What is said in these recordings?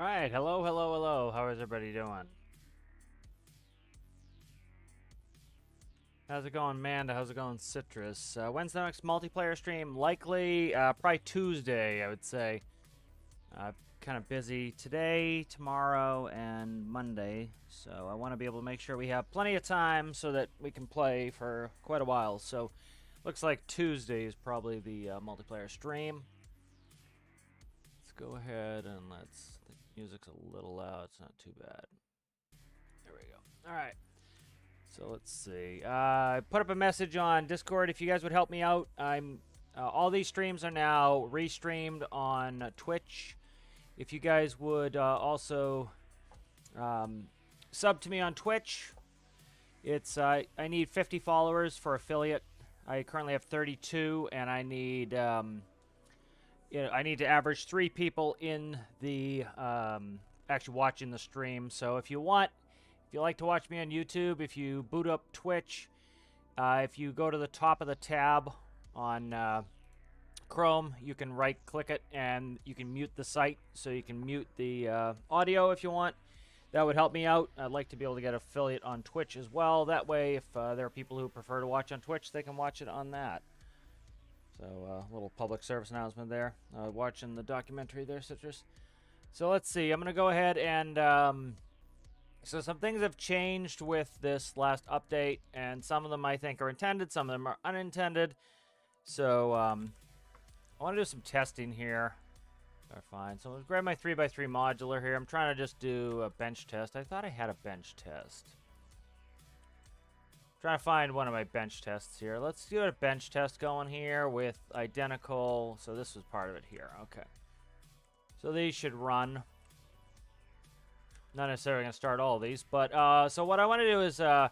All right, hello, hello, hello. How is everybody doing? How's it going, Amanda? How's it going, Citrus? When's the next multiplayer stream? Likely, probably Tuesday, I would say. Kind of busy today, tomorrow, and Monday, so I want to be able to make sure we have plenty of time so that we can play for quite a while. So, looks like Tuesday is probably the multiplayer stream. Let's go ahead and let's. The music's a little loud. It's not too bad. There we go. All right. So let's see. I put up a message on Discord if you guys would help me out. All these streams are now restreamed on Twitch. If you guys would also sub to me on Twitch, I need 50 followers for affiliate. I currently have 32, and I need I need to average 3 people in the actually watching the stream. So if you like to watch me on YouTube, if you boot up Twitch, if you go to the top of the tab on Chrome, you can right-click it and you can mute the site, so you can mute the audio if you want. That would help me out. I'd like to be able to get affiliate on Twitch as well. That way, if there are people who prefer to watch on Twitch, they can watch it on that. So a little public service announcement there. Watching the documentary there, Citrus. So let's see. I'm going to go ahead and... So some things have changed with this last update, and some of them I think are intended, some of them are unintended. So I want to do some testing here. Fine. So let's grab my 3x3 modular here. I'm trying to just do a bench test. I thought I had a bench test. Trying to find one of my bench tests here. Let's do a bench test going here with identical. So this was part of it here. Okay. So these should run. Not necessarily going to start all of these, but so what I want to do is a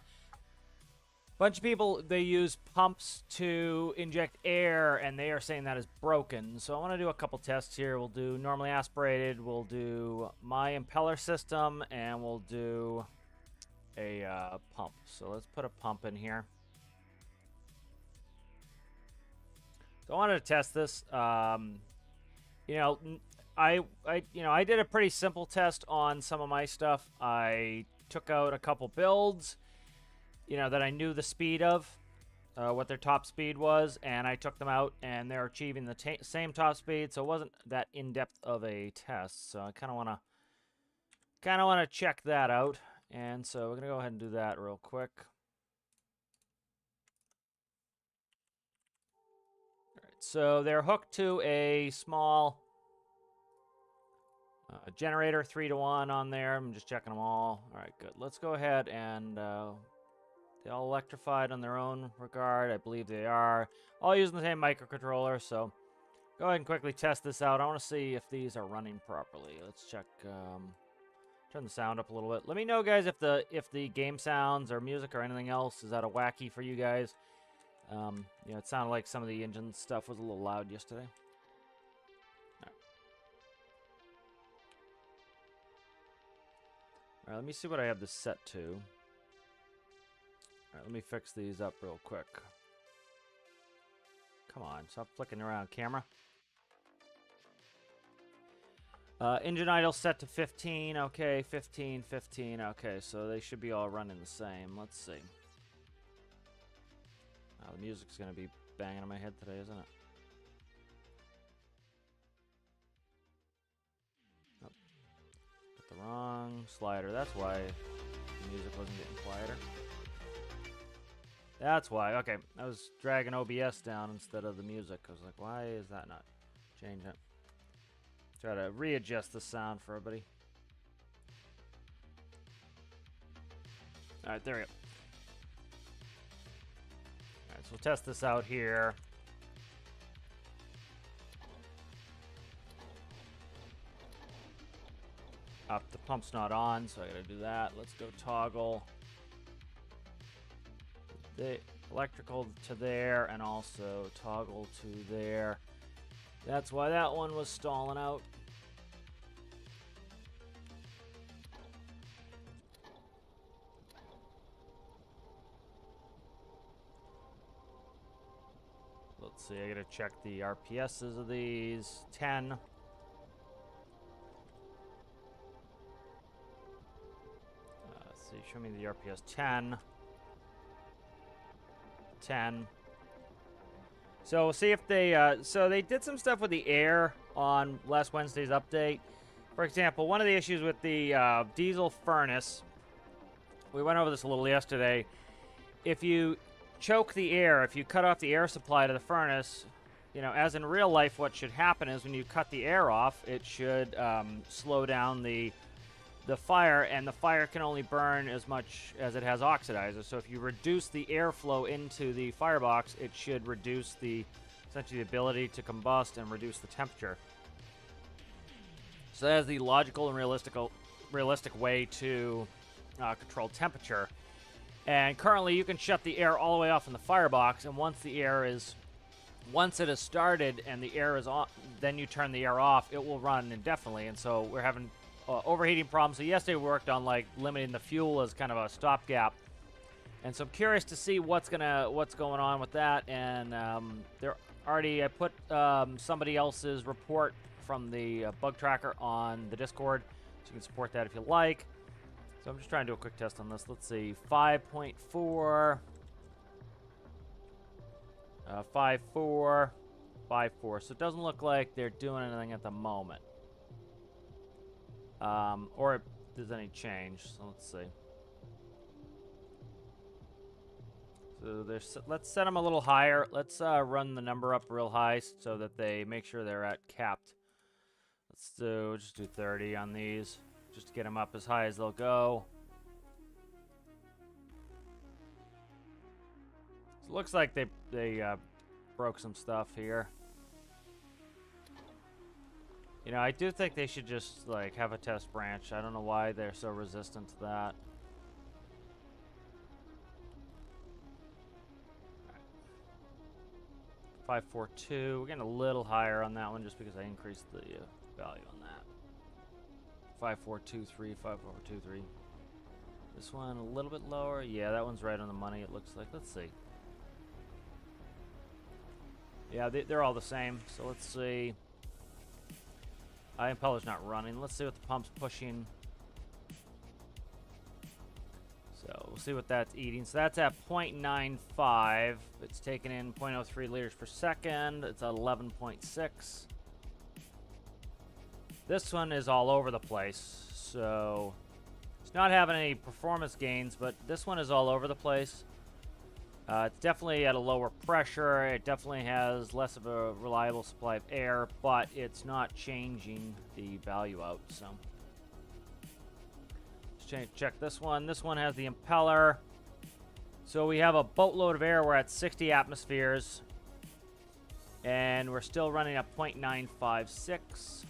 bunch of people, they use pumps to inject air, and they are saying that is broken. So I want to do a couple tests here. We'll do normally aspirated, we'll do my impeller system, and we'll do a pump. So let's put a pump in here. So I wanted to test this. I did a pretty simple test on some of my stuff. I took out a couple builds, that I knew the speed of, what their top speed was, and I took them out, and they're achieving the same top speed. So it wasn't that in-depth of a test. So I kind of want to check that out, and so we're gonna go ahead and do that real quick. All right, so they're hooked to a small generator 3-to-1 on there. I'm just checking them all. All right, good. Let's go ahead and they all electrified on their own regard. I believe they are. All using the same microcontroller, so go ahead and quickly test this out. I want to see if these are running properly. Let's check. Turn the sound up a little bit. Let me know, guys, if the game sounds or music or anything else is out of wacky for you guys. It sounded like some of the engine stuff was a little loud yesterday. All right, let me see what I have this set to. All right, let me fix these up real quick. Come on, stop flicking around, camera. Engine idle set to 15. Okay, 15, 15. Okay, so they should be all running the same. Let's see. The music's going to be banging on my head today, isn't it? Oh. Put the wrong slider. That's why the music wasn't getting quieter. That's why. Okay, I was dragging OBS down instead of the music. I was like, why is that not changing it? Try to readjust the sound for everybody. All right, there we go. All right, so we'll test this out here. The pump's not on, so I gotta do that. Let's go toggle the electrical to there and also toggle to there. That's why that one was stalling out. Let's see, I gotta check the RPSs of these. 10. show me the RPS. 10. 10. So we'll see if they, so they did some stuff with the air on last Wednesday's update. For example, one of the issues with the diesel furnace, we went over this a little yesterday. If you choke the air, if you cut off the air supply to the furnace, you know, as in real life, what should happen is when you cut the air off, it should slow down the fire, and the fire can only burn as much as it has oxidizer. So if you reduce the airflow into the firebox, it should reduce essentially the ability to combust and reduce the temperature. So that is the logical and realistic way to control temperature. And currently you can shut the air all the way off in the firebox, and once it is started and the air is on, then you turn the air off, it will run indefinitely. And so we're having overheating problems. So yesterday we worked on like limiting the fuel as kind of a stopgap, and so I'm curious to see what's going on with that. And I put somebody else's report from the bug tracker on the Discord, so you can support that if you like. So I'm just trying to do a quick test on this. Let's see, 5.4, 5.4, 5.4. So it doesn't look like they're doing anything at the moment. Or if there's any change. So let's see. So let's set them a little higher. Let's run the number up real high so that they make sure they're at capped. Just do 30 on these, just to get them up as high as they'll go. So it looks like they broke some stuff here. You know, I do think they should just like have a test branch. I don't know why they're so resistant to that. Right. 5.42. We're getting a little higher on that one just because I increased the value on that. 5.423, 5.423. This one a little bit lower. Yeah, that one's right on the money, it looks like. Let's see. Yeah, they're all the same. So let's see. Impeller's not running. Let's see what the pump's pushing. So we'll see what that's eating. So that's at 0.95. It's taking in 0.03 liters per second. It's at 11.6. This one is all over the place. So it's not having any performance gains, but this one is all over the place. It's definitely at a lower pressure. It definitely has less of a reliable supply of air, but it's not changing the value out. So let's check this one. This one has the impeller. So we have a boatload of air. We're at 60 atmospheres, and we're still running at 0.956. 0.956.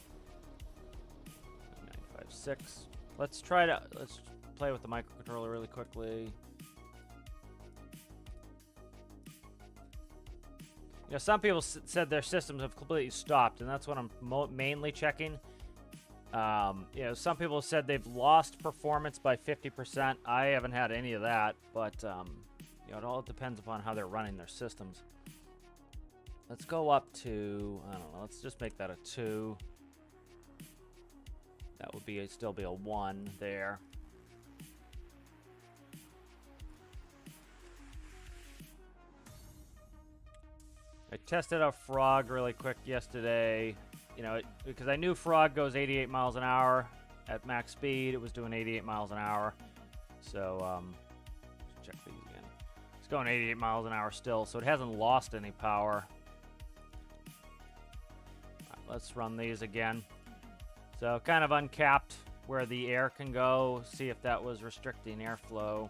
Let's play with the microcontroller really quickly. You know, some people said their systems have completely stopped, and that's what I'm mainly checking. You know, some people said they've lost performance by 50%. I haven't had any of that, but you know, it all depends upon how they're running their systems. Let's go up to, I don't know, let's just make that a 2. That would be still be a 1 there. I tested out Frog really quick yesterday, you know, because I knew Frog goes 88 miles an hour at max speed. It was doing 88 miles an hour. So, let's check these again. It's going 88 miles an hour still, so it hasn't lost any power. All right, let's run these again. So, kind of uncapped where the air can go. See if that was restricting airflow.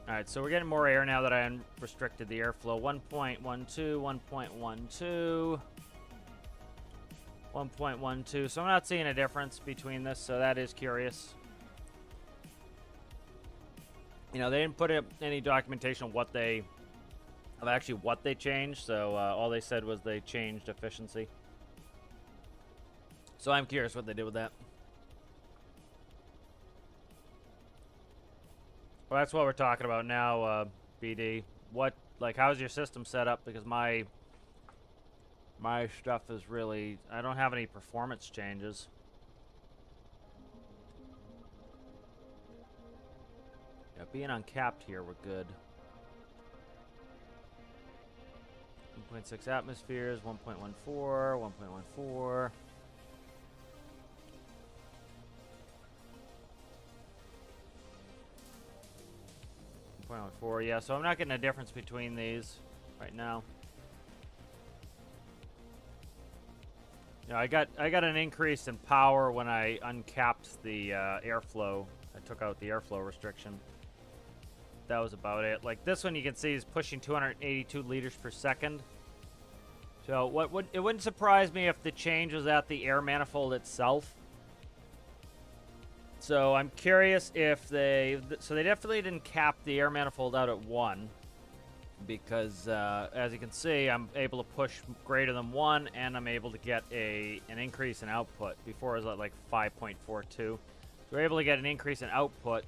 Alright, so we're getting more air now that I restricted the airflow. 1.12, 1.12, 1.12. So I'm not seeing a difference between this, so that is curious. You know, they didn't put up any documentation of what they changed, so all they said was they changed efficiency. So I'm curious what they did with that. Well, that's what we're talking about now, BD. How's your system set up? Because my My stuff is really... I don't have any performance changes. Yeah, being uncapped here, we're good. 1.6 atmospheres, 1.14, 1.14. 1.14, yeah, so I'm not getting a difference between these right now. Yeah, I got an increase in power when I uncapped the airflow. I took out the airflow restriction. That was about it. Like this one, you can see is pushing 282 liters per second. So it wouldn't surprise me if the change was at the air manifold itself. So I'm curious if they definitely didn't cap the air manifold out at 1. Because as you can see, I'm able to push greater than 1, and I'm able to get an increase in output. Before it was at like 5.42. So we're able to get an increase in output.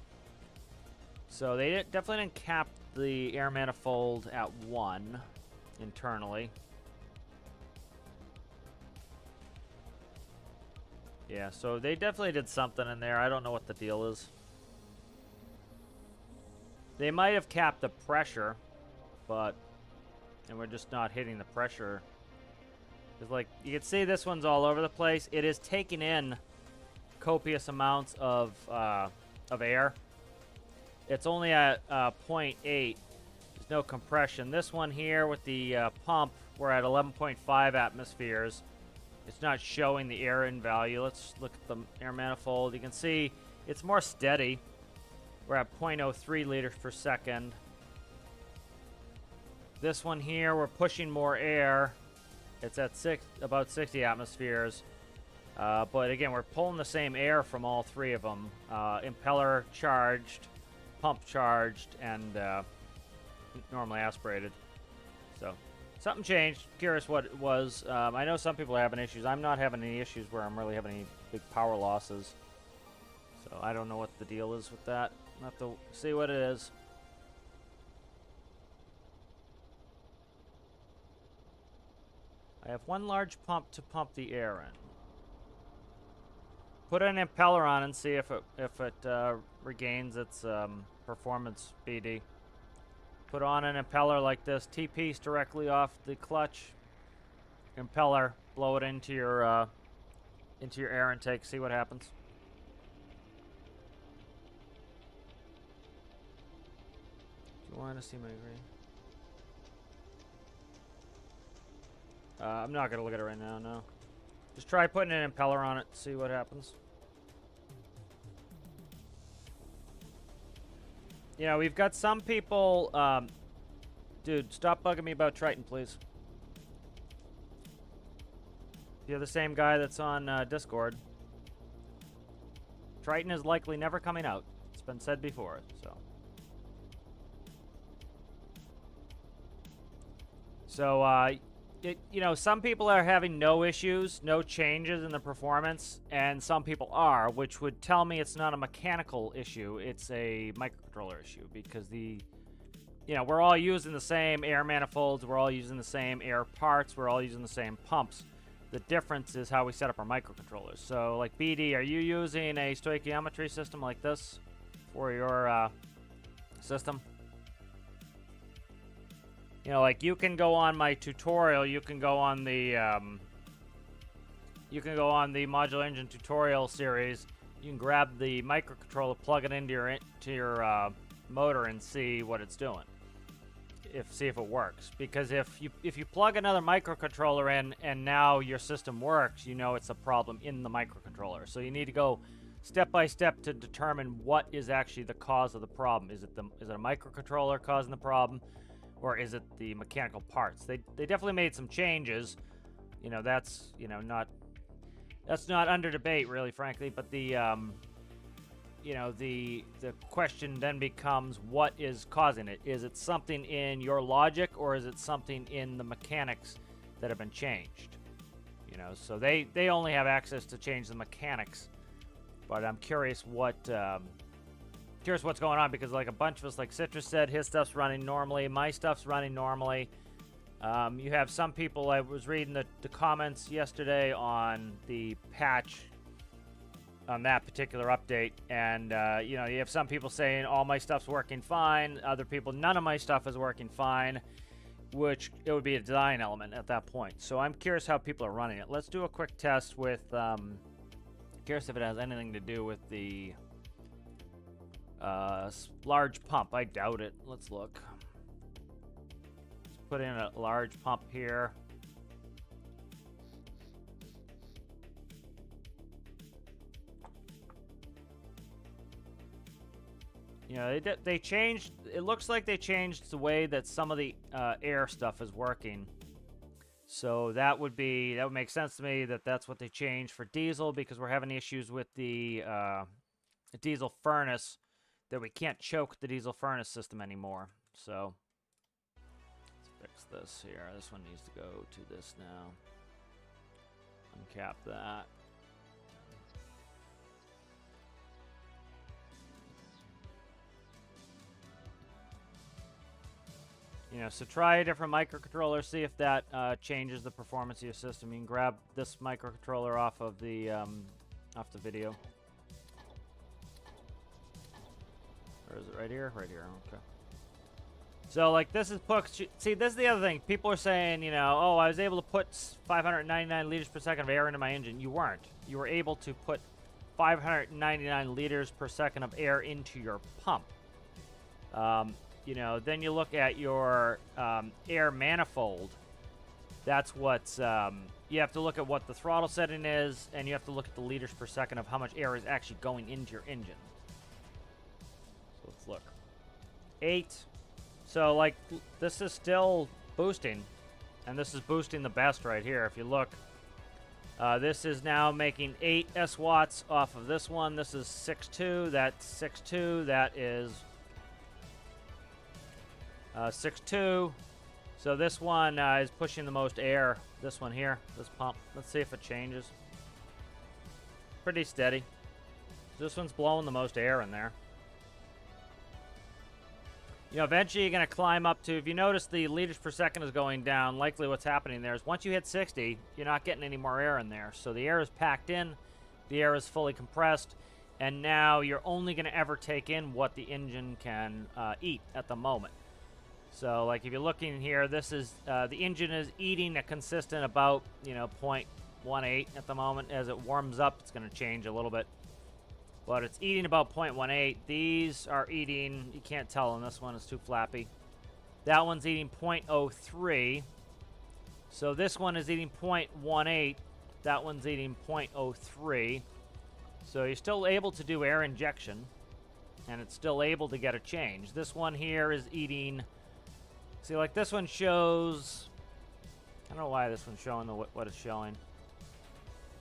So they definitely didn't cap the air manifold at 1 internally. Yeah, so they definitely did something in there. I don't know what the deal is. They might have capped the pressure, and we're just not hitting the pressure. It's like, you can see this one's all over the place. It is taking in copious amounts of air. It's only at 0.8. There's no compression. This one here with the pump, we're at 11.5 atmospheres. It's not showing the air in value. Let's look at the air manifold. You can see it's more steady. We're at 0.03 liters per second. This one here, we're pushing more air. It's at about 60 atmospheres. But again, we're pulling the same air from all three of them. Impeller charged, pump charged, and normally aspirated. So, something changed. Curious what it was. I know some people are having issues. I'm not having any issues where I'm really having any big power losses. So, I don't know what the deal is with that. I'll have to see what it is. I have one large pump to pump the air in. Put an impeller on and see if it regains its performance BD. Put on an impeller like this, T-piece directly off the clutch. Impeller, blow it into your air intake. See what happens. Do you want to see my green? I'm not going to look at it right now, no. Just try putting an impeller on it, see what happens. You know, we've got some people... dude, stop bugging me about Triton, please. You're the same guy that's on Discord. Triton is likely never coming out. It's been said before, so... So, you know, some people are having no issues, no changes in the performance, and some people are, which would tell me it's not a mechanical issue, it's a microcontroller issue, because you know, we're all using the same air manifolds, we're all using the same air parts, we're all using the same pumps. The difference is how we set up our microcontrollers. So, like, BD, are you using a stoichiometry system like this for your system? You know, like, you can go on my tutorial, you can go on the Modular Engine tutorial series, you can grab the microcontroller, plug it into your motor and see what it's doing. See if it works. Because if you plug another microcontroller in and now your system works, you know it's a problem in the microcontroller. So you need to go step by step to determine what is actually the cause of the problem. Is it a microcontroller causing the problem? Or is it the mechanical parts? They definitely made some changes. You know, that's not under debate, really, frankly. But the question then becomes, what is causing it? Is it something in your logic, or is it something in the mechanics that have been changed? You know, so they only have access to change the mechanics. But I'm curious what's going on, because like a bunch of us, like Citrus said, his stuff's running normally, my stuff's running normally. You have some people, I was reading the comments yesterday on the patch on that particular update, and you know, you have some people saying all my stuff's working fine, other people none of my stuff is working fine, which it would be a design element at that point. So I'm curious how people are running it. Let's do a quick test with, curious if it has anything to do with the large pump. I doubt it. Let's look. Let's put in a large pump here. You know, they changed, it looks like they changed the way that some of the air stuff is working. So that would make sense to me that that's what they changed for diesel, because we're having issues with the diesel furnace, that we can't choke the diesel furnace system anymore. So let's fix this here. This one needs to go to this now. Uncap that. You know, so try a different microcontroller, see if that changes the performance of your system. You can grab this microcontroller off of the video. Or is it right here? Right here, okay. So, like, this is see, this is the other thing. People are saying, you know, oh, I was able to put 599 liters per second of air into my engine. You weren't. You were able to put 599 liters per second of air into your pump. You know, then you look at your air manifold. That's what's, you have to look at what the throttle setting is, and you have to look at the liters per second of how much air is actually going into your engine. So let's look. 8. So, like, this is still boosting, and this is boosting the best right here. If you look, this is now making 8 S-watts off of this one. This is 6.2. That's 6.2. That is 6.2. So this one is pushing the most air. This one here, this pump. Let's see if it changes. Pretty steady. This one's blowing the most air in there. You know, eventually you're going to climb up to, if you notice the liters per second is going down, likely what's happening there is once you hit 60, you're not getting any more air in there. So the air is packed in, the air is fully compressed, and now you're only going to ever take in what the engine can eat at the moment. So, like, if you're looking here, this is, the engine is eating a consistent about, you know, 0.18 at the moment. As it warms up, it's going to change a little bit. But it's eating about 0.18. These are eating, you can't tell on this one, it's too flappy. That one's eating 0.03. So this one is eating 0.18. That one's eating 0.03. So you're still able to do air injection, and it's still able to get a change. This one here is eating... See, like, this one shows... I don't know why this one's showing what it's showing.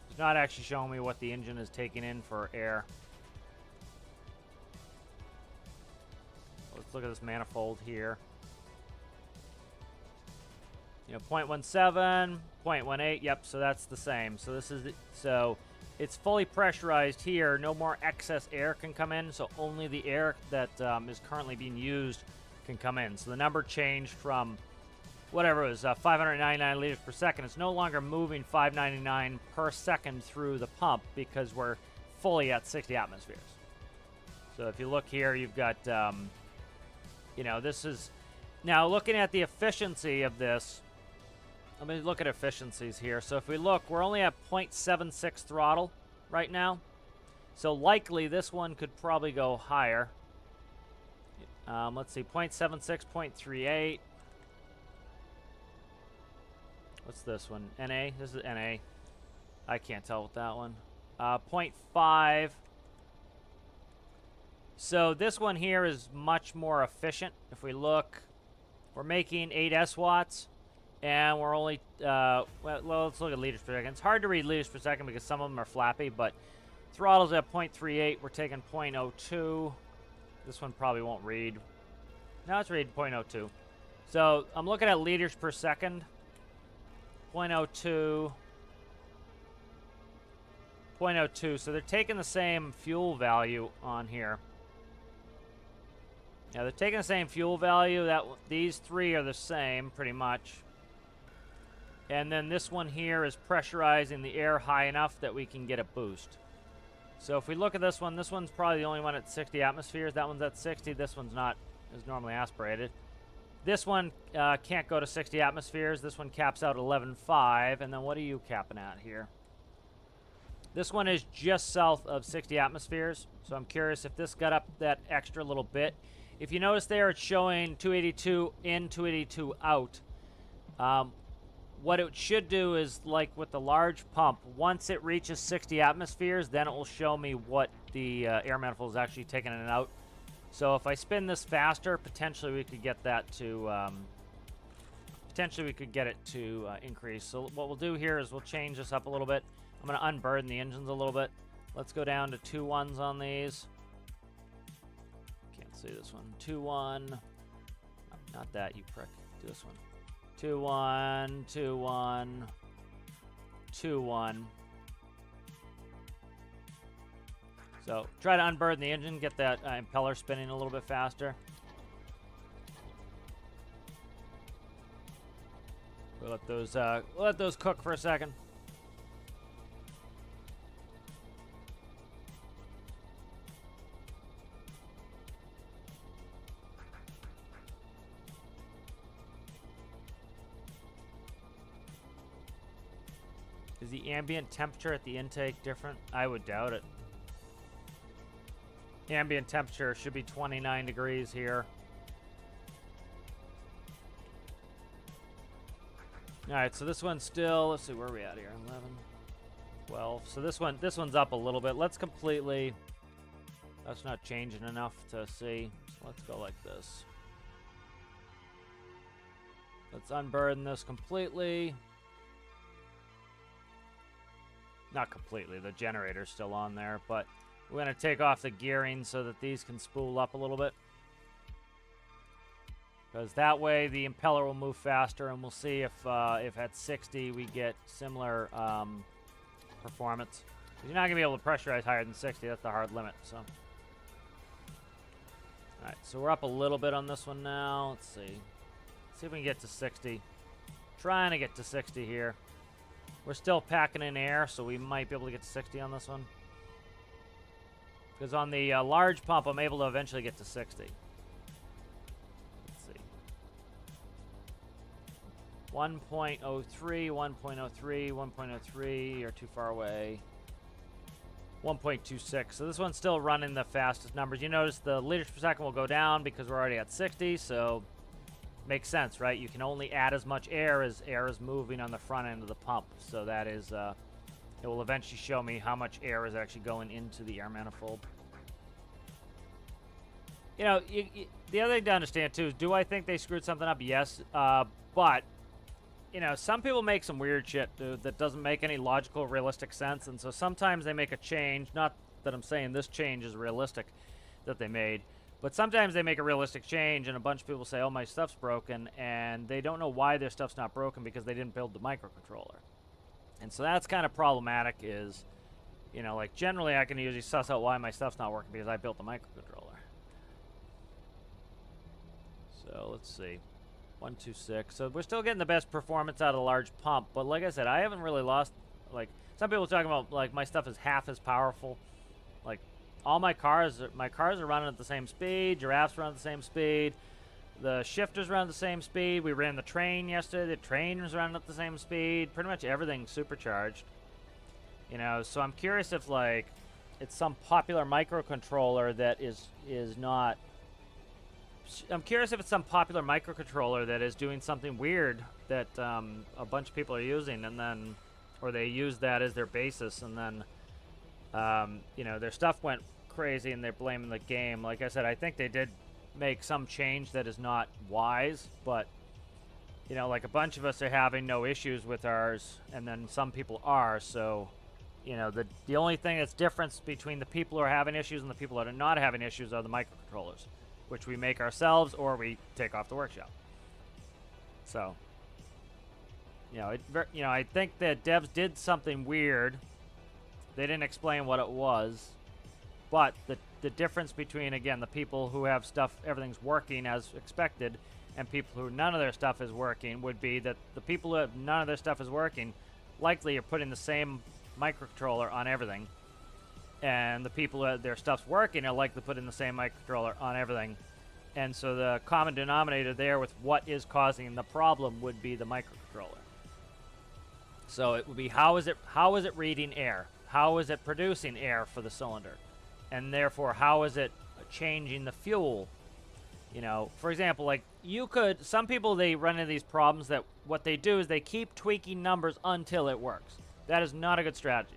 It's not actually showing me what the engine is taking in for air. Let's look at this manifold here. You know, 0.17, 0.18. Yep, so that's the same. So this is... So it's fully pressurized here. No more excess air can come in. So only the air that is currently being used can come in. So the number changed from whatever it was, 599 liters per second. It's no longer moving 599 per second through the pump because we're fully at 60 atmospheres. So if you look here, you've got, you know, this is... Now, looking at the efficiency of this, let me look at efficiencies here. So if we look, we're only at 0.76 throttle right now. So likely this one could probably go higher. Let's see, 0.76, 0.38. What's this one? NA? This is NA. I can't tell with that one. 0.5. So this one here is much more efficient. If we look, we're making 8 S-watts, and we're only, well, let's look at liters per second. It's hard to read liters per second because some of them are flappy, but throttle's at 0.38. We're taking 0.02. This one probably won't read. Now it's reading 0.02. So I'm looking at liters per second. 0.02. 0.02. So they're taking the same fuel value on here. Yeah, they're taking the same fuel value. These three are the same, pretty much. And then this one here is pressurizing the air high enough that we can get a boost. So if we look at this one's probably the only one at 60 atmospheres. That one's at 60. This one's not, is normally aspirated. This one can't go to 60 atmospheres. This one caps out 11.5. And then what are you capping at here? This one is just south of 60 atmospheres. So I'm curious if this got up that extra little bit. If you notice there, it's showing 282 in, 282 out. What it should do is, like with the large pump, once it reaches 60 atmospheres, then it will show me what the air manifold is actually taking in and out. So if I spin this faster, potentially we could get that to increase. So what we'll do here is we'll change this up a little bit. I'm going to unburden the engines a little bit. Let's go down to 2 1s on these. Can't see this one. 2 1. Not that, you prick. Do this one. 2 1, 2 1, 2 1. So try to unburden the engine, get that impeller spinning a little bit faster. We'll let those cook for a second. Is the ambient temperature at the intake different? I would doubt it. Ambient temperature should be 29 degrees here. Alright, so this one's still, let's see, where are we at here? 11, 12. So this one's up a little bit. Let's completely, that's not changing enough to see. So let's go like this. Let's unburden this completely. Not completely, the generator's still on there, but we're going to take off the gearing so that these can spool up a little bit. Because that way the impeller will move faster, and we'll see if at 60 we get similar performance. You're not going to be able to pressurize higher than 60, that's the hard limit. So, alright, so we're up a little bit on this one now. Let's see. Let's see if we can get to 60. Trying to get to 60 here. We're still packing in air, so we might be able to get to 60 on this one. Because on the large pump, I'm able to eventually get to 60. Let's see. 1.03, 1.03, 1.03, you're too far away. 1.26. So this one's still running the fastest numbers. You notice the liters per second will go down because we're already at 60, so makes sense, right? You can only add as much air as moving on the front end of the pump. So that is, it will eventually show me how much air is actually going into the air manifold. You know, the other thing to understand, too, is do I think they screwed something up? Yes. But, you know, some people make some weird shit, dude, that doesn't make any logical, realistic sense. And so sometimes they make a change. Not that I'm saying this change is realistic that they made. But sometimes they make a realistic change, and a bunch of people say, oh, my stuff's broken. And they don't know why their stuff's not broken because they didn't build the microcontroller. And so that's kind of problematic is, you know, like generally I can usually suss out why my stuff's not working because I built the microcontroller. So let's see. 126. So we're still getting the best performance out of the large pump. But like I said, I haven't really lost, like, some people are talking about, like, my stuff is half as powerful. Like, all my cars are running at the same speed. Giraffes run at the same speed. The shifters run at the same speed. We ran the train yesterday. The train was running at the same speed. Pretty much everything's supercharged. You know, so I'm curious if, like, it's some popular microcontroller that is not... I'm curious if it's some popular microcontroller that is doing something weird that a bunch of people are using, and then... Or they use that as their basis, and then... you know, their stuff went crazy, and they're blaming the game. Like I said, I think they did make some change that is not wise, but you know, like a bunch of us are having no issues with ours, and then some people are. So you know, the only thing that's difference between the people who are having issues and the people that are not having issues are the microcontrollers, which we make ourselves or we take off the workshop. So you know, I think that devs did something weird. They didn't explain what it was, but the difference between, again, the people who have stuff, everything's working as expected, and people who none of their stuff is working would be that the people who have none of their stuff is working likely are putting the same microcontroller on everything, and the people that their stuff's working are likely putting the same microcontroller on everything. And so the common denominator there with what is causing the problem would be the microcontroller. So it would be how is it reading air? How is it producing air for the cylinder? And therefore, how is it changing the fuel? You know, for example, like some people, they run into these problems that what they do is they keep tweaking numbers until it works. That is not a good strategy.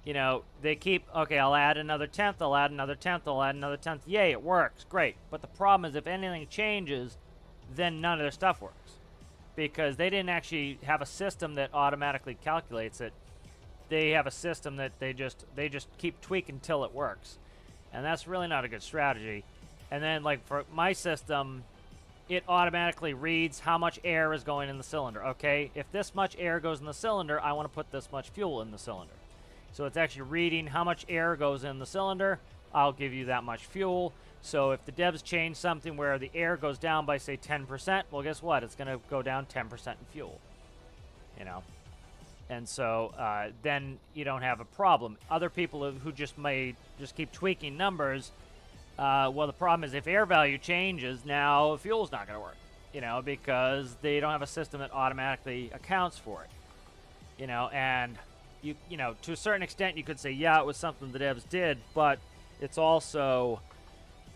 You know, they keep, okay, I'll add another tenth, I'll add another tenth, I'll add another tenth. Yay, it works. Great. But the problem is if anything changes, then none of their stuff works. Because they didn't actually have a system that automatically calculates it. They have a system that they just keep tweaking until it works. And that's really not a good strategy. And then, like, for my system, it automatically reads how much air is going in the cylinder. Okay, if this much air goes in the cylinder, I want to put this much fuel in the cylinder. So it's actually reading how much air goes in the cylinder. I'll give you that much fuel. So if the devs change something where the air goes down by, say, 10%, well, guess what? It's going to go down 10% in fuel. You know? And so then you don't have a problem. Other people who just keep tweaking numbers, well, the problem is if air value changes, now fuel's not going to work. You know, because they don't have a system that automatically accounts for it. You know, and you know, to a certain extent, you could say, yeah, it was something the devs did, but it's also,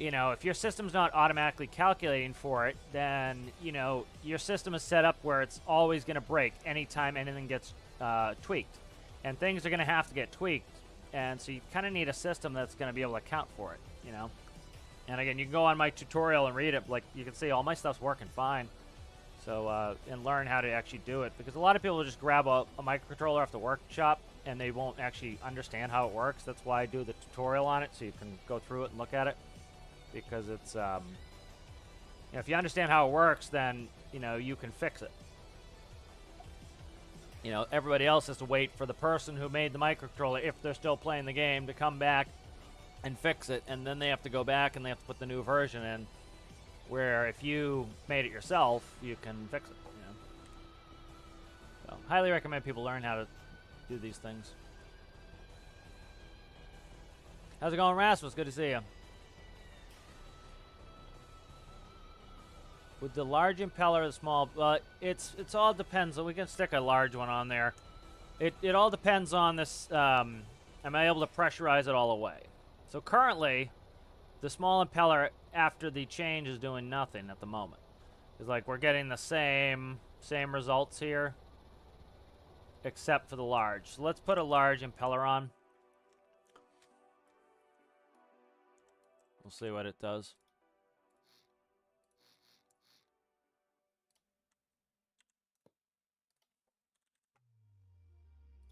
you know, if your system's not automatically calculating for it, then, you know, your system is set up where it's always going to break anytime anything gets tweaked. And things are going to have to get tweaked. And so you kind of need a system that's going to be able to account for it, you know. And again, you can go on my tutorial and read it. Like, you can see all my stuff's working fine. So, and learn how to actually do it. Because a lot of people will just grab a microcontroller off the workshop and they won't actually understand how it works. That's why I do the tutorial on it, so you can go through it and look at it. Because it's, you know, if you understand how it works, then, you know, you can fix it. You know, everybody else has to wait for the person who made the microcontroller, if they're still playing the game, to come back and fix it. And then they have to go back and they have to put the new version in. Where if you made it yourself, you can fix it, you know. So, highly recommend people learn how to do these things. How's it going, Rasmus? Good to see you. With the large impeller or the small, it's all depends. We can stick a large one on there. It all depends on this. Am I able to pressurize it all the way? So currently, the small impeller after the change is doing nothing at the moment. It's like we're getting the same results here, except for the large. So let's put a large impeller on. We'll see what it does.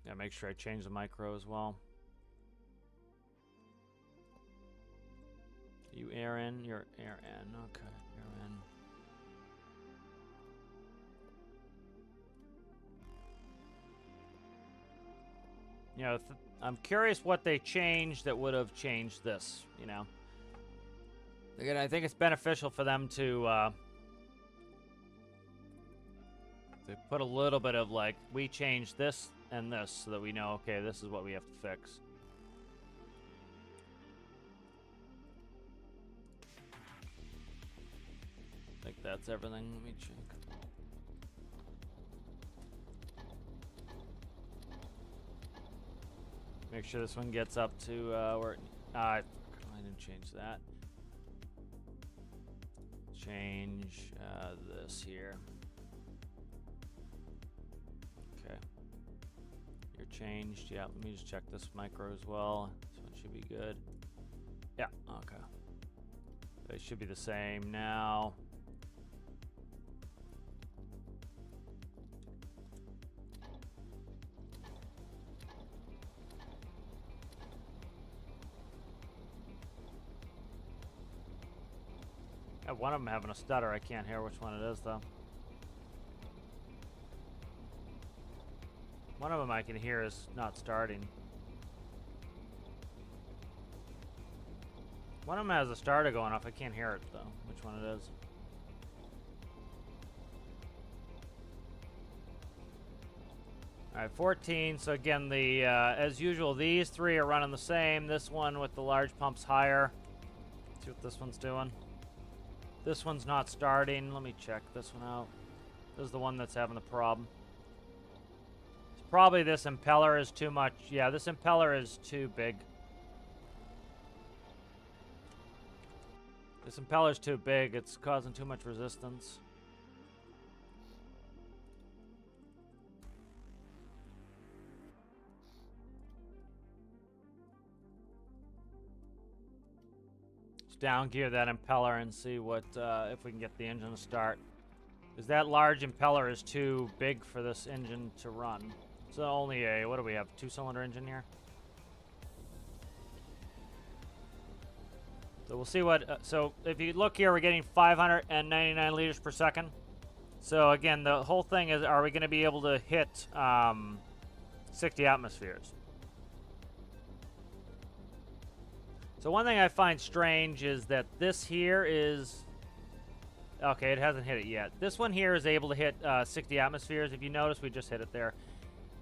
Yeah, make sure I change the micro as well. You air in, you're air in. Okay, air in. You know, I'm curious what they changed that would have changed this, you know. Again, I think it's beneficial for them to put a little bit of, like, we changed this and this so that we know, okay, this is what we have to fix. I think that's everything. Let me check. Make sure this one gets up to where I didn't change that. Change this here. Okay. You're changed. Yeah, let me just check this micro as well. This one should be good. Yeah, okay. They should be the same now. One of them having a stutter. I can't hear which one it is, though. One of them I can hear is not starting. One of them has a starter going off. I can't hear it, though, which one it is. All right, 14. So again, the as usual, these three are running the same. This one with the large pump's higher. See what this one's doing. This one's not starting. Let me check this one out. This is the one that's having the problem. It's probably this impeller is too much. Yeah, this impeller is too big. This impeller's too big. It's causing too much resistance. Let's down gear that impeller and see what if we can get the engine to start. Because that large impeller is too big for this engine to run. So only a, what do we have, 2-cylinder engine here? So we'll see what, so if you look here, we're getting 599 liters per second. So again, the whole thing is, are we going to be able to hit 60 atmospheres? So one thing I find strange is that this here is, okay, it hasn't hit it yet. This one here is able to hit 60 atmospheres. If you notice, we just hit it there.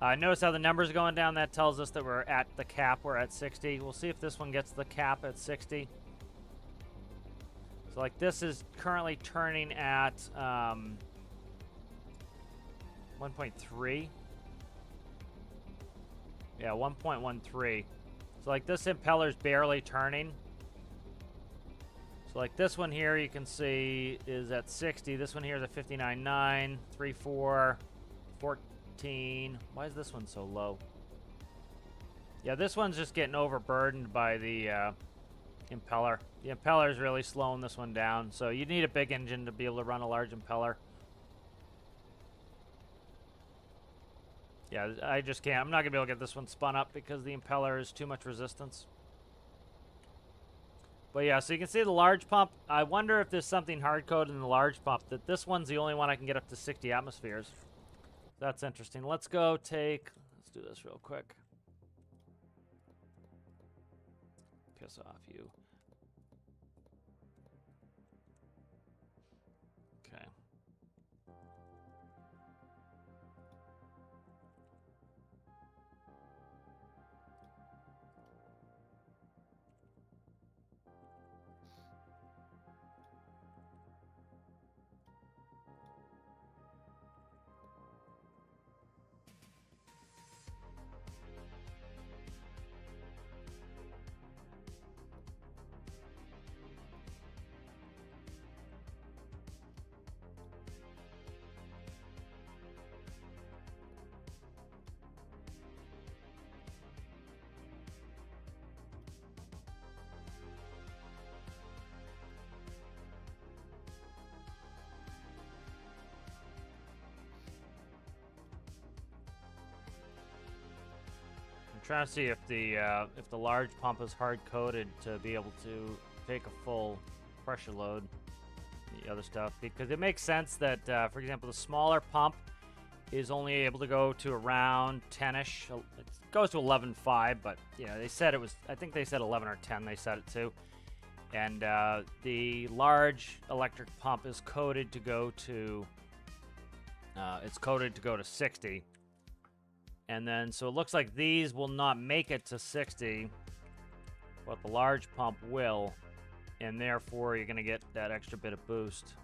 Notice how the numbers are going down. That tells us that we're at the cap. We're at 60. We'll see if this one gets the cap at 60. So like this is currently turning at 1.3. Yeah, 1.13. So like this impeller's barely turning. So like this one here you can see is at 60. This one here is at 59.9, 3.4, 14. Why is this one so low? Yeah, this one's just getting overburdened by the impeller. The impeller is really slowing this one down. So you need a big engine to be able to run a large impeller. Yeah, I just can't. I'm not going to be able to get this one spun up because the impeller is too much resistance. But yeah, so you can see the large pump. I wonder if there's something hard-coded in the large pump that this one's the only one I can get up to 60 atmospheres. That's interesting. Let's go take... Let's do this real quick. Piss off, you. Okay. Trying to see if the large pump is hard coded to be able to take a full pressure load, the other stuff, because it makes sense that for example the smaller pump is only able to go to around 10ish. It goes to 11.5, but you know they said it was, I think they said 11 or 10 they said it to, and the large electric pump is coded to go to 60. And then, so it looks like these will not make it to 60, but the large pump will, and therefore you're going to get that extra bit of boost.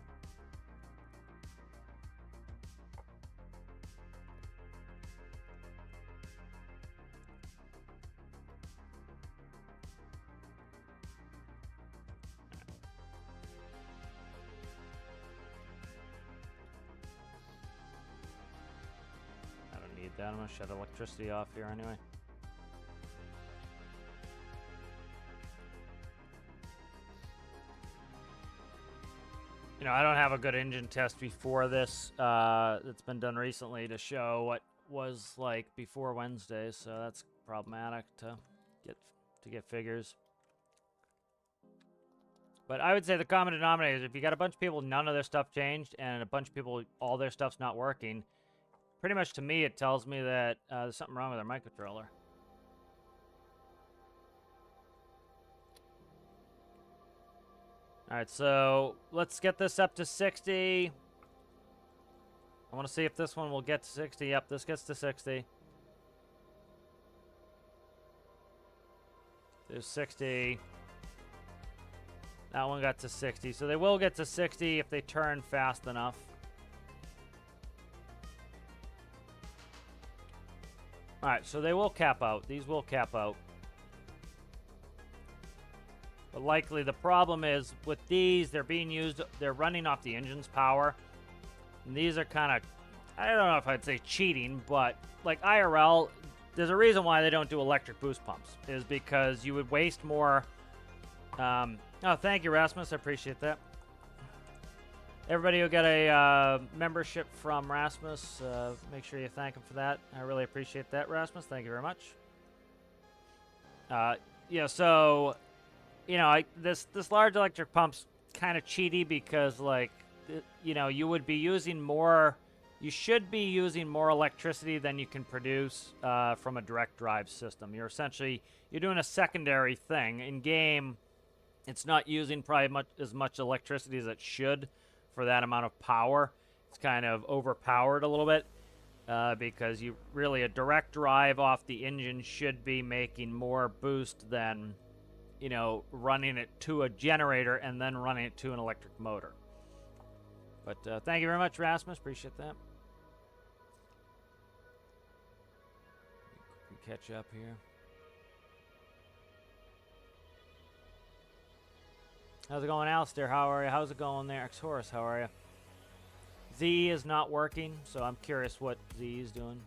I'm going to shut electricity off here anyway. You know, I don't have a good engine test before this that's been done recently to show what was like before Wednesday, so that's problematic to get figures. But I would say the common denominator is if you got a bunch of people, none of their stuff changed, and a bunch of people, all their stuff's not working, pretty much to me, it tells me that there's something wrong with our microcontroller. Alright, so let's get this up to 60. I want to see if this one will get to 60. Yep, this gets to 60. There's 60. That one got to 60. So they will get to 60 if they turn fast enough. Alright, so they will cap out. These will cap out. But likely the problem is with these, they're being used, they're running off the engine's power. And these are kind of, I don't know if I'd say cheating, but like IRL, there's a reason why they don't do electric boost pumps. Is because you would waste more. Oh, thank you, Rasmus. I appreciate that. Everybody who got a membership from Rasmus, make sure you thank him for that. I really appreciate that, Rasmus. Thank you very much. Yeah, so, you know, this large electric pump's kind of cheaty because, like, you know, you would be using more. You should be using more electricity than you can produce from a direct drive system. You're doing a secondary thing in game. It's not using probably as much electricity as it should for that amount of power. It's kind of overpowered a little bit because a direct drive off the engine should be making more boost than, you know, running it to a generator and then running it to an electric motor. But thank you very much, Rasmus. Appreciate that. Catch up here. How's it going, Alistair? How are you? How's it going there? X-Horus, how are you? Z is not working, so I'm curious what Z is doing.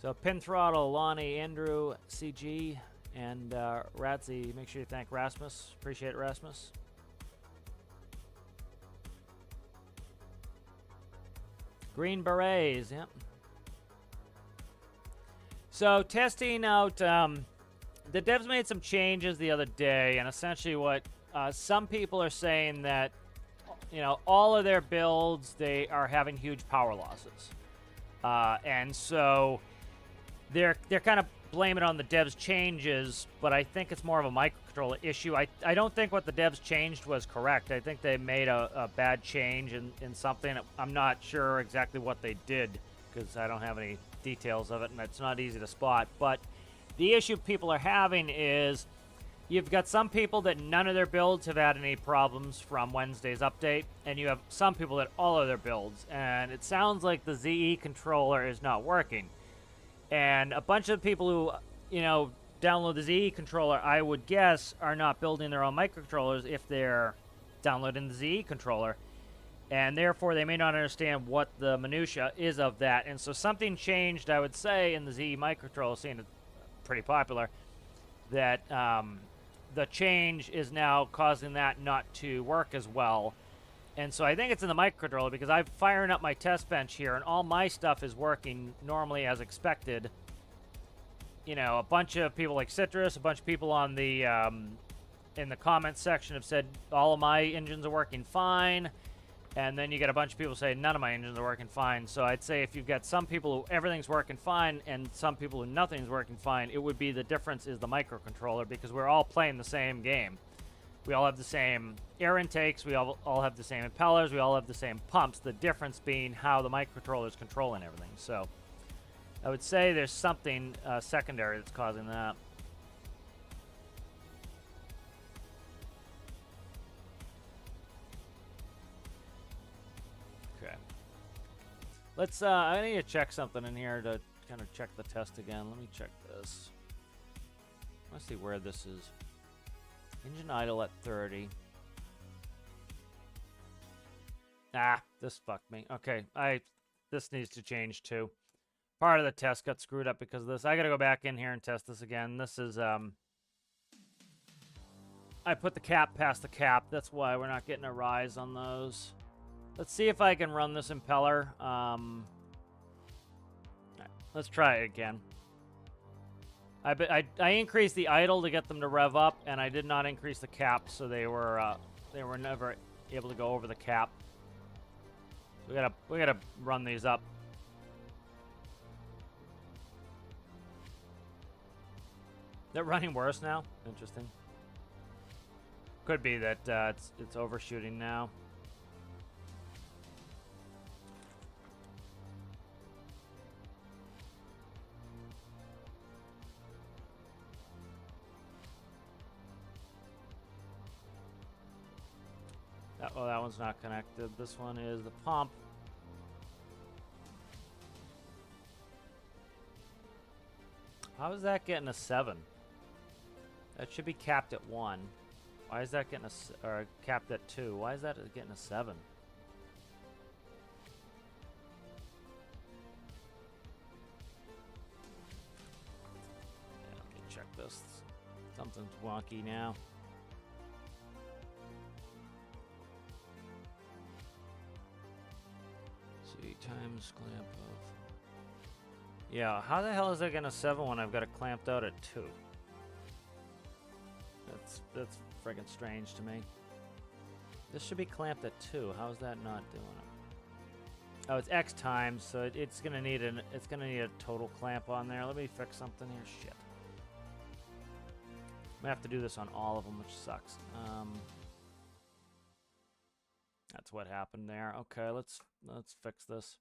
So Pin Throttle, Lonnie, Andrew, CG, and Ratsy. Make sure you thank Rasmus. Appreciate it, Rasmus. Green Berets, yep. So testing out, the devs made some changes the other day, and essentially what some people are saying that, you know, all of their builds, they are having huge power losses. And so they're kind of blaming it on the devs' changes, but I think it's more of a microcontroller issue. I don't think what the devs changed was correct. I think they made a bad change in something. I'm not sure exactly what they did because I don't have any details of it, and it's not easy to spot. But the issue people are having is you've got some people that none of their builds have had any problems from Wednesday's update, and you have some people that all of their builds, and it sounds like the ZE controller is not working. And a bunch of people who, you know, download the ZE controller, I would guess, are not building their own microcontrollers if they're downloading the ZE controller. And therefore, they may not understand what the minutia is of that. And so something changed, I would say, in the ZE microcontroller scene. It's pretty popular. That the change is now causing that not to work as well. And so I think it's in the microcontroller because I'm firing up my test bench here, and all my stuff is working normally as expected. You know, a bunch of people like Citrus, a bunch of people on the in the comments section have said all of my engines are working fine. And then you get a bunch of people saying none of my engines are working fine. So I'd say if you've got some people who everything's working fine and some people who nothing's working fine, it would be the difference is the microcontroller because we're all playing the same game. We all have the same air intakes. We all have the same impellers. We all have the same pumps. The difference being how the microcontroller is controlling everything. So I would say there's something secondary that's causing that. Let's, I need to check something in here to kind of check the test again. Let me check this. Let's see where this is. Engine idle at 30. Ah, this fucked me. Okay, this needs to change too. Part of the test got screwed up because of this. I gotta go back in here and test this again. This is, I put the cap past the cap. That's why we're not getting a rise on those. Let's see if I can run this impeller. Let's try it again. I increased the idle to get them to rev up, and I did not increase the cap, so they were never able to go over the cap. We gotta run these up. They're running worse now. Interesting. Could be that it's overshooting now. Well, that one's not connected. This one is the pump. How is that getting a 7? That should be capped at 1. Why is that getting or capped at 2? Why is that getting a 7? Yeah, let me check this. Something's wonky now. See, times clamp of. Yeah, how the hell is that getting a 7 when I've got it clamped out at 2? That's friggin' strange to me. This should be clamped at 2. How is that not doing it? Oh, it's X times, so it's gonna need a total clamp on there. Let me fix something here. Shit. I'm gonna have to do this on all of them, which sucks. That's what happened there. Okay, let's fix this.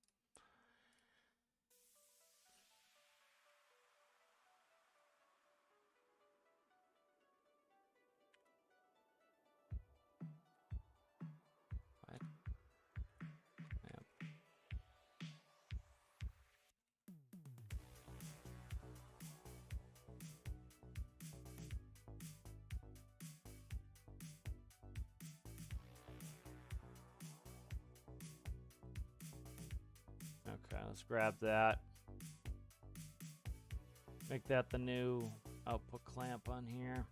Okay, let's grab that. Make that the new output clamp on here.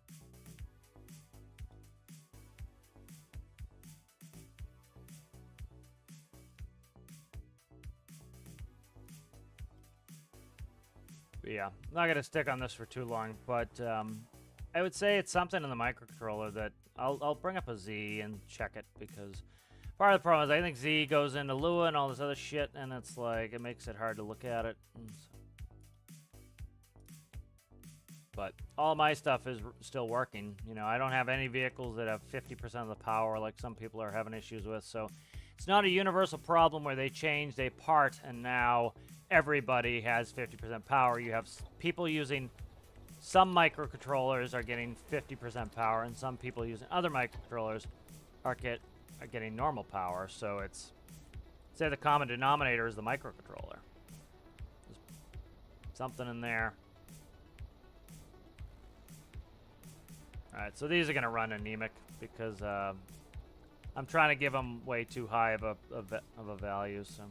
But yeah, I'm not going to stick on this for too long, but I would say it's something in the microcontroller that I'll bring up a Z and check it, because part of the problem is I think Z goes into Lua and all this other shit, and it's like, it makes it hard to look at it. But all my stuff is still working. You know, I don't have any vehicles that have 50% of the power like some people are having issues with, so it's not a universal problem where they changed a part and now everybody has 50% power. You have people using some microcontrollers are getting 50% power, and some people using other microcontrollers are getting normal power. So it's, say the common denominator is the microcontroller. There's something in there. Alright, so these are going to run anemic because I'm trying to give them way too high of a value. So,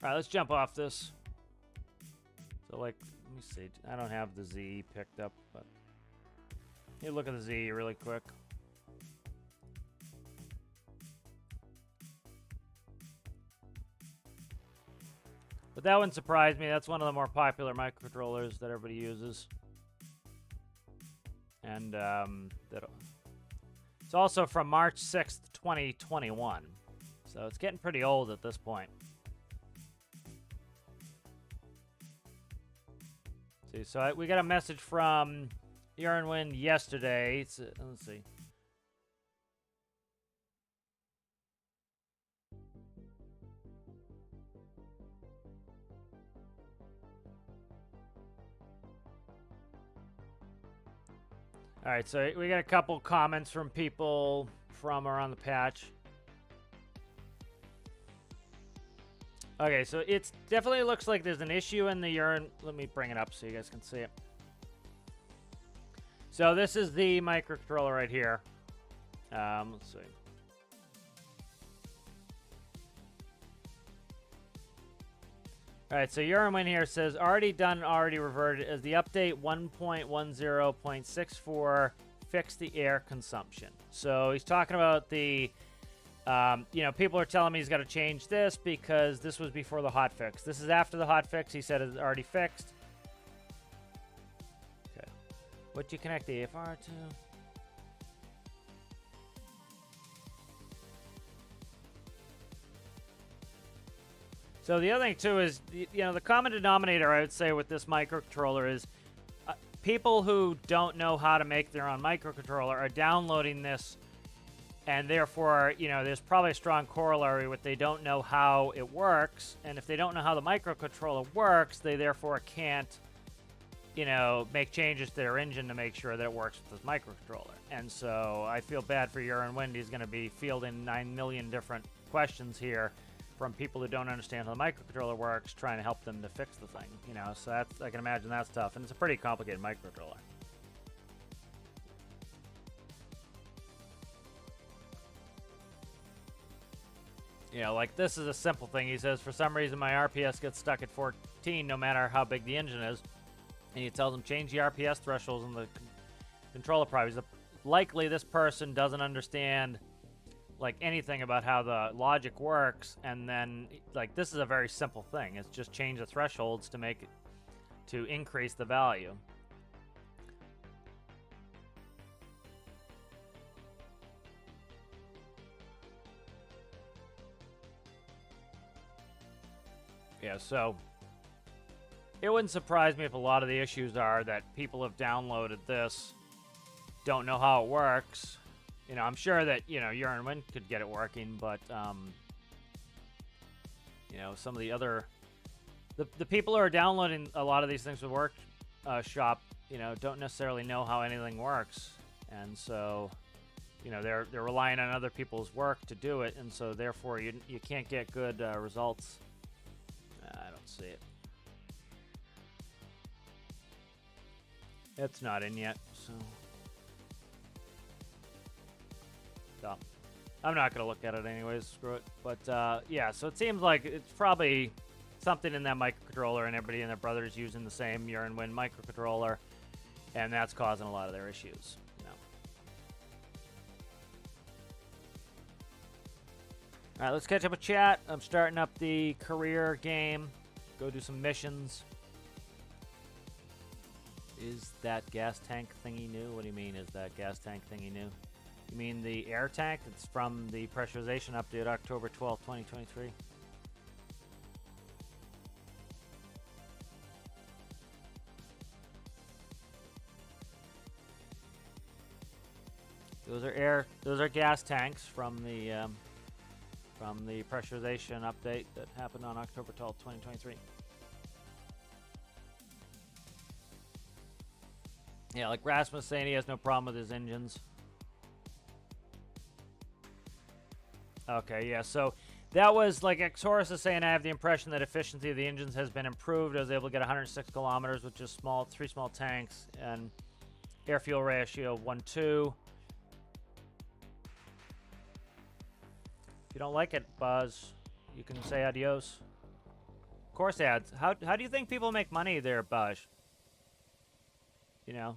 alright, let's jump off this. So, like, let me see. I don't have the Z picked up, but you look at the Z really quick. But that wouldn't surprise me. That's one of the more popular microcontrollers that everybody uses. And it's also from March 6th, 2021. So it's getting pretty old at this point. See, so we got a message from Urinwin yesterday. Let's see. All right, so we got a couple comments from people from around the patch. Okay, so it definitely looks like there's an issue in the urine. Let me bring it up so you guys can see it. So this is the microcontroller right here. Let's see. All right, so Urinwin here says, already done, already reverted, as the update 1.10.64 fixed the air consumption. So he's talking about the, you know, people are telling me he's got to change this because this was before the hotfix. This is after the hotfix. He said it's already fixed. Okay. What do you connect the AFR to? So the other thing, too, is, you know, the common denominator, I would say, with this microcontroller is people who don't know how to make their own microcontroller are downloading this, and therefore, you know, there's probably a strong corollary with they don't know how it works, and if they don't know how the microcontroller works, they therefore can't you know, make changes to their engine to make sure that it works with this microcontroller. And so I feel bad for Urine Wind. He's going to be fielding 9 million different questions here from people who don't understand how the microcontroller works, trying to help them to fix the thing, you know. So that's, I can imagine that's tough, and it's a pretty complicated microcontroller. You know, like this is a simple thing. He says, for some reason my RPS gets stuck at 14 no matter how big the engine is. And he tells them change the RPS thresholds in the controller properties. Likely this person doesn't understand like anything about how the logic works, and then like this is a very simple thing. It's just change the thresholds to make it, to increase the value. Yeah, so it wouldn't surprise me if a lot of the issues are that people have downloaded this, don't know how it works. You know, I'm sure that, you know, Urine Wind could get it working, but, you know, some of the other... The people who are downloading a lot of these things with Workshop, you know, don't necessarily know how anything works. And so, you know, they're relying on other people's work to do it, and so therefore you can't get good results. I don't see it. It's not in yet, so... I'm not going to look at it anyways, screw it. But, yeah, so it seems like it's probably something in that microcontroller, and everybody and their brother's using the same Urine Wind microcontroller, and that's causing a lot of their issues, you know. All right, let's catch up with chat. I'm starting up the career game. Go do some missions. Is that gas tank thingy new? What do you mean, is that gas tank thingy new? You mean the air tank? It's from the pressurization update, October 12th, 2023. Those are gas tanks from the pressurization update that happened on October 12th, 2023. Yeah, like Rasmus saying he has no problem with his engines. Okay, yeah, so that was like Xorus is saying, I have the impression that efficiency of the engines has been improved. I was able to get 106 kilometers with just three small tanks, and air fuel ratio 1:2. If you don't like it, Buzz, you can say adios. Of course, ads. How do you think people make money there, Buzz? You know,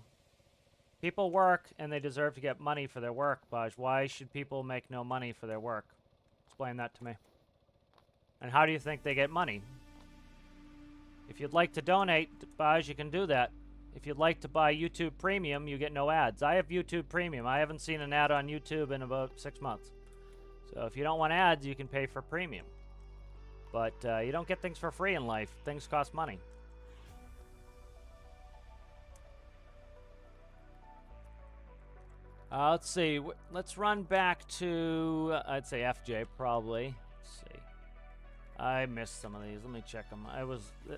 people work and they deserve to get money for their work, Buzz. Why should people make no money for their work? Explain that to me. And how do you think they get money? If you'd like to donate, Buzz, you can do that. If you'd like to buy YouTube Premium, you get no ads. I have YouTube Premium. I haven't seen an ad on YouTube in about 6 months. So if you don't want ads, you can pay for Premium. But you don't get things for free in life. Things cost money. Let's see. Let's run back to, I'd say FJ probably. Let's see. I missed some of these. Let me check them.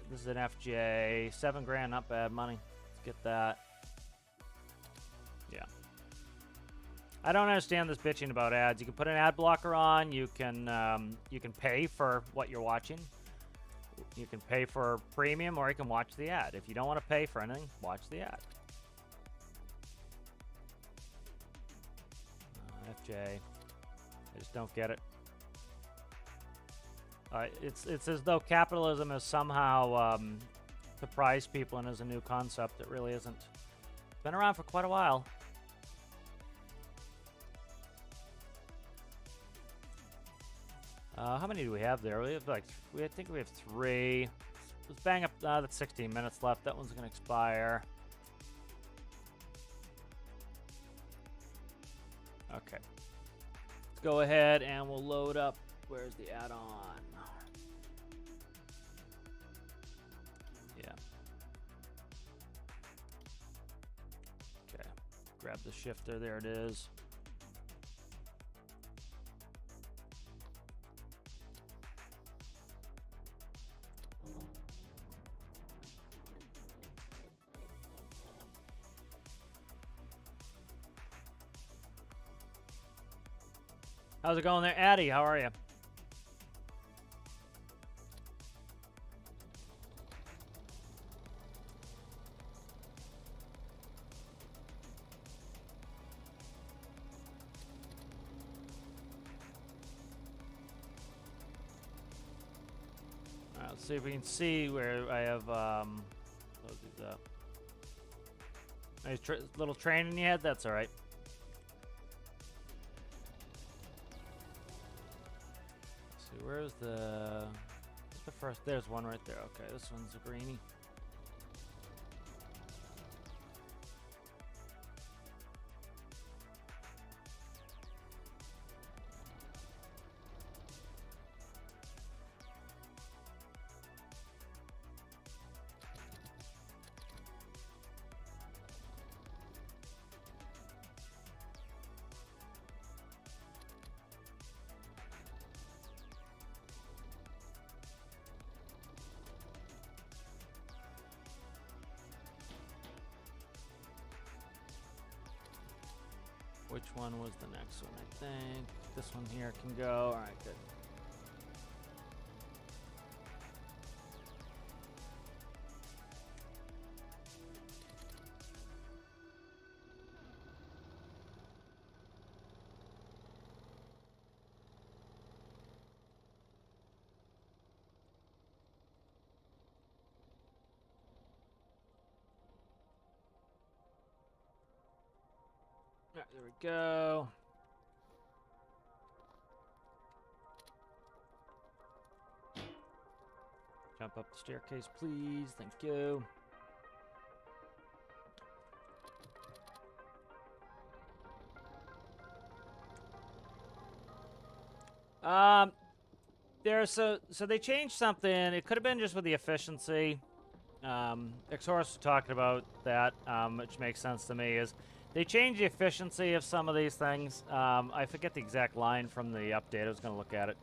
This is an FJ. 7 grand, not bad money. Let's get that. Yeah. I don't understand this bitching about ads. You can put an ad blocker on. You can pay for what you're watching. You can pay for premium, or you can watch the ad. If you don't want to pay for anything, watch the ad. FJ. I just don't get it. It's as though capitalism has somehow surprised people and is a new concept. It really isn't. It's been around for quite a while. How many do we have there? We have like, I think we have 3. Let's bang up. That's 16 minutes left. That one's gonna expire. Okay. Let's go ahead and we'll load up. Where's the add-on? Yeah. Okay. Grab the shifter. There it is. How's it going there, Addy? How are you? Let's see if we can see where I have, close these up. Nice little train in your head? That's alright. See, where's the first? There's one right there. Okay, this one's a greenie. Which one was the next one? I think this one here can go. All right, good. All right, there we go. Jump up the staircase, please. Thank you. So they changed something. It could have been just with the efficiency. Exorus was talking about that, which makes sense to me. Is they changed the efficiency of some of these things. I forget the exact line from the update. I was going to look at it,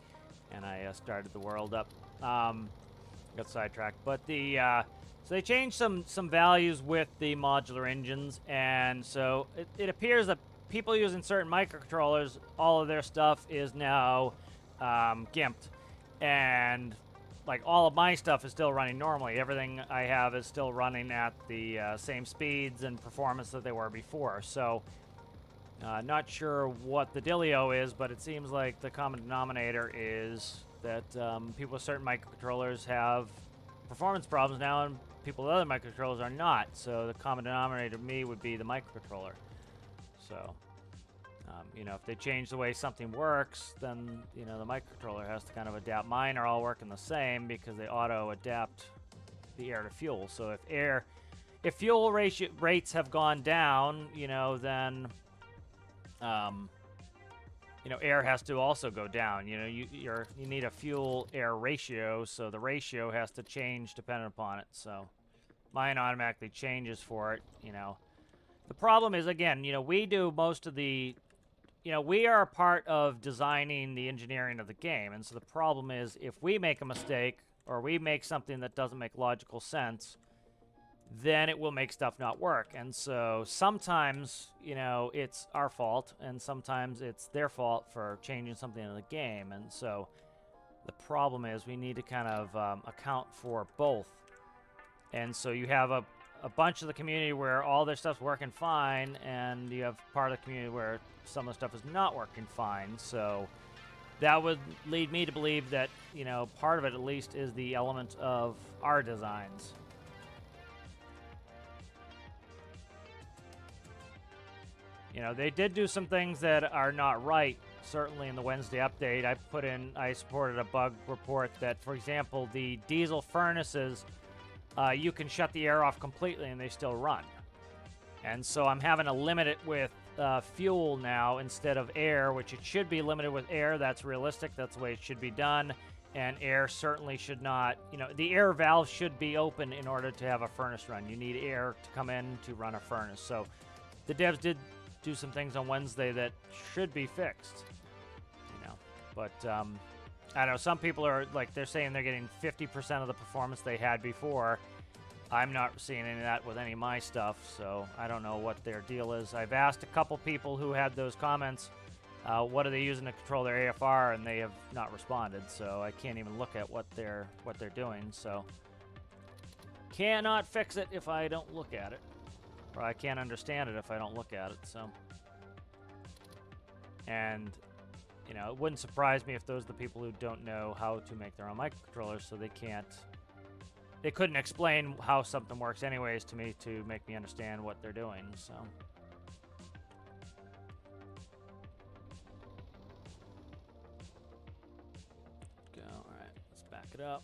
and I started the world up. Got sidetracked, but so they changed some values with the modular engines, and so it appears that people using certain microcontrollers, all of their stuff is now gimped, and like all of my stuff is still running normally. Everything I have is still running at the same speeds and performance that they were before. So not sure what the dealio is, but it seems like the common denominator is that people with certain microcontrollers have performance problems now, and people with other microcontrollers are not. So the common denominator to me would be the microcontroller. So, you know, if they change the way something works, then, you know, the microcontroller has to kind of adapt. Mine are all working the same because they auto-adapt the air to fuel. So if fuel rates have gone down, you know, then, you know, air has to also go down. You know, you need a fuel-air ratio, so the ratio has to change depending upon it. So mine automatically changes for it, you know. The problem is, again, you know, we do most of the, you know, we are a part of designing the engineering of the game. And so the problem is if we make a mistake or we make something that doesn't make logical sense, then it will make stuff not work. And so sometimes, you know, it's our fault, and sometimes it's their fault for changing something in the game. And so the problem is we need to kind of account for both. And so you have a bunch of the community where all their stuff's working fine, and you have part of the community where some of the stuff is not working fine. So that would lead me to believe that, you know, part of it at least is the element of our designs. You know, they did do some things that are not right, certainly in the Wednesday update. I supported a bug report that, for example, the diesel furnaces, you can shut the air off completely and they still run. And so I'm having to limit it with fuel now instead of air, which it should be limited with air. That's realistic. That's the way it should be done. And air certainly should not, you know, the air valve should be open in order to have a furnace run. You need air to come in to run a furnace. So the devs did do some things on Wednesday that should be fixed, you know. But I don't know, some people are like, they're saying they're getting 50% of the performance they had before. I'm not seeing any of that with any of my stuff, so I don't know what their deal is. I've asked a couple people who had those comments what are they using to control their AFR, and they have not responded, so I can't even look at what they're doing. So cannot fix it if I don't look at it, or I can't understand it if I don't look at it. So, and you know, it wouldn't surprise me if those are the people who don't know how to make their own microcontrollers, so they couldn't explain how something works anyways to me to make me understand what they're doing. So. Back it up.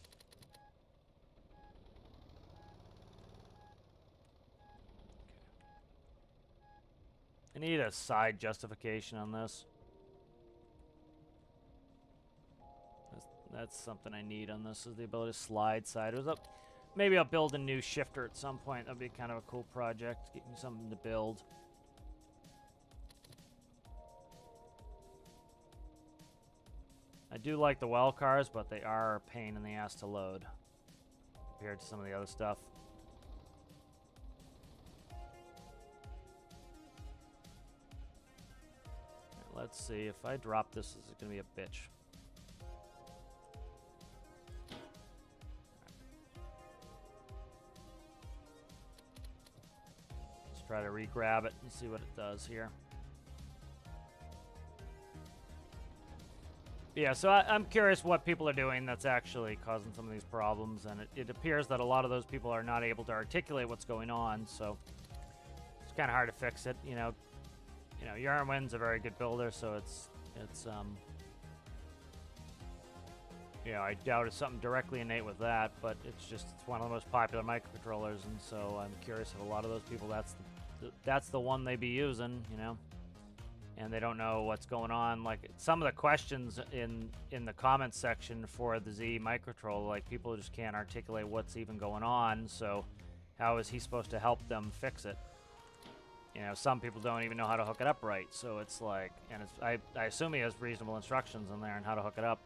I need a side justification on this. That's something I need on this, is the ability to slide side. Maybe I'll build a new shifter at some point. That'd be kind of a cool project. Get me something to build. I do like the well cars, but they are a pain in the ass to load compared to some of the other stuff. Let's see, if I drop this, is it going to be a bitch? Let's try to re-grab it and see what it does here. Yeah, so I'm curious what people are doing that's actually causing some of these problems, and it appears that a lot of those people are not able to articulate what's going on, so it's kind of hard to fix it. You know, Yarnwind's a very good builder, so it's you know, I doubt it's something directly innate with that, but it's one of the most popular microcontrollers, and so I'm curious if a lot of those people that's the one they be using, you know. And they don't know what's going on. Like, some of the questions in the comments section for the Z microcontroller, like, people just can't articulate what's even going on, so how is he supposed to help them fix it? You know, some people don't even know how to hook it up right, so it's like, and I assume he has reasonable instructions in there on how to hook it up.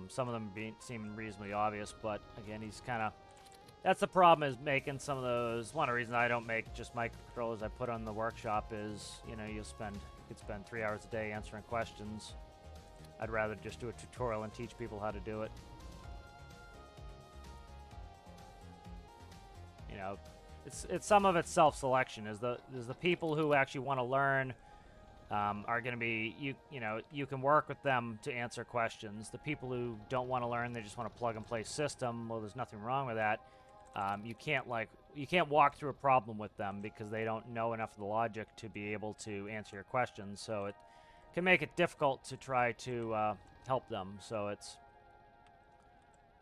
Some of them seem reasonably obvious, but again, he's kind of, that's the problem, is making some of those. One of the reasons I don't make just microcontrollers I put on the workshop is, you know, you could spend 3 hours a day answering questions. I'd rather just do a tutorial and teach people how to do it. You know, it's some of it's self-selection. Is the people who actually want to learn are going to be, you know, you can work with them to answer questions. The people who don't want to learn, they just want to plug and play system. Well, there's nothing wrong with that. You can't walk through a problem with them because they don't know enough of the logic to be able to answer your questions. So it can make it difficult to try to help them. So it's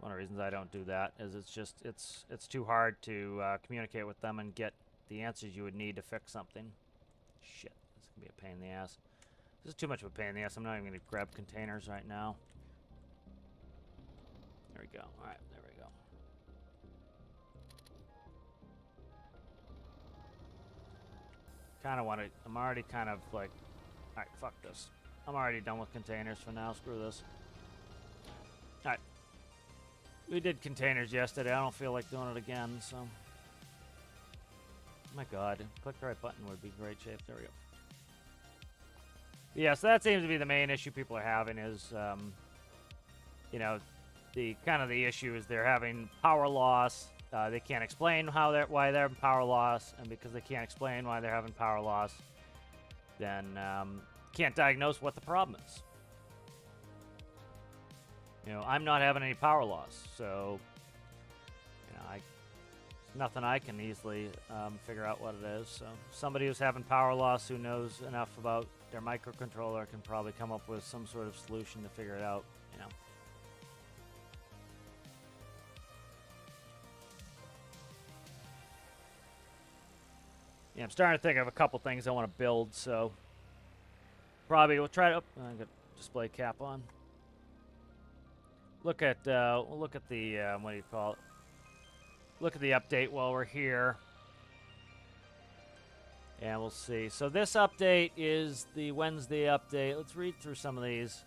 one of the reasons I don't do that, is it's too hard to communicate with them and get the answers you would need to fix something. Shit, this is gonna be a pain in the ass. This is too much of a pain in the ass. I'm not even gonna grab containers right now. There we go. All right, there we go. Kind of want to. I'm already kind of like, all right, fuck this. I'm already done with containers for now. Screw this. All right. We did containers yesterday. I don't feel like doing it again, so. My God, click the right button would be great shape. There we go. Yeah, so that seems to be the main issue people are having is, you know, the issue is they're having power loss. They can't explain why they're having power loss, and because they can't explain why they're having power loss, then can't diagnose what the problem is. You know, I'm not having any power loss, so you know, there's nothing I can easily figure out what it is. So somebody who's having power loss who knows enough about their microcontroller can probably come up with some sort of solution to figure it out. You know. Yeah, I'm starting to think of a couple things I want to build, so probably we'll try to. I got display cap on. We'll look at the what do you call it? Look at the update while we're here, and we'll see. So this update is the Wednesday update. Let's read through some of these.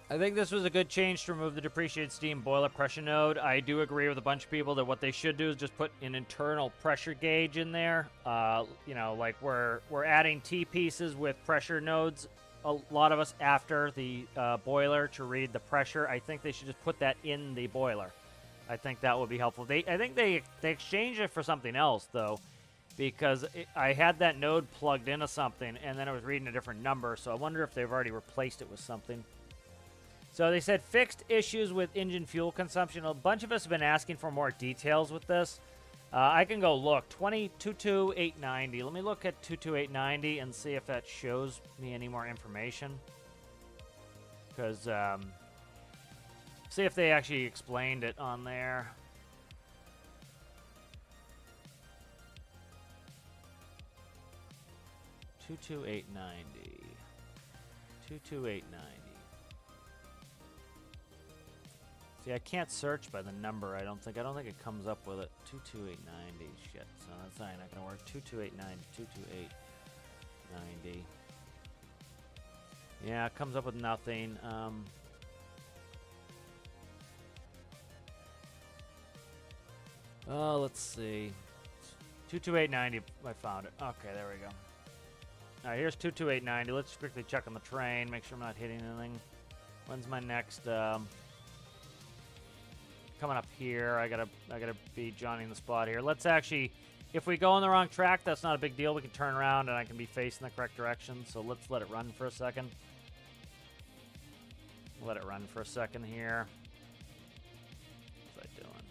I think this was a good change to remove the depreciated steam boiler pressure node. I do agree with a bunch of people that what they should do is just put an internal pressure gauge in there. You know, like we're adding T-pieces with pressure nodes, a lot of us, after the boiler to read the pressure. I think they should just put that in the boiler. I think that would be helpful. I think they exchanged it for something else, though, because I had that node plugged into something, and then it was reading a different number, so I wonder if they've already replaced it with something. So they said fixed issues with engine fuel consumption. A bunch of us have been asking for more details with this. I can go look. 22890. Let me look at 22890 and see if that shows me any more information. Because, see if they actually explained it on there. $22890. 22890. See, I can't search by the number, I don't think. I don't think it comes up with it. 22890. Shit. So that's not going to work. 2289. 22890. Yeah, it comes up with nothing. Oh, let's see. 22890. I found it. Okay, there we go. All right, here's 22890. Let's quickly check on the train, make sure I'm not hitting anything. When's my next... coming up here. I gotta be joining the spot here. Let's actually, if we go on the wrong track, that's not a big deal. We can turn around and I can be facing the correct direction. So let's let it run for a second. Let it run for a second here. What's that doing?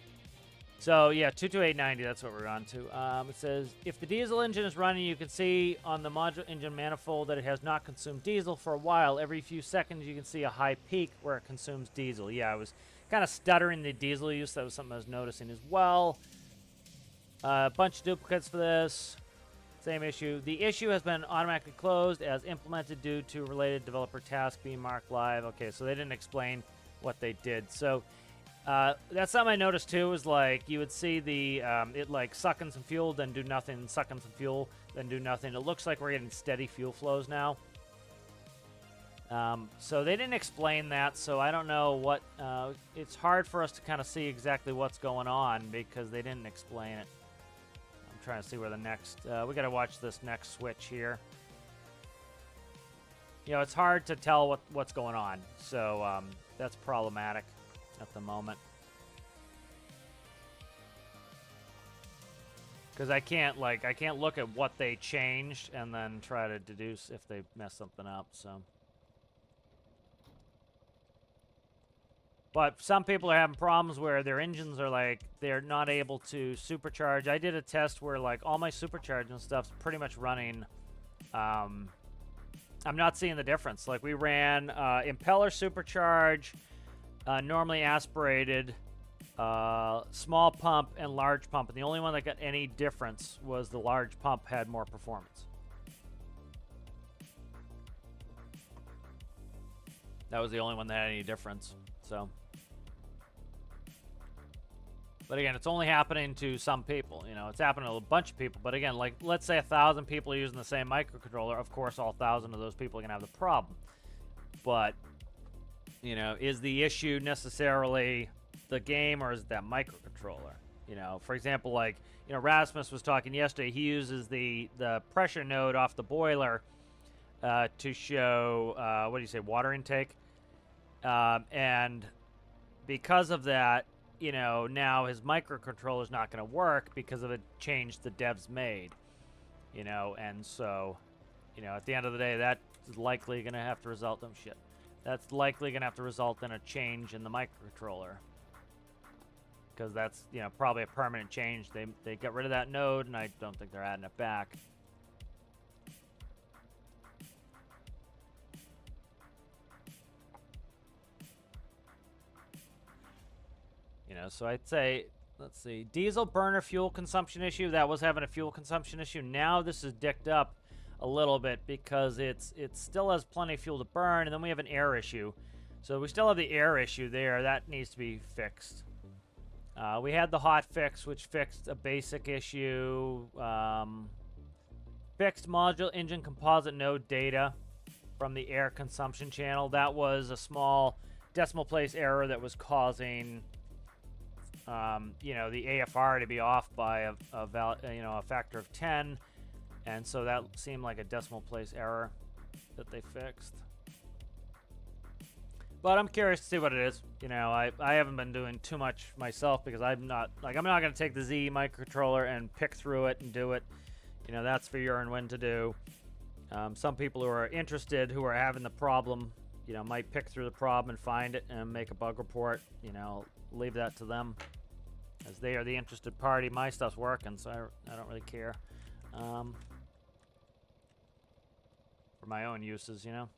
So yeah, 22890. That's what we're on to. It says if the diesel engine is running, you can see on the module engine manifold that it has not consumed diesel for a while. Every few seconds, you can see a high peak where it consumes diesel. Yeah, I was kind of stuttering the diesel use. That was something I was noticing as well. A bunch of duplicates for this. Same issue. The issue has been automatically closed as implemented due to related developer task being marked live. Okay, so they didn't explain what they did. So that's something I noticed too, is like you would see the it like sucking some fuel, then do nothing, sucking some fuel, then do nothing. It looks like we're getting steady fuel flows now. So they didn't explain that, so I don't know what... it's hard for us to kind of see exactly what's going on because they didn't explain it. I'm trying to see where the next... we got to watch this next switch here. You know, it's hard to tell what's going on, so that's problematic at the moment. Because I can't look at what they changed and then try to deduce if they messed something up, so... But some people are having problems where their engines are like, they're not able to supercharge. I did a test where like all my supercharging stuff's pretty much running. I'm not seeing the difference. Like we ran impeller supercharge, normally aspirated, small pump, and large pump. And the only one that got any difference was the large pump had more performance. That was the only one that had any difference. So... But again, it's only happening to some people. You know, it's happening to a bunch of people. But again, like, let's say 1,000 people are using the same microcontroller. Of course, all 1,000 of those people are going to have the problem. But, you know, is the issue necessarily the game or is it that microcontroller? You know, for example, like, you know, Rasmus was talking yesterday. He uses the pressure node off the boiler to show, what do you say, water intake. And because of that, you know, now his microcontroller is not going to work because of a change the devs made, you know, and so, you know, at the end of the day, that's likely going to have to result in That's likely going to have to result in a change in the microcontroller because that's, you know, probably a permanent change. They got rid of that node, and I don't think they're adding it back. You know, so I'd say, let's see, diesel burner fuel consumption issue. That was having a fuel consumption issue. Now this is dicked up a little bit because it still has plenty of fuel to burn, and then we have an air issue. So we still have the air issue there. That needs to be fixed. We had the hot fix, which fixed a basic issue. Fixed module engine composite node data from the air consumption channel. That was a small decimal place error that was causing, you know, the AFR to be off by a factor of 10, and so that seemed like a decimal place error that they fixed. But I'm curious to see what it is. You know, I haven't been doing too much myself because I'm not going to take the Z microcontroller and pick through it and do it. You know, that's for your and when to do. Some people who are interested, who are having the problem, you know, might pick through the problem and find it and make a bug report. You know, leave that to them, as they are the interested party. My stuff's working, so I don't really care. For my own uses, you know.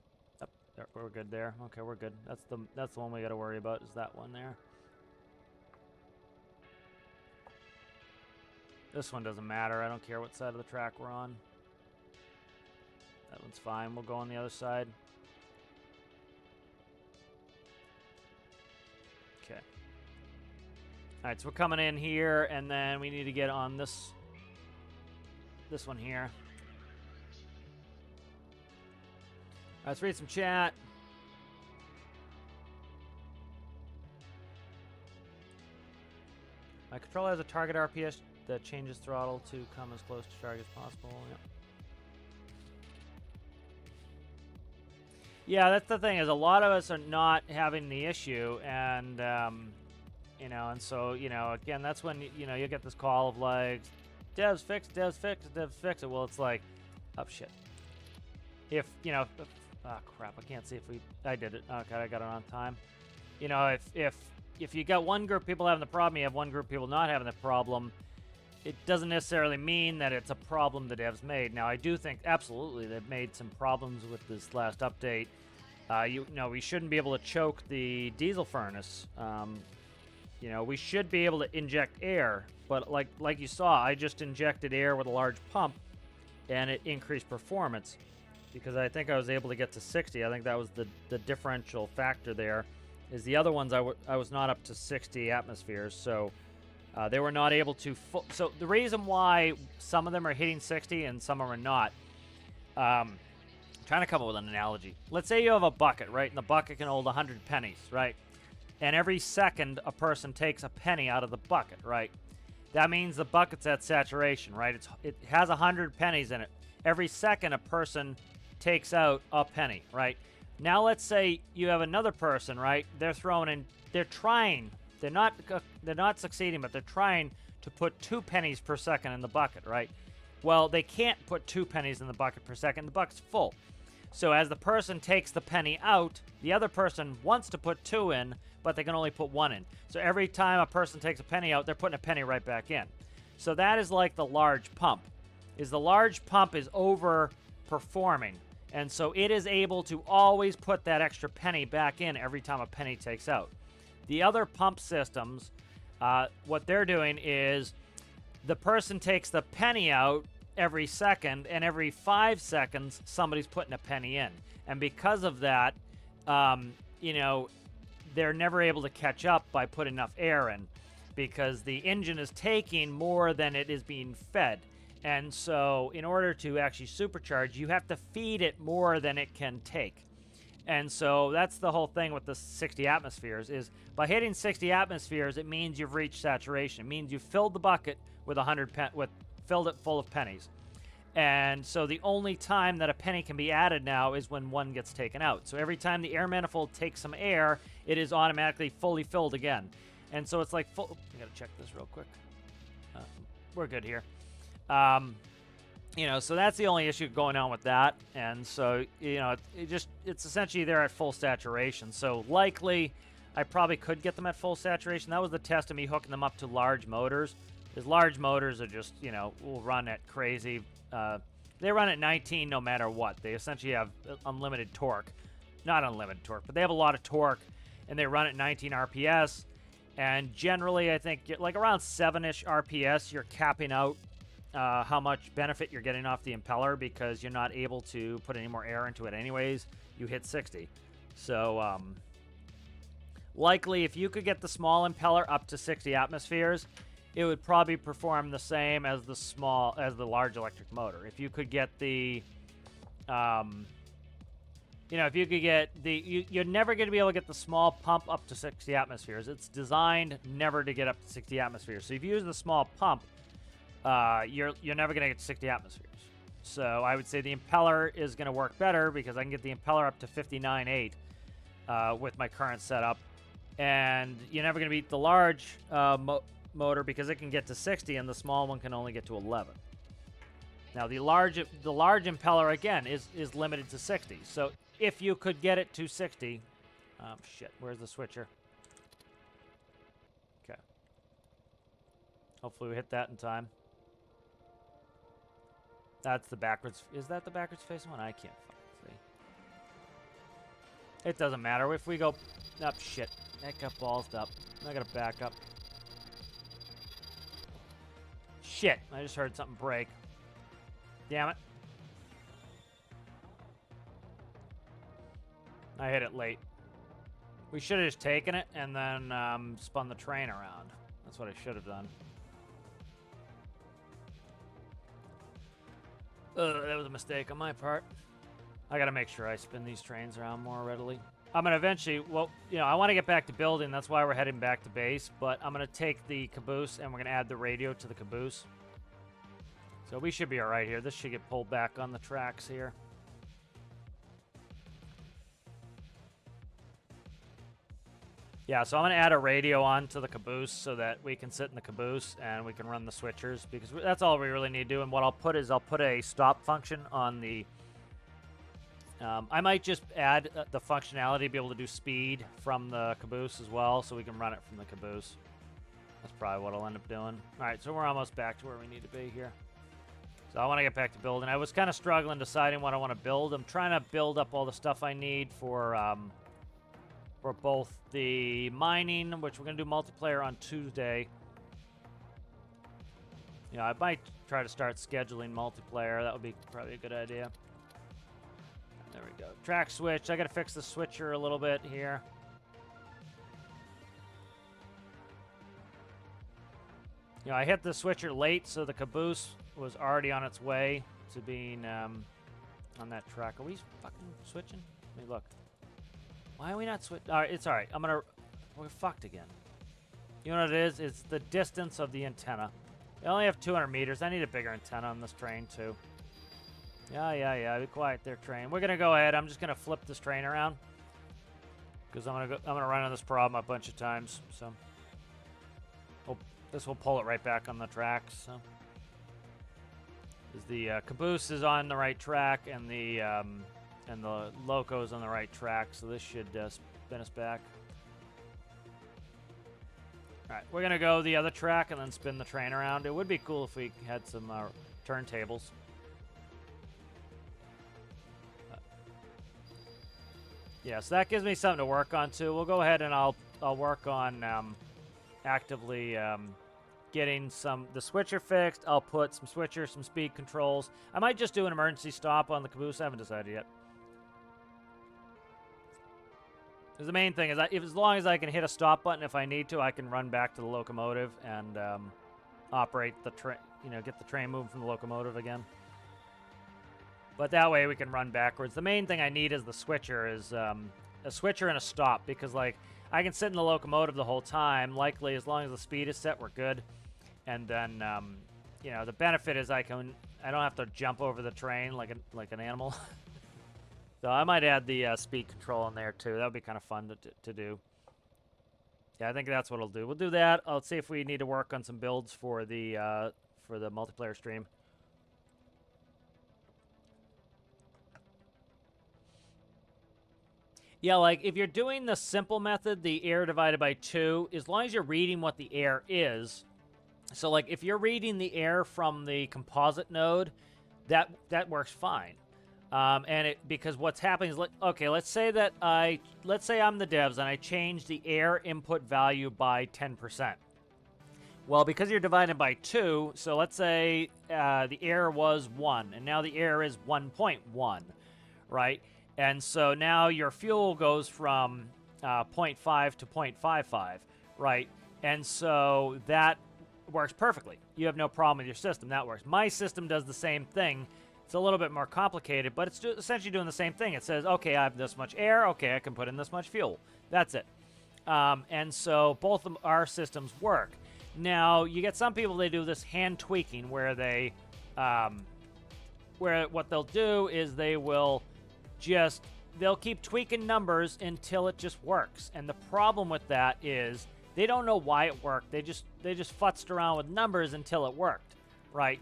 We're good there. Okay, we're good. That's the one we got to worry about, is that one there. This one doesn't matter. I don't care what side of the track we're on. That one's fine. We'll go on the other side. Okay. All right, so we're coming in here, and then we need to get on this one here. Let's read some chat. My controller has a target RPS that changes throttle to come as close to target as possible. Yep. Yeah, that's the thing, is a lot of us are not having the issue, and you know, and so, you know, again, that's when, you know, you get this call of like, devs fix it, devs fix it, devs fix it. Well, it's like, oh shit. If, you know, oh crap, I can't see if I did it. Okay, I got it on time. You know, if you got one group of people having the problem, you have one group of people not having the problem, it doesn't necessarily mean that it's a problem the devs made. Now, I do think absolutely they've made some problems with this last update. You know, we shouldn't be able to choke the diesel furnace. You know, we should be able to inject air, but like you saw, I just injected air with a large pump, and it increased performance. Because I think I was able to get to 60. I think that was the differential factor there. Is the other ones I was not up to 60 atmospheres, so they were not able to. So the reason why some of them are hitting 60 and some of them are not. Trying to come up with an analogy. Let's say you have a bucket, right? And the bucket can hold 100 pennies, right? And every second a person takes a penny out of the bucket, right? That means the bucket's at saturation, right? It has 100 pennies in it. Every second a person takes out a penny, right? Now let's say you have another person, right? They're throwing in, they're trying, they're not succeeding, but they're trying to put 2 pennies per second in the bucket, right? Well, they can't put 2 pennies in the bucket per second. The bucket's full. So as the person takes the penny out, the other person wants to put 2 in, but they can only put 1 in. So every time a person takes a penny out, they're putting a penny right back in. So that is like the large pump. The large pump is overperforming. And so it is able to always put that extra penny back in every time a penny takes out. The other pump systems, what they're doing is the person takes the penny out every second, and every 5 seconds, somebody's putting a penny in. And because of that, you know, they're never able to catch up by putting enough air in, because the engine is taking more than it is being fed. And so in order to actually supercharge, you have to feed it more than it can take. And so that's the whole thing with the 60 atmospheres, is by hitting 60 atmospheres, it means you've reached saturation. It means you've filled the bucket with filled it full of pennies. And so the only time that a penny can be added now is when one gets taken out. So every time the air manifold takes some air, it is automatically fully filled again. And so it's like full. I gotta check this real quick. We're good here. You know, so that's the only issue going on with that. And so, you know, it's essentially they're at full saturation. So likely I probably could get them at full saturation. That was the test of me hooking them up to large motors. Because large motors are just, you know, will run at crazy. They run at 19 no matter what. They essentially have unlimited torque. Not unlimited torque, but they have a lot of torque. And they run at 19 RPS. And generally, I think like around 7-ish RPS, you're capping out how much benefit you're getting off the impeller, because you're not able to put any more air into it anyways. You hit 60. So likely if you could get the small impeller up to 60 atmospheres, it would probably perform the same as the large electric motor. If you could get the You know, if you could get you're never going to be able to get the small pump up to 60 atmospheres. It's designed never to get up to 60 atmospheres. So if you use the small pump, you're never going to get to 60 atmospheres. So I would say the impeller is going to work better because I can get the impeller up to 59.8 with my current setup. And you're never going to beat the large motor because it can get to 60 and the small one can only get to 11. Now the large impeller again is limited to 60. So if you could get it to 60, shit, where's the switcher? Okay. Hopefully we hit that in time. That's the backwards. Is that the backwards facing one? I can't fucking see. It doesn't matter if we go up. Shit, that got ballsed up. I gotta back up. Shit, I just heard something break. Damn it. I hit it late. We should have just taken it and then spun the train around. That's what I should have done. That was a mistake on my part. I gotta make sure I spin these trains around more readily. I'm gonna eventually, well, you know, I want to get back to building. That's why we're heading back to base. But I'm gonna take the caboose and we're gonna add the radio to the caboose. So we should be all right here. This should get pulled back on the tracks here. Yeah, so I'm going to add a radio onto the caboose so that we can sit in the caboose and we can run the switchers because that's all we really need to do. And what I'll put is I'll put a stop function on the... I might just add the functionality to be able to do speed from the caboose as well so we can run it from the caboose. That's probably what I'll end up doing. All right, so we're almost back to where we need to be here. So I want to get back to building. I was kind of struggling deciding what I want to build. I'm trying to build up all the stuff I need for both the mining, which we're going to do multiplayer on Tuesday. Yeah, I might try to start scheduling multiplayer. That would be probably a good idea. There we go. Track switch. I got to fix the switcher a little bit here. You know, I hit the switcher late, so the caboose was already on its way to being on that track. Are we fucking switching? Let me look. Why are we not switching? All right, it's all right. We're fucked again. You know what it is? It's the distance of the antenna. I only have 200 meters. I need a bigger antenna on this train, too. Yeah. Be quiet there, train. We're going to go ahead. I'm just going to flip this train around. Because I'm going to run into this problem a bunch of times. So, this will pull it right back on the tracks. So, the caboose is on the right track, and the loco's on the right track. So this should spin us back. All right, we're gonna go the other track and then spin the train around. It would be cool if we had some turntables. Yeah, so that gives me something to work on too. We'll go ahead and I'll work on actively getting the switcher fixed. I'll put some switchers, some speed controls. I might just do an emergency stop on the caboose. I haven't decided yet. Because the main thing is, as long as I can hit a stop button if I need to, I can run back to the locomotive and operate the train. You know, get the train moving from the locomotive again. But that way we can run backwards. The main thing I need is the switcher, a switcher and a stop, because like I can sit in the locomotive the whole time. Likely, as long as the speed is set, we're good. And then, you know, the benefit is I don't have to jump over the train like an animal. So I might add the speed control in there too. That would be kind of fun to do. Yeah, I think that's what I'll do. We'll do that. I'll see if we need to work on some builds for the multiplayer stream. Yeah, like if you're doing the simple method, the air divided by 2, as long as you're reading what the air is. So like if you're reading the air from the composite node, that works fine. Because what's happening is, okay, let's say I'm the devs and I change the air input value by 10%. Well, because you're divided by 2, so let's say the air was 1, and now the air is 1.1, right? And so now your fuel goes from 0.5 to 0.55, right? And so that works perfectly. You have no problem with your system. That works. My system does the same thing It's a little bit more complicated, but it's essentially doing the same thing. It says, okay, I have this much air. Okay, I can put in this much fuel. That's it. And so both of our systems work. Now, you get some people, they do this hand tweaking where they, where what they'll do is they'll keep tweaking numbers until it just works. And the problem with that is they don't know why it worked. They just futzed around with numbers until it worked, right?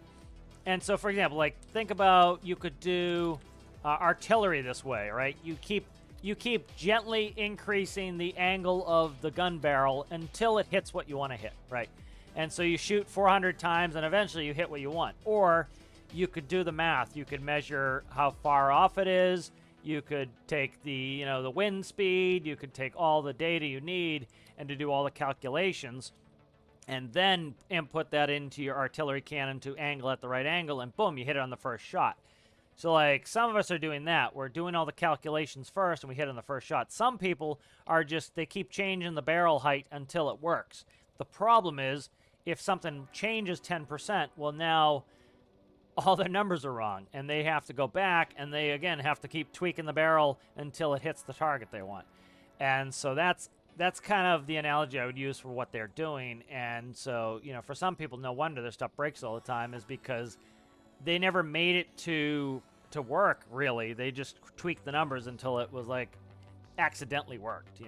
And so, for example, like think about you could do artillery this way, right? You keep gently increasing the angle of the gun barrel until it hits what you want to hit, right? And so you shoot 400 times and eventually you hit what you want. Or you could do the math. You could measure how far off it is. You could take the wind speed. You could take all the data you need and to do all the calculations, and then input that into your artillery cannon to angle at the right angle, and boom, you hit it on the first shot. So, like, some of us are doing that. We're doing all the calculations first, and we hit on the first shot. Some people are they keep changing the barrel height until it works. The problem is, if something changes 10%, well, now all their numbers are wrong, and they have to go back, and they, again, have to keep tweaking the barrel until it hits the target they want. And so that's kind of the analogy I would use for what they're doing. And so, for some people, no wonder their stuff breaks all the time is because they never made it to work, really. They just tweaked the numbers until it was, like, accidentally worked,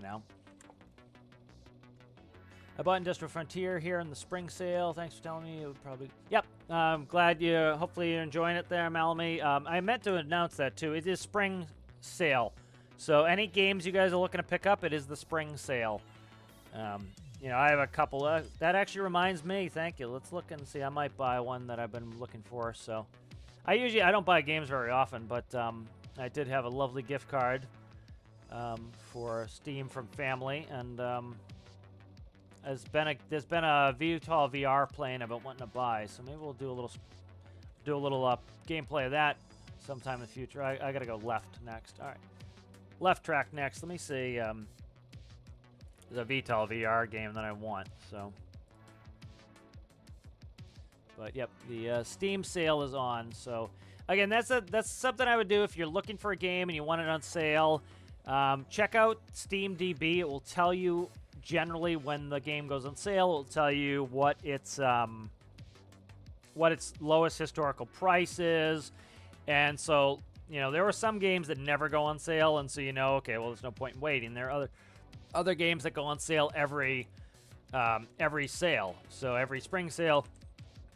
I bought Industrial Frontier here in the spring sale. Thanks for telling me. It would probably... Yep. I'm glad hopefully you're enjoying it there, Malamy. I meant to announce that, too. It is spring sale. So any games you guys are looking to pick up, it is the spring sale. I have a couple. That actually reminds me. Thank you. Let's look and see. I might buy one that I've been looking for. So I don't buy games very often, but I did have a lovely gift card for Steam from family, and there's been a VTOL VR playing I've been wanting to buy. So maybe we'll do a little gameplay of that sometime in the future. I gotta go left next. All right. Left track next. Let me see. There's a VTOL VR game that I want. So, but yep, the Steam sale is on. So, again, that's something I would do if you're looking for a game and you want it on sale. Check out SteamDB. It will tell you generally when the game goes on sale. It will tell you what its lowest historical price is, and so. There were some games that never go on sale, and so okay, well, there's no point in waiting. There are other games that go on sale every sale. So every spring sale,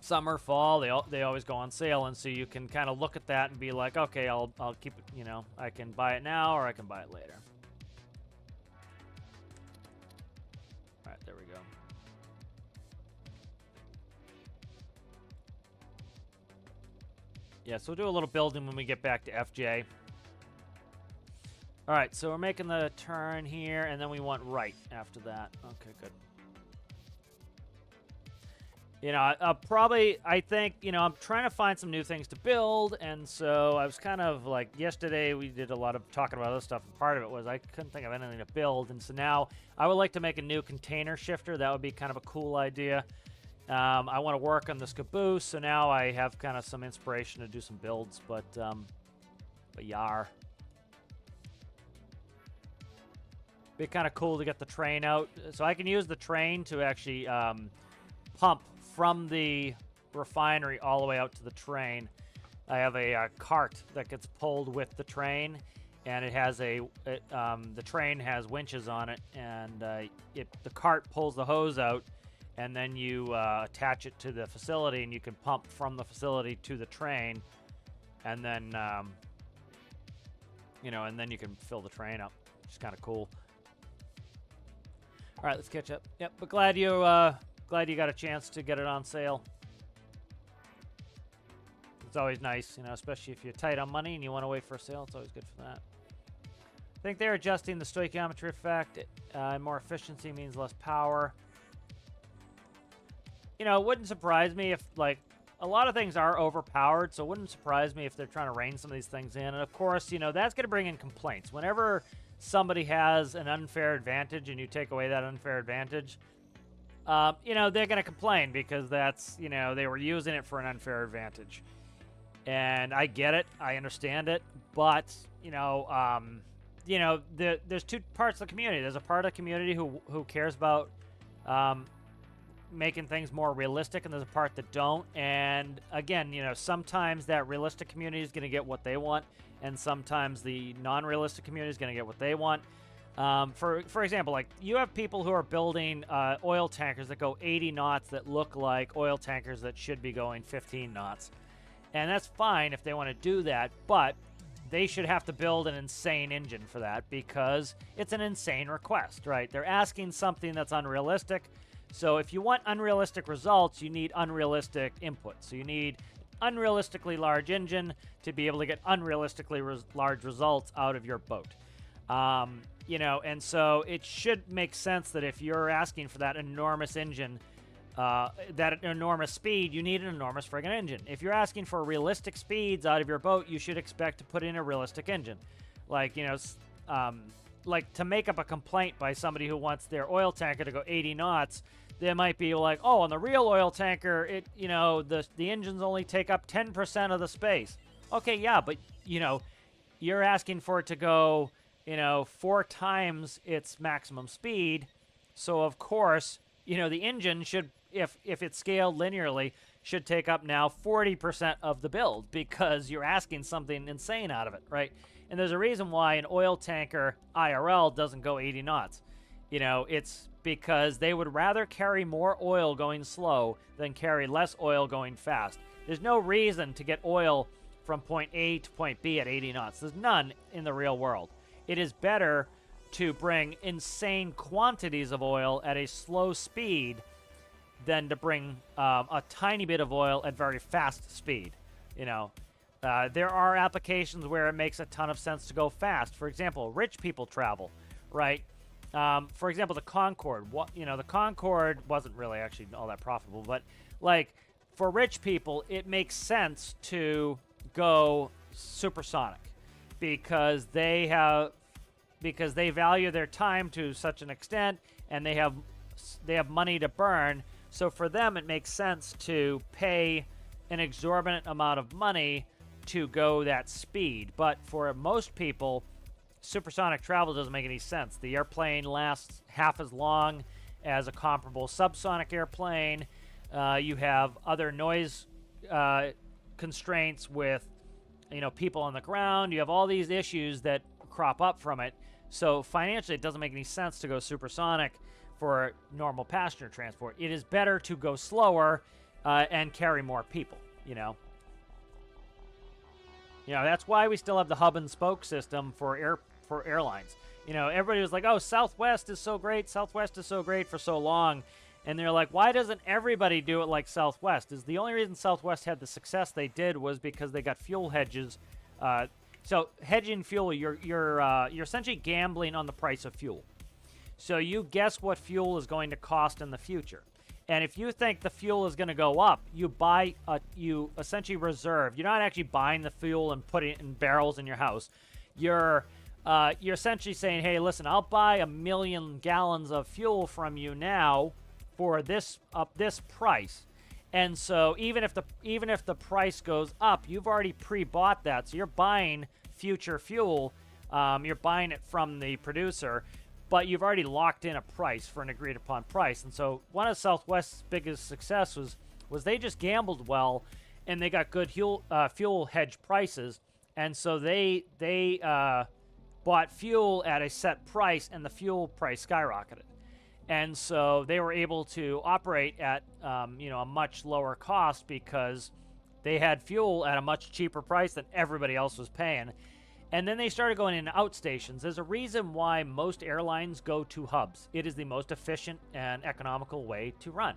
summer, fall, they always go on sale, and so you can kind of look at that and be like, okay, I'll keep it. I can buy it now or I can buy it later. All right, there we go. Yeah, so we'll do a little building when we get back to FJ. All right, so we're making the turn here, and then we want right after that. Okay, good. I think, I'm trying to find some new things to build, and so I was kind of like, yesterday we did a lot of talking about other stuff, and part of it was I couldn't think of anything to build, and so now I would like to make a new container shifter. That would be kind of a cool idea. I want to work on this caboose, so now I have kind of some inspiration to do some builds, but yar. Be kind of cool to get the train out. So I can use the train to actually pump from the refinery all the way out to the train. I have a cart that gets pulled with the train, and it has the train has winches on it, and the cart pulls the hose out, and then you attach it to the facility, and you can pump from the facility to the train, and then and then you can fill the train up, which is kind of cool. All right, let's catch up. Yep, but glad you got a chance to get it on sale. It's always nice, especially if you're tight on money and you want to wait for a sale. It's always good for that. I think they're adjusting the stoichiometry effect. More efficiency means less power. It wouldn't surprise me if, like, a lot of things are overpowered, so it wouldn't surprise me if they're trying to rein some of these things in. And, of course, that's going to bring in complaints. Whenever somebody has an unfair advantage and you take away that unfair advantage, they're going to complain because that's, they were using it for an unfair advantage. And I get it, I understand it, but there's two parts of the community. There's a part of the community who cares about making things more realistic, and there's a part that don't. And again, sometimes that realistic community is going to get what they want, and sometimes the non-realistic community is going to get what they want. For example, like you have people who are building oil tankers that go 80 knots that look like oil tankers that should be going 15 knots. And that's fine if they want to do that, but they should have to build an insane engine for that because it's an insane request, right? They're asking something that's unrealistic. So if you want unrealistic results, you need unrealistic input. So you need unrealistically large engine to be able to get unrealistically large results out of your boat. And so it should make sense that if you're asking for that enormous engine, that enormous speed, you need an enormous friggin' engine. If you're asking for realistic speeds out of your boat, you should expect to put in a realistic engine. Like, like to make up a complaint by somebody who wants their oil tanker to go 80 knots, they might be like, oh, on the real oil tanker, the engines only take up 10% of the space. Okay, yeah, but, you're asking for it to go, 4 times its maximum speed. So, of course, the engine should, if it's scaled linearly, should take up now 40% of the build because you're asking something insane out of it, right? And there's a reason why an oil tanker IRL doesn't go 80 knots. It's because they would rather carry more oil going slow than carry less oil going fast. There's no reason to get oil from point A to point B at 80 knots. There's none in the real world. It is better to bring insane quantities of oil at a slow speed than to bring a tiny bit of oil at very fast speed. There are applications where it makes a ton of sense to go fast. For example, rich people travel, right? For example, the Concorde. The Concorde wasn't really actually all that profitable, but like for rich people, it makes sense to go supersonic because they value their time to such an extent, and they have money to burn. So for them, it makes sense to pay an exorbitant amount of money to go that speed. But for most people, supersonic travel doesn't make any sense. The airplane lasts half as long as a comparable subsonic airplane. You have other noise constraints with, people on the ground. You have all these issues that crop up from it. So financially, it doesn't make any sense to go supersonic for normal passenger transport. It is better to go slower and carry more people, that's why we still have the hub and spoke system for airlines. Everybody was like, oh, Southwest is so great for so long. And they're like, why doesn't everybody do it like Southwest? Is the only reason Southwest had the success they did was because they got fuel hedges. So hedging fuel, you're essentially gambling on the price of fuel. So you guess what fuel is going to cost in the future. And if you think the fuel is going to go up, you essentially reserve. You're not actually buying the fuel and putting it in barrels in your house. You're essentially saying, hey, listen, I'll buy 1 million gallons of fuel from you now for this price. And so even if the price goes up, you've already pre-bought that. So you're buying future fuel. You're buying it from the producer, but you've already locked in a price for an agreed upon price. And so one of Southwest's biggest success was they just gambled well, and they got good fuel hedge prices. And so they bought fuel at a set price, and the fuel price skyrocketed. And so they were able to operate at a much lower cost because they had fuel at a much cheaper price than everybody else was paying. And then they started going in outstations. There's a reason why most airlines go to hubs. It is the most efficient and economical way to run.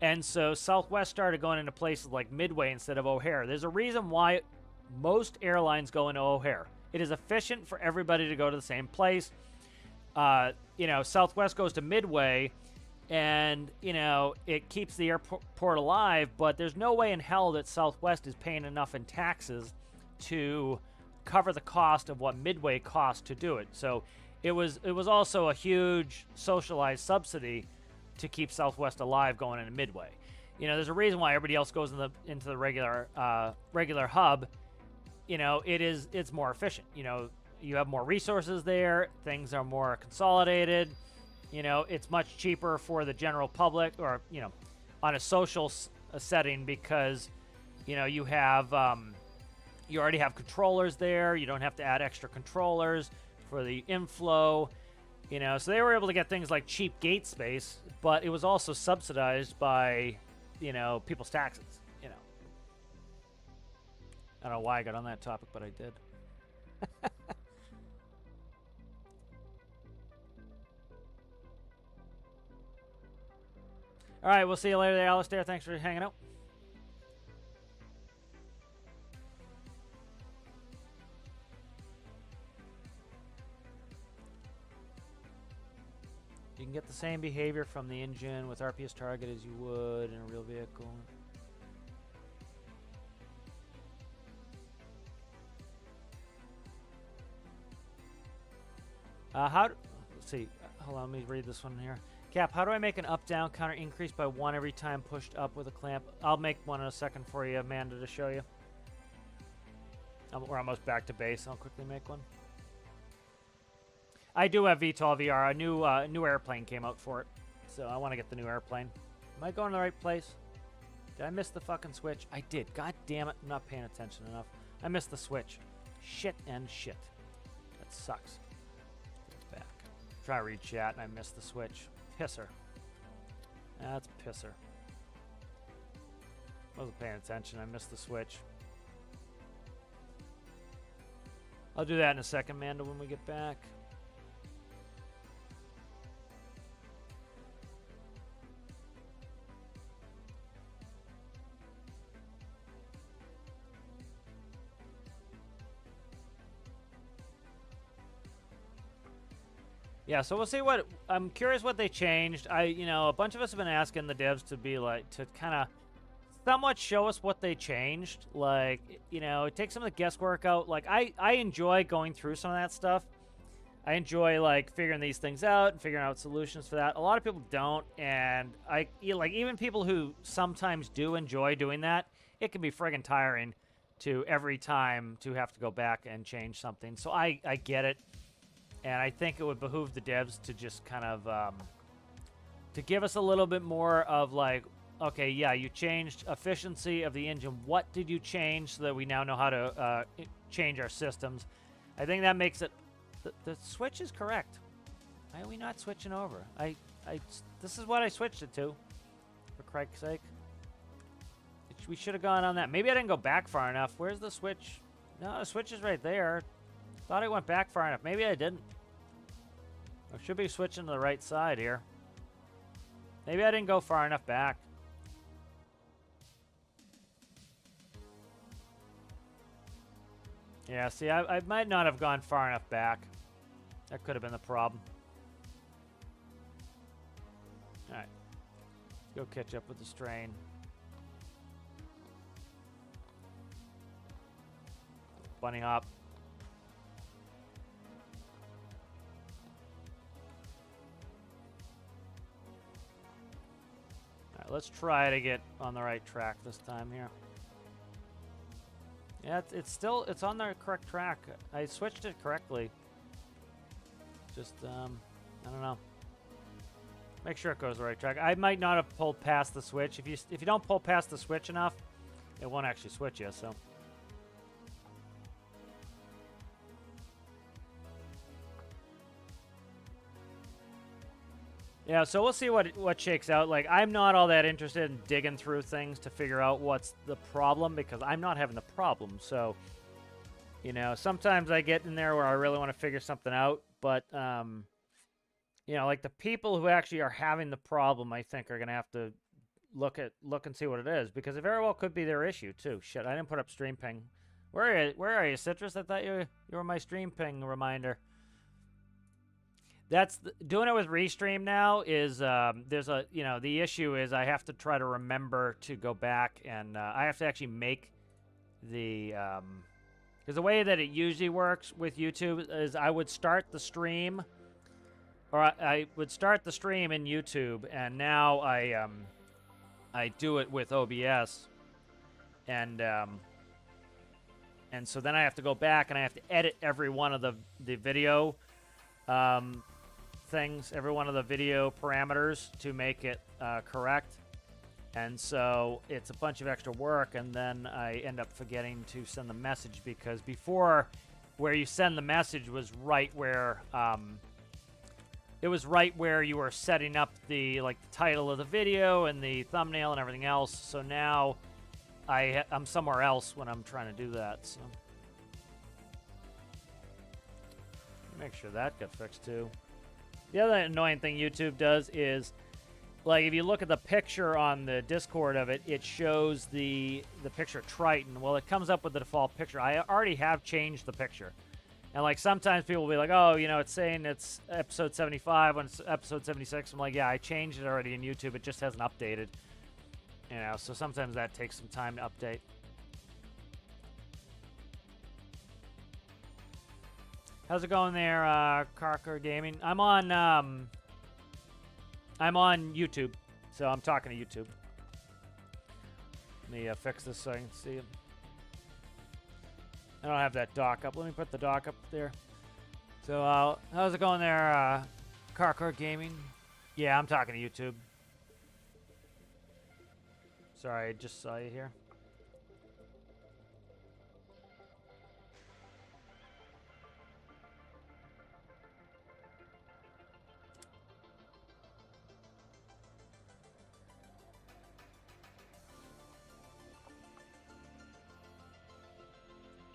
And so Southwest started going into places like Midway instead of O'Hare. There's a reason why most airlines go into O'Hare. It is efficient for everybody to go to the same place. Southwest goes to Midway, and, it keeps the airport alive, but there's no way in hell that Southwest is paying enough in taxes to cover the cost of what Midway costs to do it. So it was also a huge socialized subsidy to keep Southwest alive going into Midway. You know, there's a reason why everybody else goes into the regular hub. You know, it's more efficient. You know, you have more resources there. Things are more consolidated. You know, it's much cheaper for the general public, or, you know, on a social setting, because, you know, you have you already have controllers there. You don't have to add extra controllers for the inflow. You know, so they were able to get things like cheap gate space, but it was also subsidized by, you know, people's taxes. You know, I don't know why I got on that topic, but I did. All right, we'll see you later there, Alistair. Thanks for hanging out. You can get the same behavior from the engine with RPS target as you would in a real vehicle. Let's see. Hold on, let me read this one here. Cap, how do I make an up-down counter increase by 1 every time pushed up with a clamp? I'll make one in a second for you, Amanda, to show you. We're almost back to base. I'll quickly make one. I do have VTOL VR. A new airplane came out for it, so I want to get the new airplane. Am I going to the right place? Did I miss the fucking switch? I did. God damn it. I'm not paying attention enough. I missed the switch. Shit and shit. That sucks. Get back. Try to read chat and I missed the switch. Pisser. That's pisser. Wasn't paying attention. I missed the switch. I'll do that in a second, Amanda, when we get back. Yeah, so we'll see what... I'm curious what they changed. You know, a bunch of us have been asking the devs to be like... to kind of somewhat show us what they changed. Like, you know, it takes some of the guesswork out. Like, I enjoy going through some of that stuff. I enjoy, like, figuring these things out and figuring out solutions for that. A lot of people don't, and even people who sometimes do enjoy doing that, it can be friggin' tiring to every time to have to go back and change something. So I get it. And I think it would behoove the devs to just kind of, to give us a little bit more of like, okay, yeah, you changed efficiency of the engine. What did you change so that we now know how to change our systems? I think that makes it, the switch is correct. Why are we not switching over? This is what I switched it to, for Christ's sake. We should have gone on that. Maybe I didn't go back far enough. Where's the switch? No, the switch is right there. Thought I went back far enough. Maybe I didn't. I should be switching to the right side here. Maybe I didn't go far enough back. Yeah, see, I might not have gone far enough back. That could have been the problem. Alright. Let's go catch up with the strain. Bunny hop. Let's try to get on the right track this time here. Yeah, it's on the correct track. I switched it correctly. Just, I don't know. Make sure it goes the right track. I might not have pulled past the switch. If you don't pull past the switch enough, it won't actually switch you, so. Yeah, so we'll see what shakes out. Like, I'm not all that interested in digging through things to figure out what's the problem, because I'm not having the problem. So, you know, sometimes I get in there where I really want to figure something out, but, you know, like the people who actually are having the problem, I think, are going to have to look and see what it is, because it very well could be their issue, too. Shit, I didn't put up stream ping. Where are you, Citrus? I thought you were my stream ping reminder. That's doing it with Restream now is there's a, you know, the issue is I have to try to remember to go back and I have to actually make the because the way that it usually works with YouTube is I would start the stream, or I would start the stream in YouTube, and now I do it with OBS, and so then I have to go back and I have to edit every one of the video things, every one of the video parameters to make it correct. And so it's a bunch of extra work, and then I end up forgetting to send the message, because before, where you send the message was right where it was right where you were setting up the the title of the video and the thumbnail and everything else. So now I'm somewhere else when I'm trying to do that. So make sure that got fixed too. The other annoying thing YouTube does is, if you look at the picture on the Discord of it, it shows the picture Triton. Well, it comes up with the default picture. I already have changed the picture. And, sometimes people will be like, oh, it's saying it's episode 75 when it's episode 76. I'm like, yeah, I changed it already in YouTube. It just hasn't updated. So sometimes that takes some time to update. How's it going there, Karl Gaming? I'm on YouTube, so I'm talking to YouTube. Let me fix this so I can see it. I don't have that dock up. Let me put the dock up there. So, how's it going there, Karl Gaming? Yeah, I'm talking to YouTube. Sorry, I just saw you here.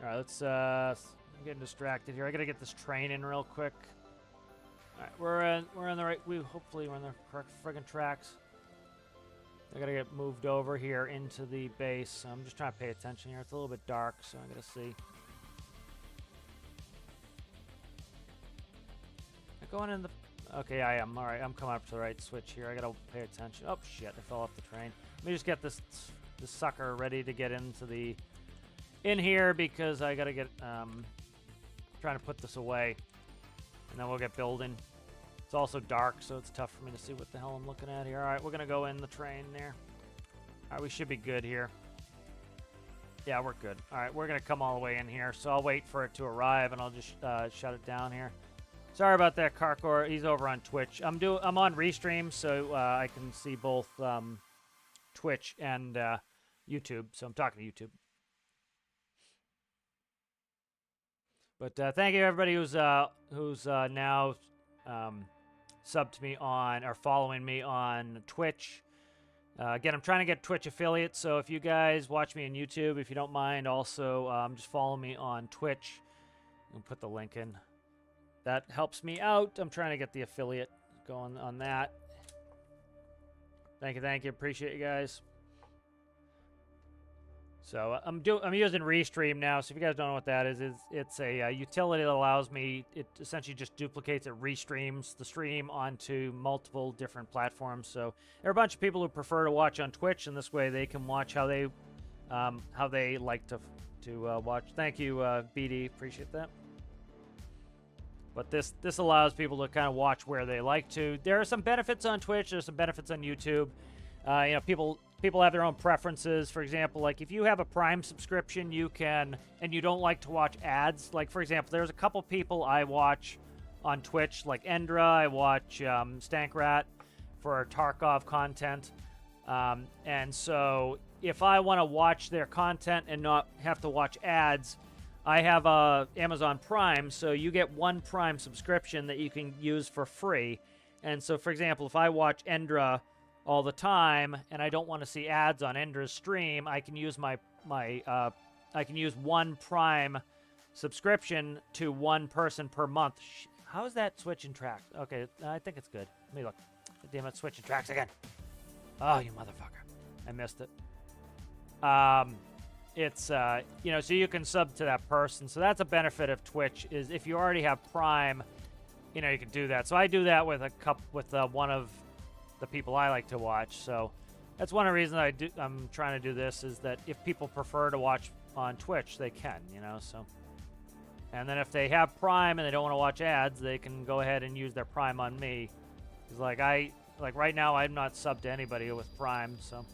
All right, let's. I'm getting distracted here. I gotta get this train in real quick. All right, we're on the right. Hopefully we're on the correct friggin' tracks. I gotta get moved over here into the base. So I'm just trying to pay attention here. It's a little bit dark, so I gotta see. Am I going in the? Okay, I am. All right, I'm coming up to the right switch here. I gotta pay attention. Oh shit! I fell off the train. Let me just get this sucker ready to get into the. In here, because I gotta get trying to put this away, and then we'll get building. It's also dark, so it's tough for me to see what the hell I'm looking at here. All right, we're gonna go in the train there. All right, we should be good here. Yeah, we're good. All right, we're gonna come all the way in here, so I'll wait for it to arrive, and I'll just shut it down here. Sorry about that, Karl. He's over on Twitch. I'm on Restream, so I can see both Twitch and YouTube. So I'm talking to YouTube. But thank you, everybody who's now subbed to me on or following me on Twitch. Again, I'm trying to get Twitch affiliates, so if you guys watch me on YouTube, if you don't mind, also just follow me on Twitch. I'll put the link in. That helps me out. I'm trying to get the affiliate going on that. Thank you. Appreciate you guys. So I'm using Restream now. So if you guys don't know what that is it's a utility that allows me. It essentially just duplicates it, restreams the stream onto multiple different platforms. So there are a bunch of people who prefer to watch on Twitch, and this way they can watch how they like to watch. Thank you, BD. Appreciate that. But this allows people to kind of watch where they like to. There are some benefits on Twitch. There's some benefits on YouTube. People have their own preferences. For example, if you have a Prime subscription, you can, and you don't like to watch ads. For example, there's a couple people I watch on Twitch, like Endra. I watch Stankrat for Tarkov content. And so if I want to watch their content and not have to watch ads, I have Amazon Prime, so you get one Prime subscription that you can use for free. And so, for example, if I watch Endra all the time, and I don't want to see ads on Endra's stream, I can use I can use one Prime subscription to one person per month. How is that switching tracks? Okay, I think it's good. Let me look. Damn it, switching tracks again. Oh, you motherfucker! I missed it. It's so you can sub to that person. So that's a benefit of Twitch, is if you already have Prime, you can do that. So I do that with one of the people I like to watch. So that's one of the reasons I'm trying to do this, is that if people prefer to watch on Twitch, they can, so. And then if they have Prime and they don't want to watch ads, they can go ahead and use their Prime on me. Because right now I'm not subbed to anybody with Prime, so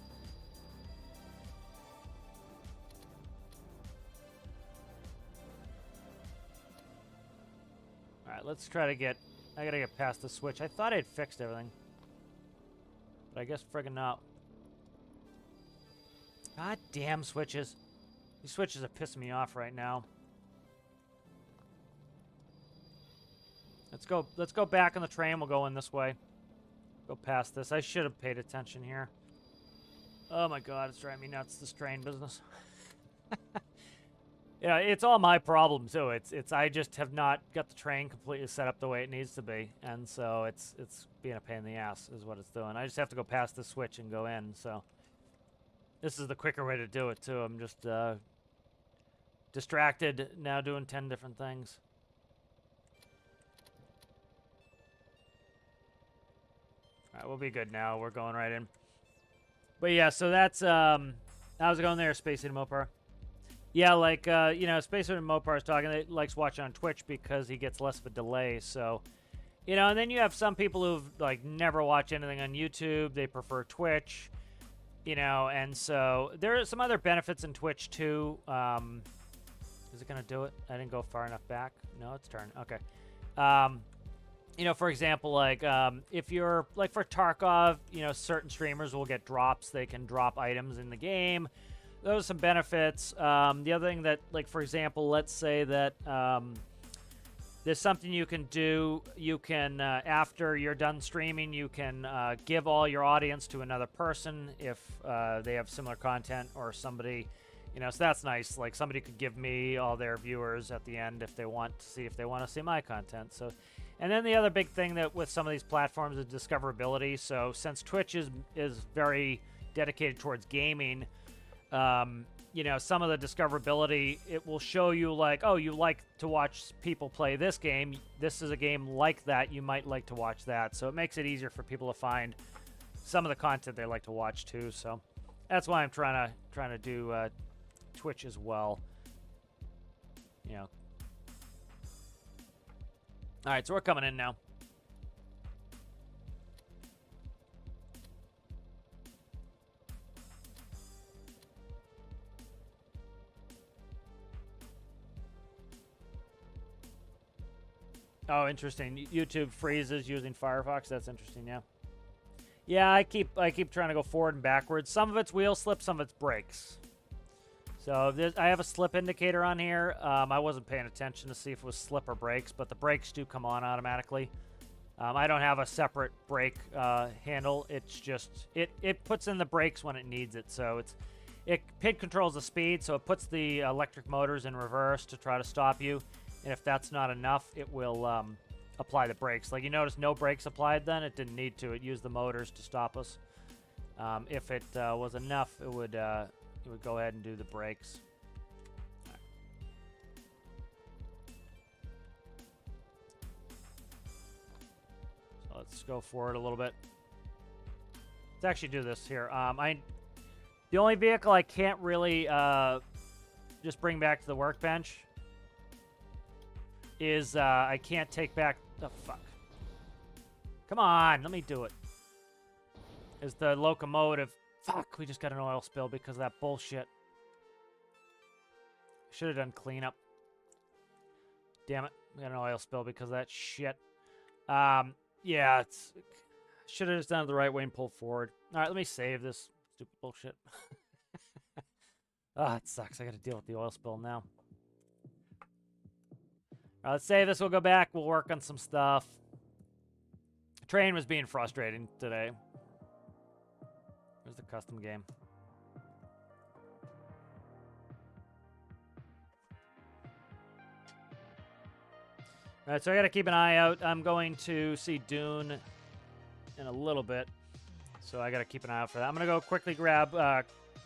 Alright, let's try to get... I gotta get past the switch. I thought I'd fixed everything. But I guess friggin' not. God damn switches. These switches are pissing me off right now. Let's go back on the train. We'll go in this way. Go past this. I should have paid attention here. Oh my god, it's driving me nuts, this train business. Yeah, it's all my problem too. It's I just have not got the train completely set up the way it needs to be, and so it's being a pain in the ass is what it's doing. I just have to go past the switch and go in, so this is the quicker way to do it too. I'm just distracted now doing 10 different things. Alright, we'll be good now. We're going right in. But yeah, so that's how's it going there, Space Heat Mopar? Yeah, like you know, Space Heat Mopar is talking. He likes watching on Twitch because he gets less of a delay. So, you know, and then you have some people who've like never watched anything on YouTube. They prefer Twitch, you know, and so there are some other benefits in Twitch too. Is it gonna do it? I didn't go far enough back. No, it's turned. Okay. You know, for example, like, if you're, like, for Tarkov, you know, certain streamers will get drops. They can drop items in the game. Those are some benefits. The other thing that, like, for example, let's say that there's something you can do. You can, after you're done streaming, you can give all your audience to another person if they have similar content or somebody, you know, so that's nice. Like, somebody could give me all their viewers at the end if they want to see my content. So... And then the other big thing that with some of these platforms is discoverability. So since Twitch is very dedicated towards gaming, you know, some of the discoverability, it will show you like, oh, you like to watch people play this game. This is a game like that. You might like to watch that. So it makes it easier for people to find some of the content they like to watch too. So that's why I'm trying to do Twitch as well. You know. All right, so we're coming in now. Oh, interesting. YouTube freezes using Firefox. That's interesting, yeah. Yeah, I keep trying to go forward and backwards. Some of it's wheel slip, some of it's brakes. So I have a slip indicator on here. I wasn't paying attention to see if it was slip or brakes, but the brakes do come on automatically. I don't have a separate brake handle. It's just it puts in the brakes when it needs it. So PID controls the speed, so it puts the electric motors in reverse to try to stop you. And if that's not enough, it will apply the brakes. Like you notice, no brakes applied. Then it didn't need to. It used the motors to stop us. If it was enough, it would go ahead and do the brakes. Right. So let's go forward a little bit. Let's actually do this here. The only vehicle I can't really just bring back to the workbench is I can't take back the fuck. Come on, let me do it. Is the locomotive. Fuck, we just got an oil spill because of that bullshit. Should have done cleanup. Damn it, we got an oil spill because of that shit. Yeah, should have just done it the right way and pulled forward. All right, let me save this stupid bullshit. Ah, it sucks. I got to deal with the oil spill now. All right, let's save this. We'll go back. We'll work on some stuff. The train was being frustrating today. Where's the custom game? All right, so I got to keep an eye out. I'm going to see Dune in a little bit, so I got to keep an eye out for that. I'm going to go quickly grab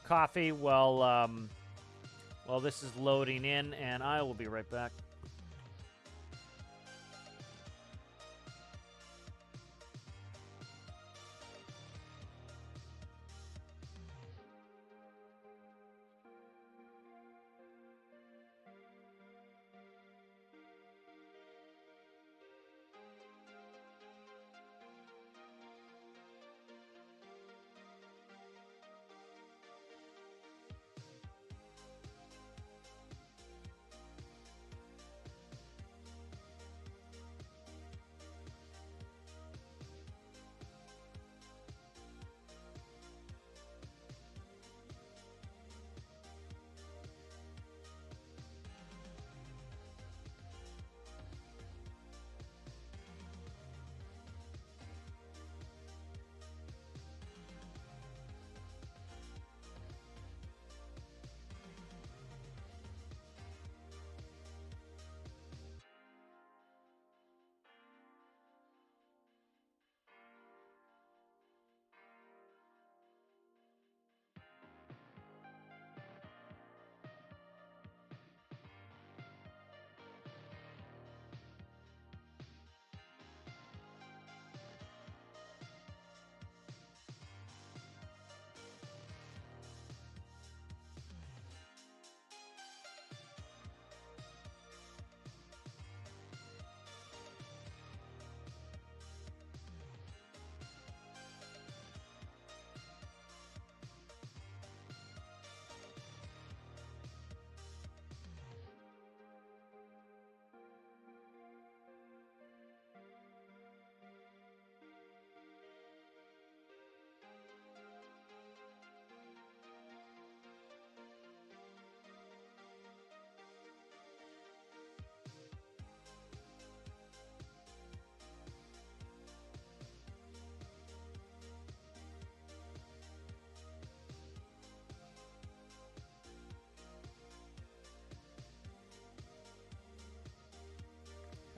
coffee while this is loading in, and I will be right back.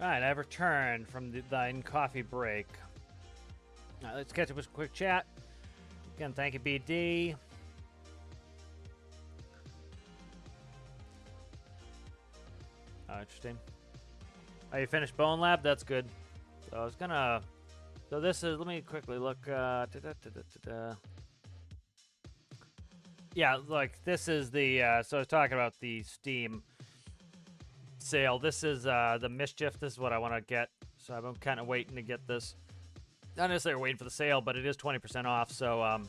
Alright, I've returned from thine coffee break. Alright, let's catch up with a quick chat. Again, thank you, BD. Oh, interesting. Oh, you finished Bone Lab? That's good. So I was gonna... So this is... Let me quickly look. Yeah, like, this is the... so I was talking about the Steam sale. This is the Mischief. This is what I want to get. So I'm kind of waiting to get this. Not necessarily waiting for the sale, but it is 20% off. So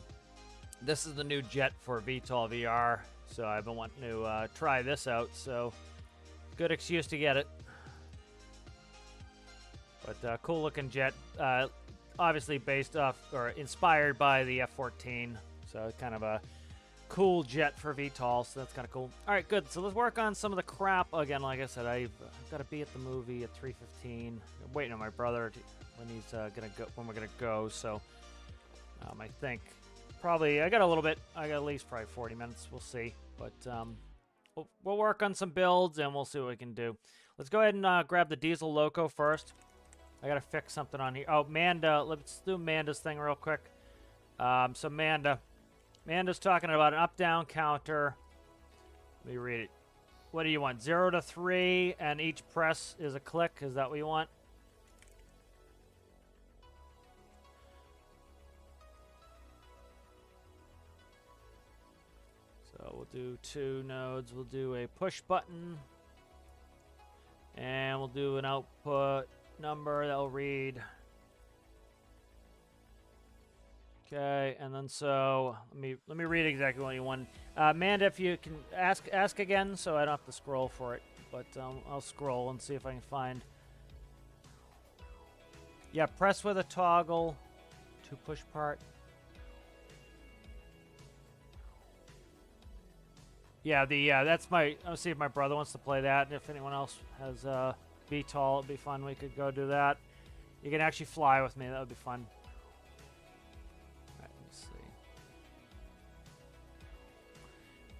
this is the new jet for VTOL VR. So I've been wanting to try this out. So good excuse to get it. But cool looking jet. Obviously based off or inspired by the F-14. So kind of a cool jet for VTOL. So that's kind of cool. All right, good. So let's work on some of the crap. Again, like I said, I've got to be at the movie at 3:15. I'm waiting on my brother when he's gonna go. When we're gonna go. So I think probably I got a little bit. I got at least probably 40 minutes. We'll see. But we'll work on some builds and we'll see what we can do. Let's go ahead and grab the diesel loco first. I gotta fix something on here. Oh, Manda. Let's do Manda's thing real quick. So Manda's talking about an up-down counter. Let me read it. What do you want? 0 to 3, and each press is a click. Is that what you want? So we'll do 2 nodes. We'll do a push button. And we'll do an output number that'll read. Okay, and then so let me read exactly what you want. Amanda, if you can ask again, so I don't have to scroll for it. But I'll scroll and see if I can find. Yeah, press with a toggle to push part. Yeah, that's my. I'll see if my brother wants to play that, and if anyone else has VTOL, it'd be fun. We could go do that. You can actually fly with me. That would be fun.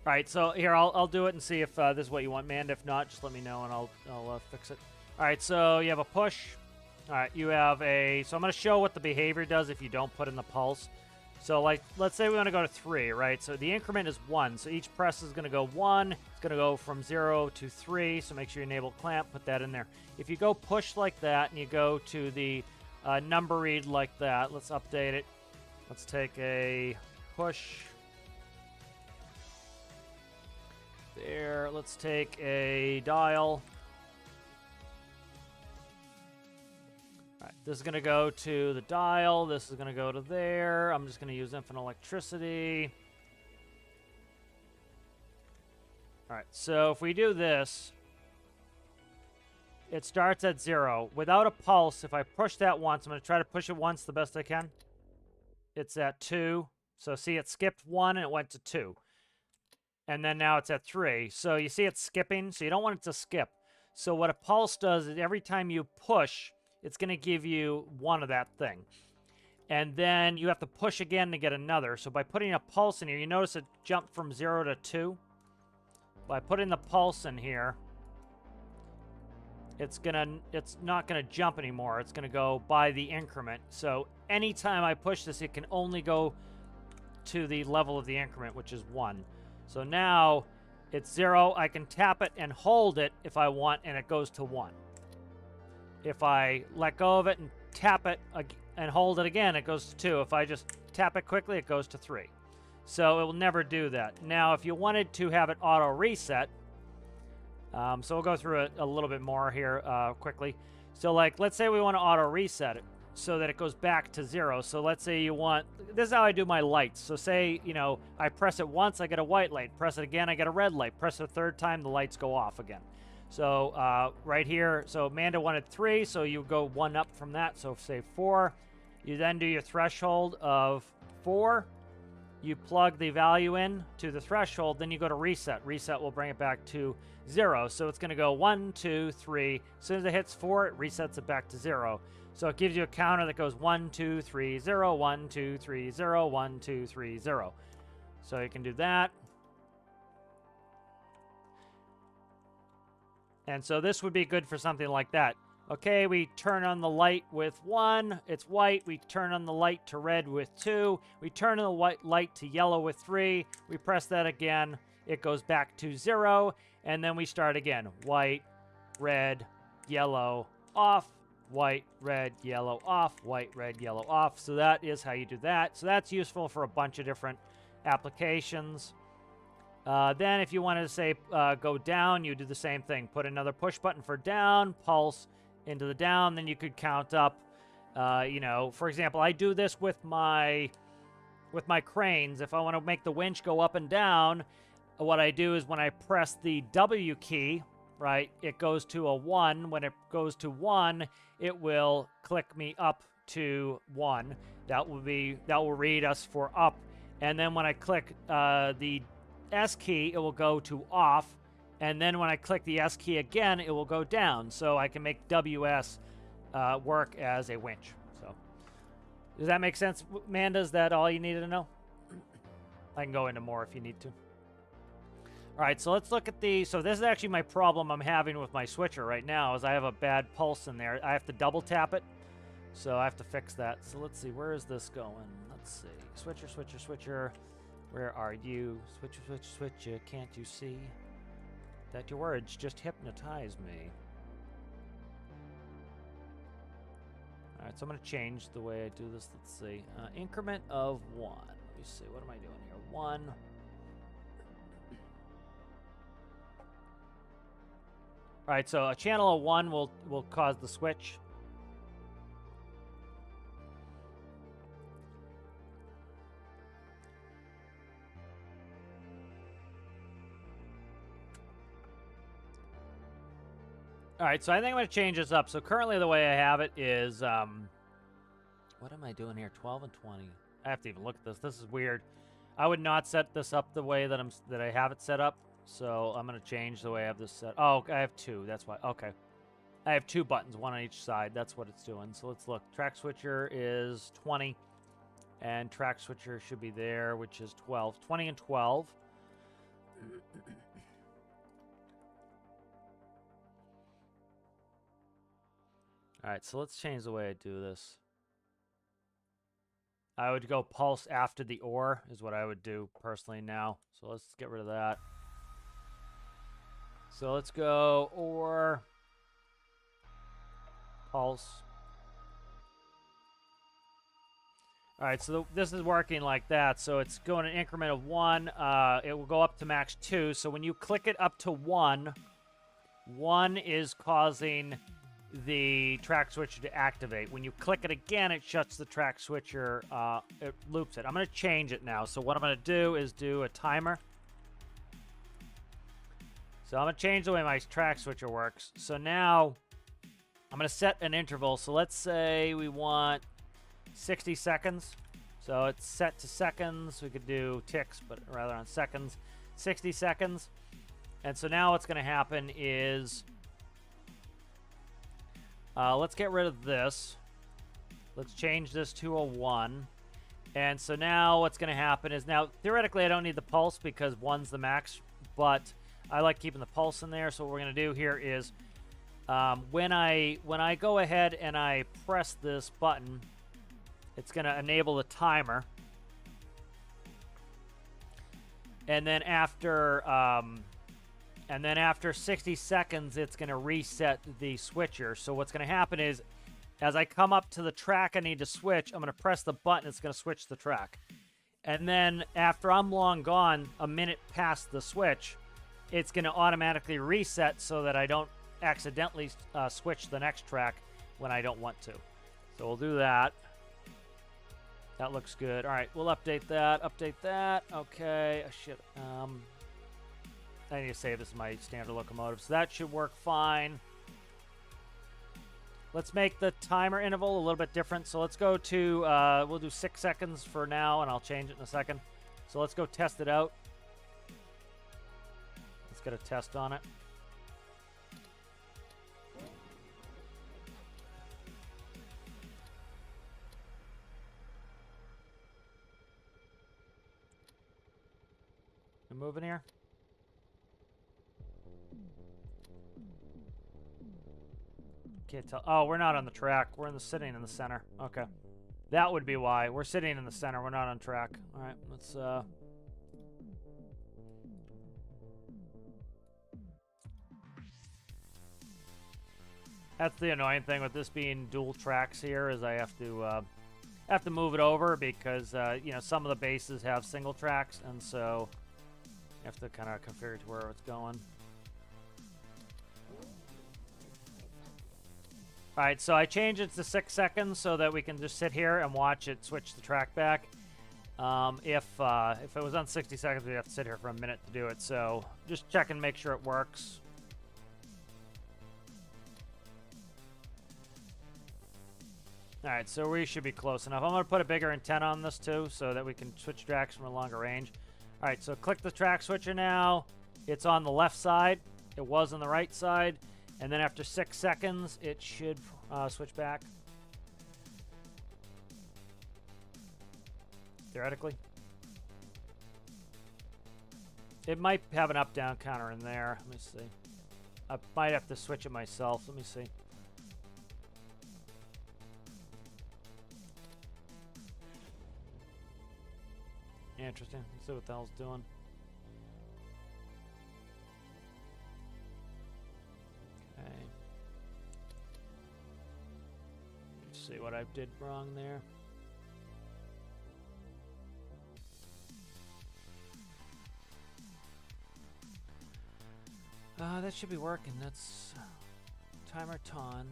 All right, so here I'll do it and see if this is what you want, man. If not, just let me know and I'll fix it. All right, so you have a push. All right, you have a. So I'm going to show what the behavior does if you don't put in the pulse. So like, let's say we want to go to 3, right? So the increment is 1. So each press is going to go 1. It's going to go from 0 to 3. So make sure you enable clamp. Put that in there. If you go push like that and you go to the number read like that, let's update it. Let's take a push. There, let's take a dial. All right, this is going to go to the dial. This is going to go to there. I'm just going to use infinite electricity. All right, so if we do this, it starts at 0. Without a pulse, if I push that once, I'm going to try to push it once the best I can. It's at 2. So see, it skipped 1 and it went to 2. And then now it's at 3. So you see it's skipping, so you don't want it to skip. So what a pulse does is every time you push, it's going to give you 1 of that thing. And then you have to push again to get another. So by putting a pulse in here, you notice it jumped from 0 to 2. By putting the pulse in here, it's not going to jump anymore. It's going to go by the increment. So anytime I push this, it can only go to the level of the increment, which is 1. So now it's 0. I can tap it and hold it if I want, and it goes to 1. If I let go of it and tap it and hold it again, it goes to 2. If I just tap it quickly, it goes to 3. So it will never do that. Now, if you wanted to have it auto reset, so we'll go through it a little bit more here quickly. So like, let's say we want to auto reset it so that it goes back to 0. So let's say you want, this is how I do my lights. So say, you know, I press it once, I get a white light. Press it again, I get a red light. Press it a third time, the lights go off again. So right here, so Amanda wanted 3, so you go 1 up from that. So say 4. You then do your threshold of 4. You plug the value in to the threshold, then you go to reset. Reset will bring it back to 0. So it's going to go 1, 2, 3. As soon as it hits 4, it resets it back to 0. So it gives you a counter that goes 1, 2, 3, 0, 1, 2, 3, 0, 1, 2, 3, 0. So you can do that. And so this would be good for something like that. Okay, we turn on the light with 1. It's white. We turn on the light to red with 2. We turn on the white light to yellow with 3. We press that again. It goes back to 0. And then we start again. White, red, yellow, off. White, red, yellow, off. White, red, yellow, off. So that is how you do that. So that's useful for a bunch of different applications. Then if you wanted to say go down, you do the same thing. Put another push button for down, pulse into the down, then you could count up, you know, for example, I do this with my cranes. If I want to make the winch go up and down, what I do is when I press the W key, right, it goes to a 1. When it goes to 1, it will click me up to 1. That will read us for up. And then when I click the S key, it will go to off. And then when I click the S key again, it will go down. So I can make WS work as a winch. So does that make sense, Amanda? Is that all you needed to know? I can go into more if you need to. All right, so let's look at the... So this is actually my problem I'm having with my switcher right now is I have a bad pulse in there. I have to double tap it. So I have to fix that. So let's see. Where is this going? Let's see. Switcher, switcher, switcher. Where are you? Switcher, switcher, switcher. Can't you see that your words just hypnotize me? All right, so I'm going to change the way I do this. Let's see. Increment of 1. Let me see. What am I doing here? 1. All right, so a channel of 1 will cause the switch. All right, so I think I'm going to change this up. So currently the way I have it is, what am I doing here? 12 and 20. I have to even look at this. This is weird. I would not set this up the way that I have it set up. So I'm going to change the way I have this set. Oh, I have 2. That's why. Okay. I have 2 buttons, 1 on each side. That's what it's doing. So let's look. Track switcher is 20. And track switcher should be there, which is 12. 20 and 12. All right, so let's change the way I do this. I would go pulse after the OR is what I would do personally now. So let's get rid of that. So let's go OR, pulse. All right, so this is working like that. So it's going an increment of 1. It will go up to max 2. So when you click it up to 1, 1 is causing the track switcher to activate. When you click it again, it shuts the track switcher, it loops it. I'm going to change it now. So what I'm going to do is do a timer. So I'm going to change the way my track switcher works. So now I'm going to set an interval. So let's say we want 60 seconds. So it's set to seconds. We could do ticks, but rather on seconds. 60 seconds. And so now what's going to happen is... let's get rid of this. Let's change this to a 1. And so now what's going to happen is, now theoretically I don't need the pulse because 1's the max, but I like keeping the pulse in there. So what we're going to do here is when I go ahead and I press this button, it's going to enable the timer. And then after 60 seconds, it's going to reset the switcher. So what's going to happen is, as I come up to the track I need to switch, I'm going to press the button. It's going to switch the track. And then after I'm long gone, a minute past the switch, it's going to automatically reset so that I don't accidentally switch the next track when I don't want to. So we'll do that. That looks good. All right, we'll update that. Update that. Okay. Shit. I need to save this in my standard locomotive. So that should work fine. Let's make the timer interval a little bit different. So let's go to, we'll do 6 seconds for now, and I'll change it in a second. So let's go test it out. Let's get a test on it. You moving here? Can't tell. Oh, we're not on the track. We're sitting in the center. Okay. That would be why. We're sitting in the center. We're not on track. All right, let's... That's the annoying thing with this being dual tracks here, is I have to move it over because you know, some of the bases have single tracks, and so you have to kind of configure to where it's going. All right, so I changed it to 6 seconds so that we can just sit here and watch it switch the track back. If it was on 60 seconds, we'd have to sit here for a minute to do it. So just check and make sure it works. All right, so we should be close enough. I'm going to put a bigger antenna on this too so that we can switch tracks from a longer range. All right, so click the track switcher now. It's on the left side. It was on the right side. And then after 6 seconds, it should switch back. Theoretically. It might have an up-down counter in there. Let me see. I might have to switch it myself. Let me see. Interesting. Let's see what the hell's doing. Okay. Let's see what I did wrong there. That should be working. That's timer ton.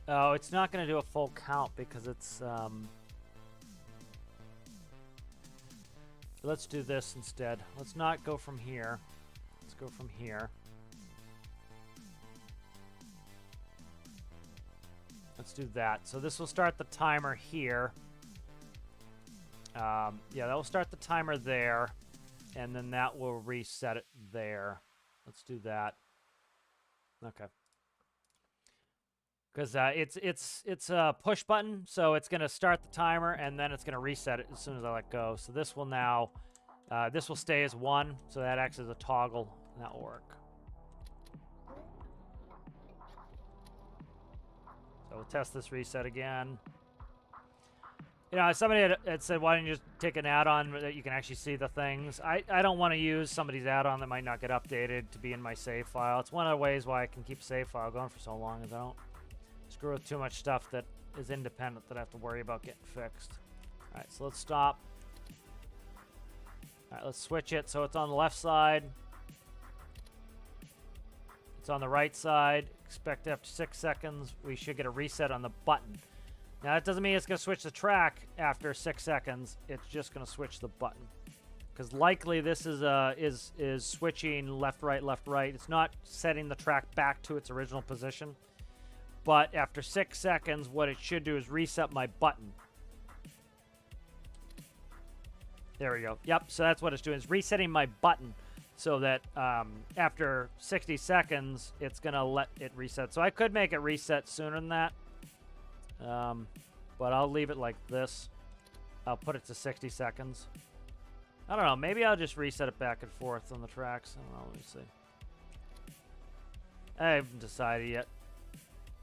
Oh, it's not going to do a full count because it's let's do this instead. Let's not go from here. Let's go from here. Let's do that. So this will start the timer here. Yeah, that will start the timer there. And then that will reset it there. Let's do that. Okay. Because it's a push button, so it's going to start the timer, and then it's going to reset it as soon as I let go. So this will now, this will stay as 1, so that acts as a toggle, and that will work. So we'll test this reset again. You know, somebody had said, why don't you just take an add-on that you can actually see the things? I don't want to use somebody's add-on that might not get updated to be in my save file. It's one of the ways why I can keep a save file going for so long, is I don't screw with too much stuff that is independent that I have to worry about getting fixed. All right, so let's stop. All right, let's switch it so it's on the left side. It's on the right side. Expect after 6 seconds, we should get a reset on the button. Now, that doesn't mean it's going to switch the track after 6 seconds. It's just going to switch the button. Because likely this is switching left, right, left, right. It's not setting the track back to its original position. But after 6 seconds, what it should do is reset my button. There we go. Yep, so that's what it's doing. It's resetting my button so that after 60 seconds, it's going to let it reset. So I could make it reset sooner than that. But I'll leave it like this. I'll put it to 60 seconds. I don't know. Maybe I'll just reset it back and forth on the tracks. I don't know. Let me see. I haven't decided yet.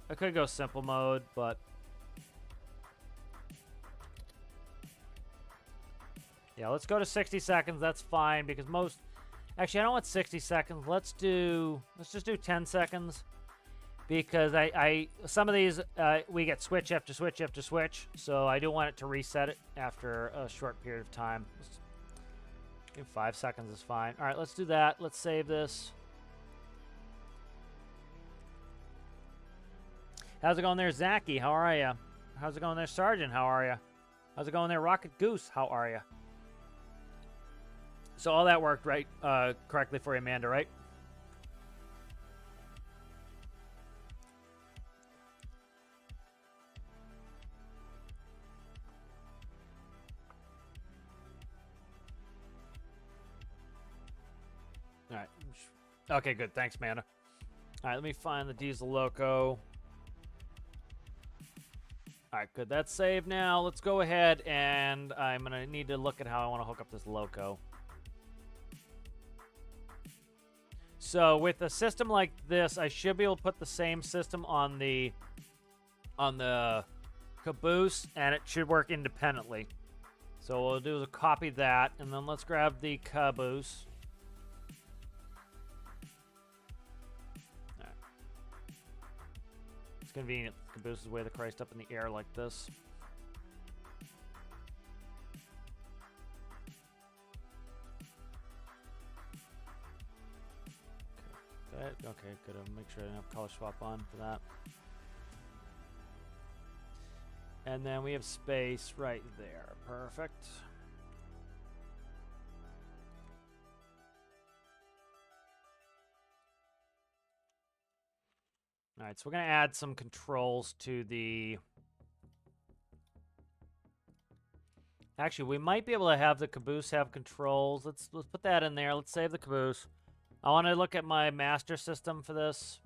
I could go simple mode, but yeah, let's go to 60 seconds. That's fine because most... Actually, I don't want 60 seconds. Let's just do 10 seconds. Because some of these, we get switch after switch after switch. So I do want it to reset it after a short period of time. 5 seconds is fine. All right, let's do that. Let's save this. How's it going there, Zachy? How are you? How's it going there, Sergeant? How are you? How's it going there, Rocket Goose? How are you? So all that worked right, correctly for you, Amanda, right? All right. Okay, good. Thanks, Amanda. All right, let me find the Diesel Loco. All right, good. That's saved now. Let's go ahead, and I'm going to need to look at how I want to hook up this Loco. So with a system like this, I should be able to put the same system on the caboose, and it should work independently. So what we'll do is copy that, and then let's grab the caboose. Right. It's convenient. The caboose is way the Christ up in the air like this. Okay, good. I'll make sure I don't have color swap on for that. And then we have space right there. Perfect. All right, so we're going to add some controls to the... Actually, we might be able to have the caboose have controls. Let's put that in there. Let's save the caboose. I want to look at my master system for this.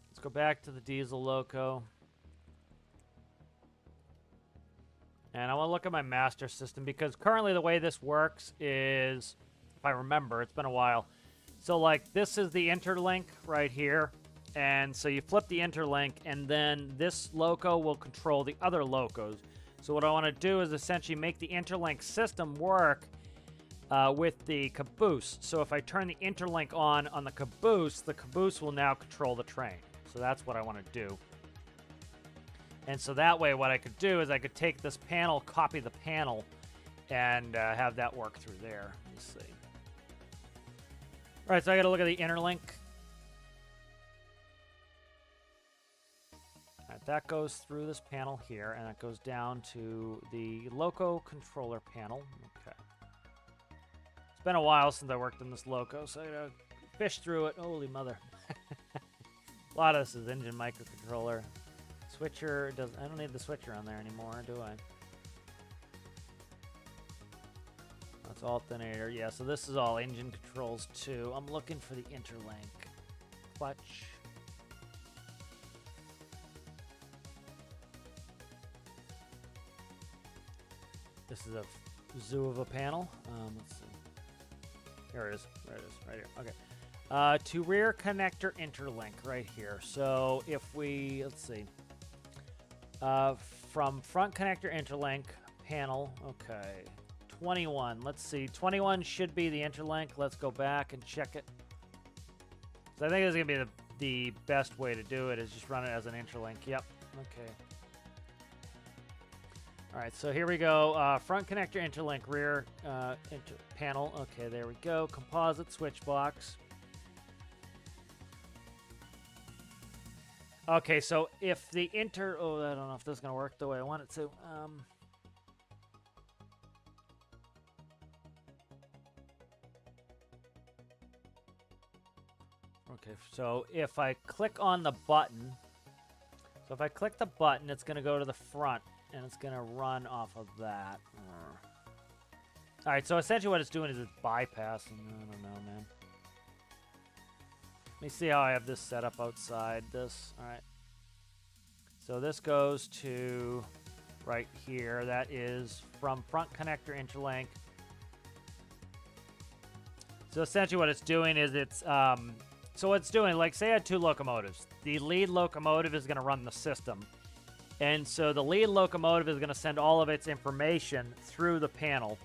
Let's go back to the diesel loco. And I want to look at my master system because currently the way this works is, if I remember, it's been a while. So like this is the interlink right here. And so you flip the interlink and then this loco will control the other locos. So what I want to do is essentially make the interlink system work with the caboose. So if I turn the interlink on the caboose will now control the train. So that's what I want to do. And so that way what I could do is I could take this panel, copy the panel, and have that work through there. Let me see. All right, so I got to look at the interlink. All right, that goes through this panel here, and it goes down to the loco controller panel. Okay. It's been a while since I worked in this loco, so I gotta fish through it. Holy mother. A lot of this is engine microcontroller. Switcher does. I don't need the switcher on there anymore, do I? That's alternator. Yeah, so this is all engine controls too. I'm looking for the interlink. Clutch. This is a zoo of a panel. Let's see. Here it is. There it is. Right here. Okay. To rear connector interlink right here. So if we, let's see. From front connector interlink panel. Okay. 21. Let's see. 21 should be the interlink. Let's go back and check it. So I think this is going to be the best way to do it is just run it as an interlink. Yep. Okay. All right, so here we go. Front connector interlink, rear panel. Okay, there we go. Composite switch box. Okay, so if the oh, I don't know if this is going to work the way I want it to. Okay, so if I click on the button, it's going to go to the front. And it's going to run off of that. All right, so essentially what it's doing is it's bypassing. I don't know, man. Let me see how I have this set up outside this. All right. So this goes to right here. That is from front connector interlink. So essentially what it's doing is it's... so what it's doing, like say I had two locomotives. The lead locomotive is going to run the system. And so the lead locomotive is going to send all of its information through the panel.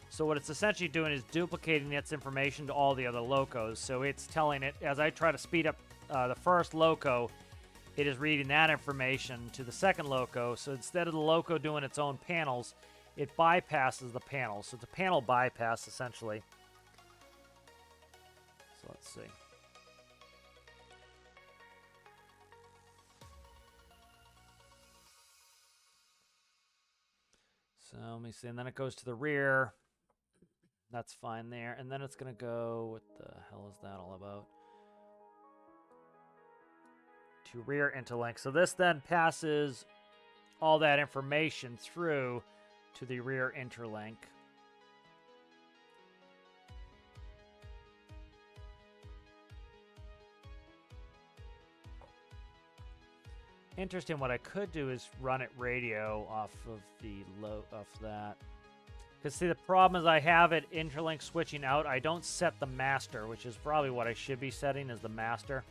So what it's essentially doing is duplicating its information to all the other locos. So it's telling it, as I try to speed up the first loco, it is reading that information to the second loco. So instead of the loco doing its own panels, it bypasses the panel. So it's a panel bypass, essentially. So let's see. So let me see, and then it goes to the rear. That's fine there. And then it's going to go, what the hell is that all about? To rear interlink. So this then passes all that information through to the rear interlink. Interesting. What I could do is run it radio off of the off that. Because, see, the problem is I have it interlink switching out. I don't set the master, which is probably what I should be setting as the master.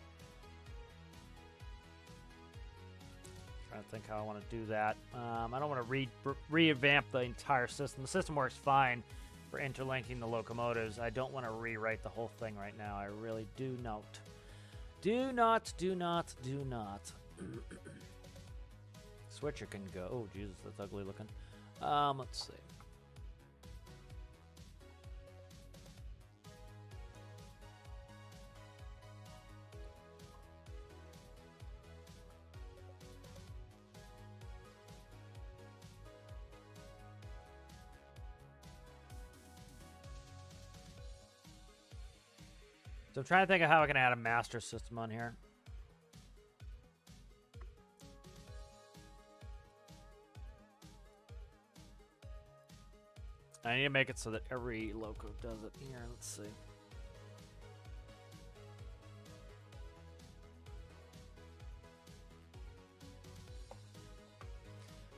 Trying to think how I want to do that. I don't want to revamp the entire system. The system works fine for interlinking the locomotives. I don't want to rewrite the whole thing right now. I really do not. Do not. Switcher can go. Oh, Jesus, that's ugly looking. Let's see. So I'm trying to think of how I can add a master system on here. I need to make it so that every loco does it. Here, let's see.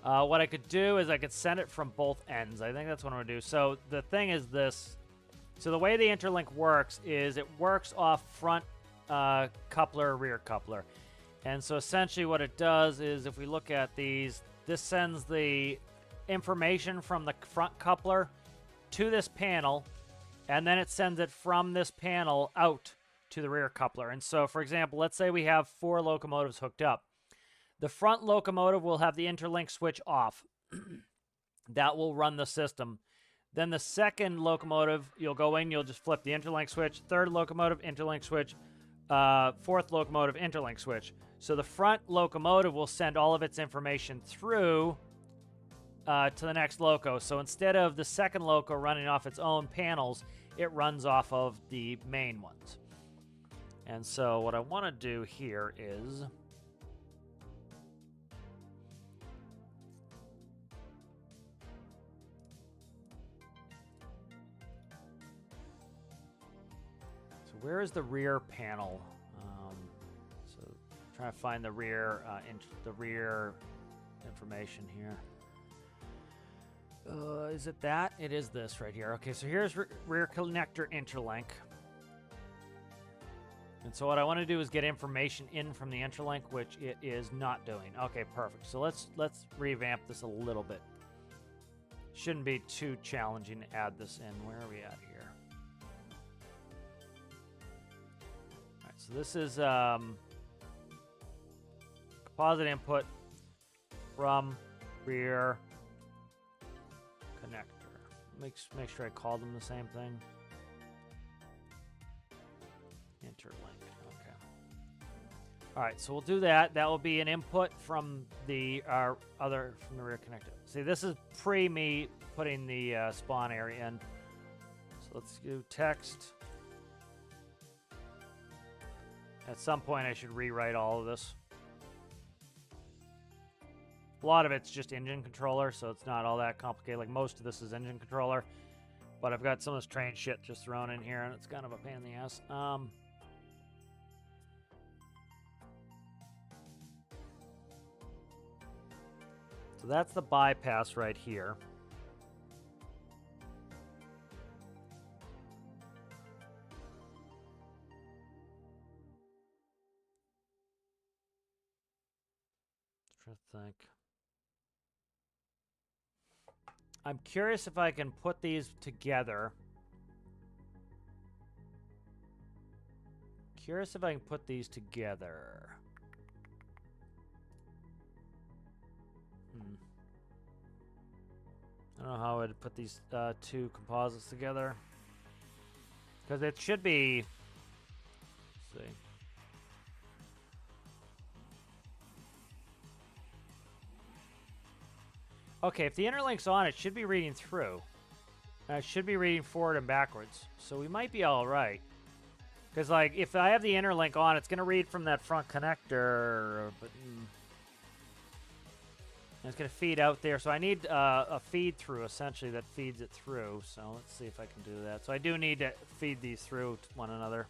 What I could do is I could send it from both ends. I think that's what I'm going to do. So the thing is this. So the way the interlink works is it works off front coupler, rear coupler. And so essentially what it does is if we look at these, this sends the information from the front coupler to this panel, and then it sends it from this panel out to the rear coupler. And so, for example, let's say we have 4 locomotives hooked up. The front locomotive will have the interlink switch off. That will run the system. Then the second locomotive, you'll go in, you'll just flip the interlink switch. Third locomotive, interlink switch. Fourth locomotive, interlink switch. So the front locomotive will send all of its information through to the next loco. So instead of the second loco running off its own panels, it runs off of the main ones. And so what I want to do here is... Where is the rear panel? So trying to find the rear information here. Is it that? It is this right here. Okay, so here's rear connector interlink. And so what I want to do is get information in from the interlink, which it is not doing. Okay, perfect. So let's revamp this a little bit. Shouldn't be too challenging to add this in. Where are we at here? So this is composite input from rear connector. Make sure I call them the same thing. Interlink. Okay. All right, so we'll do that. That will be an input from the rear connector. See, this is pre me putting the spawn area in. So let's do text. At some point, I should rewrite all of this. A lot of it's just engine controller, so it's not all that complicated. Like, most of this is engine controller. But I've got some of this train shit just thrown in here, and it's kind of a pain in the ass. So that's the bypass right here. Let's try to think. I'm curious if I can put these together. Curious if I can put these together. I don't know how I would put these two composites together. Because it should be... Let's see. Okay, if the interlink's on, it should be reading through. It should be reading forward and backwards. So we might be all right. Because, like, if I have the interlink on, it's going to read from that front connector. But it's going to feed out there. So I need a feed through, essentially, that feeds it through. So let's see if I can do that. So I do need to feed these through to one another.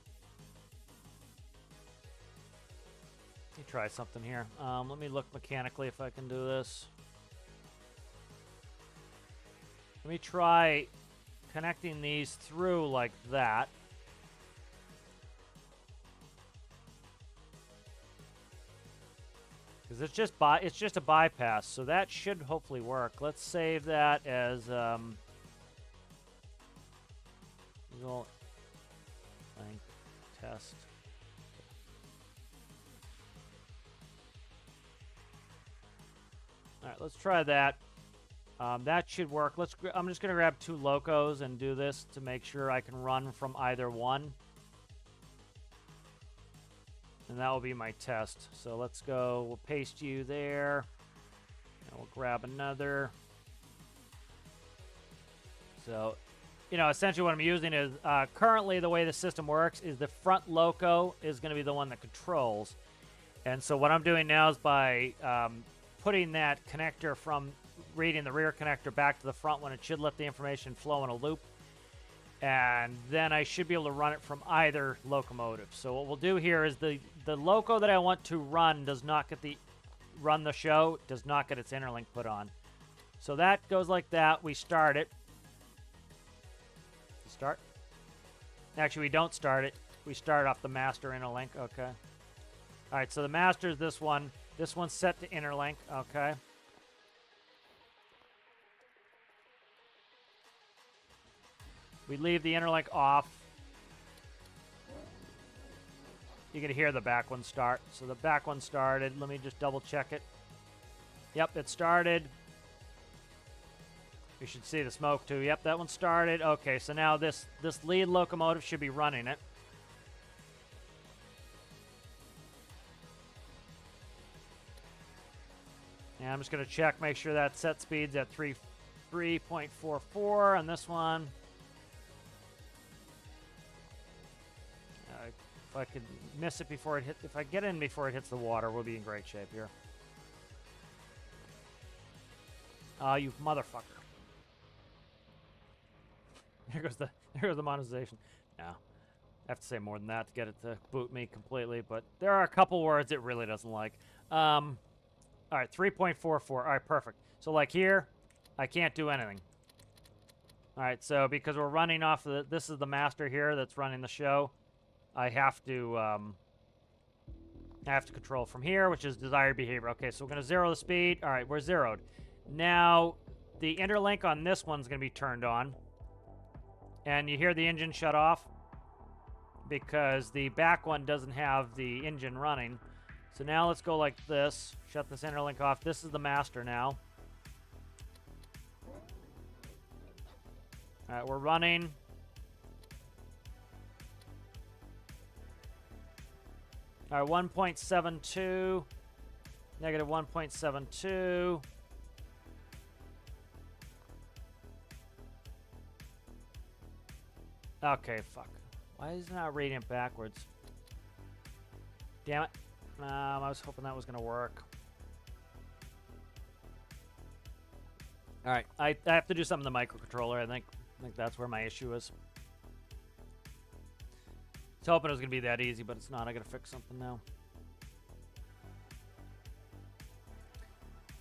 Let me try something here. Let me look mechanically if I can do this. Let me try connecting these through like that. Because it's just a bypass, so that should hopefully work. Let's save that as result length test. All right, let's try that. That should work. I'm just gonna grab 2 locos and do this to make sure I can run from either one. And that will be my test. So let's go, we'll paste you there. And we'll grab another. So, you know, essentially what I'm using is, currently the way the system works is the front loco is going to be the one that controls. And so what I'm doing now is by putting that connector from reading the rear connector back to the front one, it should let the information flow in a loop. And then I should be able to run it from either locomotive. So what we'll do here is the loco that I want to run does not get run the show, does not get its interlink put on. So that goes like that. We start it. Start. Actually, we don't start it. We start off the master interlink. Okay. All right, so the master is this one. This one's set to interlink. Okay. We leave the interlink off. You can hear the back one start. So the back one started. Let me just double check it. Yep, it started. You should see the smoke too. Yep, that one started. Okay, so now this lead locomotive should be running it. And I'm just going to check, make sure that set speed's at 3.44 on this one. If I could miss it before it hit, if I get in before it hits the water, we'll be in great shape here. You motherfucker. There goes the monetization. No, I have to say more than that to get it to boot me completely, but there are a couple words it really doesn't like. All right, 3.44. All right, perfect. So like here, I can't do anything. All right, so because we're running off of this is the master here that's running the show. I have to control from here, which is desired behavior. Okay, so we're going to zero the speed. All right, we're zeroed. Now, the interlink on this one's going to be turned on. And you hear the engine shut off because the back one doesn't have the engine running. So now let's go like this. Shut this interlink off. This is the master now. All right, we're running. All right, 1.72, negative 1.72. Okay, fuck. Why is it not reading it backwards? Damn it. I was hoping that was going to work. All right, I have to do something to the microcontroller. I think that's where my issue is. I was hoping it was going to be that easy, but it's not. I got to fix something now.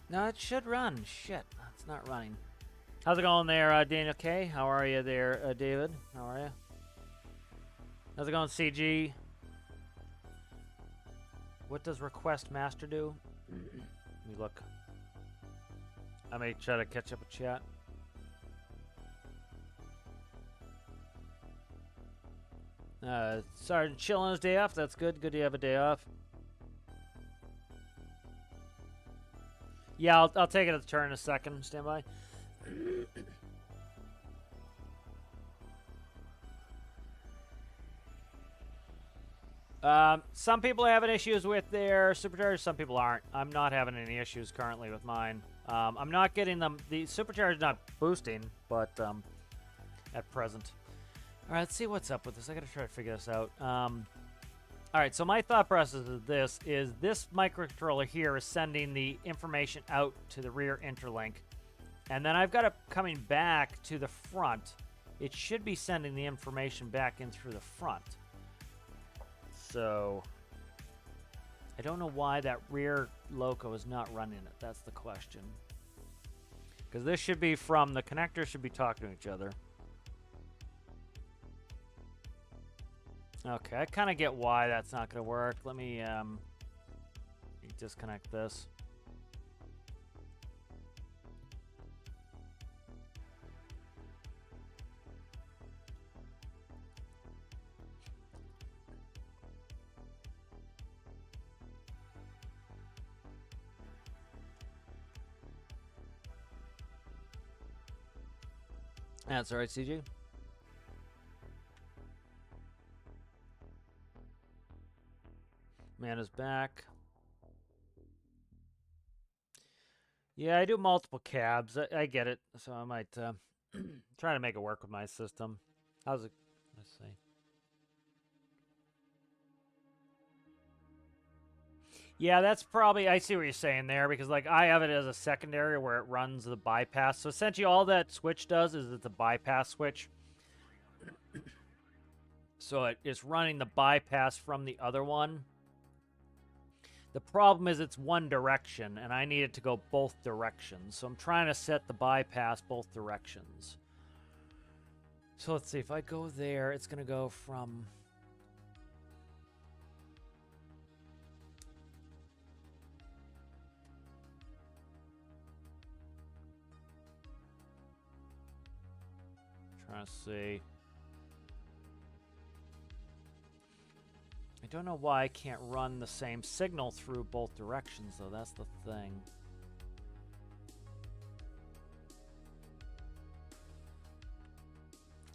No, it should run. Shit, it's not running. How's it going there, Daniel K? How are you there, David? How are you? How's it going, CG? What does request master do? Let me look. I may try to catch up with chat. Sergeant chill on his day off. That's good. Good to have a day off. Yeah, I'll take it a turn in a second. Stand by. Some people are having issues with their superchargers. Some people aren't. I'm not having any issues currently with mine. I'm not getting them. The supercharger's not boosting, but at present. All right, let's see what's up with this. I got to try to figure this out. All right, so my thought process is this microcontroller here is sending the information out to the rear interlink. And then I've got it coming back to the front. It should be sending the information back in through the front. So I don't know why that rear loco is not running it. That's the question. Because this should be from the connectors should be talking to each other. Okay, I kind of get why that's not going to work. Let me disconnect this. That's all right, CJ. Mana's back. Yeah, I do multiple cabs. I get it. So I might try to make it work with my system. How's it? Let's see. Yeah, that's probably, I see what you're saying there, because like I have it as a secondary where it runs the bypass. So essentially all that switch does is it's a bypass switch. So it's running the bypass from the other one. The problem is it's one direction, and I need it to go both directions. So I'm trying to set the bypass both directions. So let's see, if I go there, it's going to go from... Trying to see. I don't know why I can't run the same signal through both directions, though. That's the thing.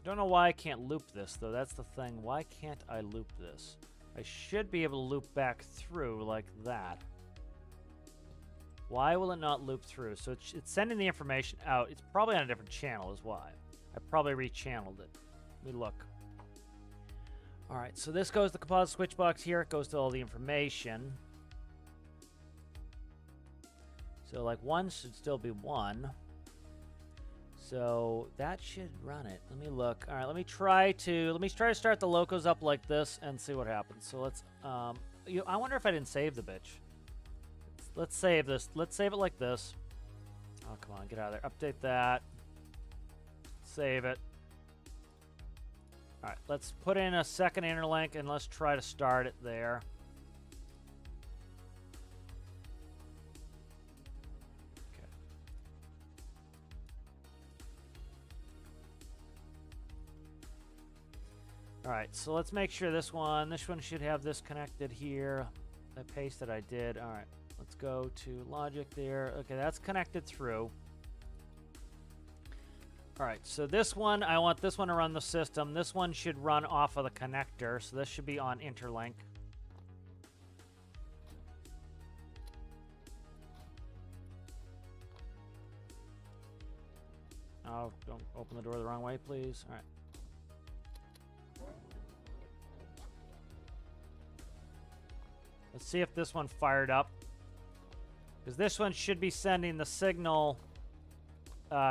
Don't know why I can't loop this, though. That's the thing. Why can't I loop this? I should be able to loop back through like that. Why will it not loop through? So it's sending the information out. It's probably on a different channel is why. I probably rechanneled it. Let me look. All right, so this goes to the composite switch box here. It goes to all the information. So like 1 should still be 1. So that should run it. Let me look. All right, let me try to start the locos up like this and see what happens. So let's I wonder if I didn't save the bitch. Let's save this. Let's save it like this. Oh, come on, get out of there. Update that. Save it. All right, let's put in a second interlink and let's try to start it there. Okay. All right, so let's make sure this one should have this connected here. That paste that I did. All right, let's go to logic there. Okay, that's connected through. All right, so this one, I want this one to run the system. This one should run off of the connector, so this should be on interlink. Oh, don't open the door the wrong way, please. All right. Let's see if this one fired up. Because this one should be sending the signal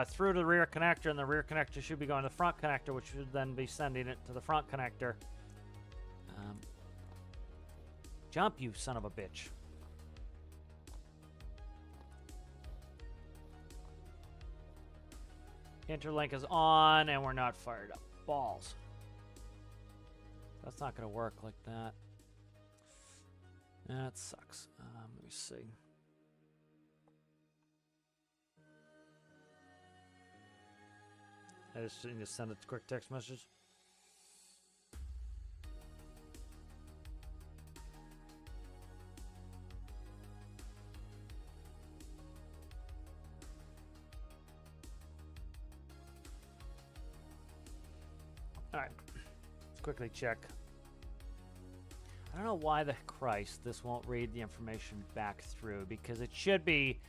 through to the rear connector, and the rear connector should be going to the front connector, which should then be sending it to the front connector. Jump, you son of a bitch. Interlink is on, and we're not fired up. Balls. That's not going to work like that. That sucks. Let me see. I just need to send a quick text message. All right, let's quickly check. I don't know why the Christ this won't read the information back through, because it should be.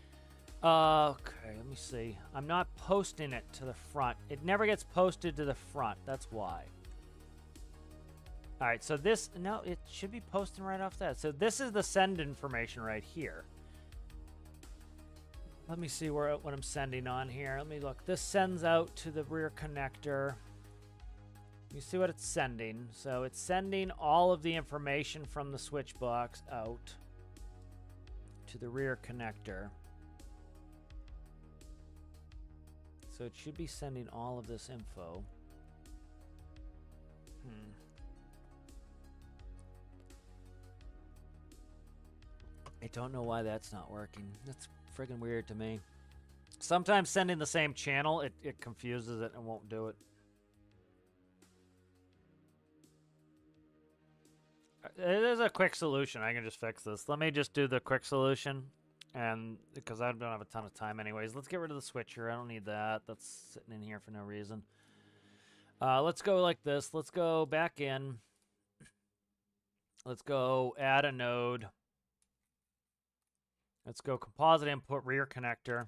Okay, let me see. I'm not posting it to the front. It never gets posted to the front. That's why. All right, so this, no, it should be posting right off that. So this is the send information right here. Let me see what I'm sending on here. Let me look. This sends out to the rear connector. You see what it's sending. So it's sending all of the information from the switch box out to the rear connector. So it should be sending all of this info. I don't know why that's not working. That's friggin' weird to me. Sometimes sending the same channel, it confuses it and won't do it. There's a quick solution. I can just fix this. Let me just do the quick solution. And because I don't have a ton of time anyways. Let's get rid of the switcher. I don't need that. That's sitting in here for no reason. Let's go like this. Let's go back in. Let's go add a node. Let's go composite input rear connector.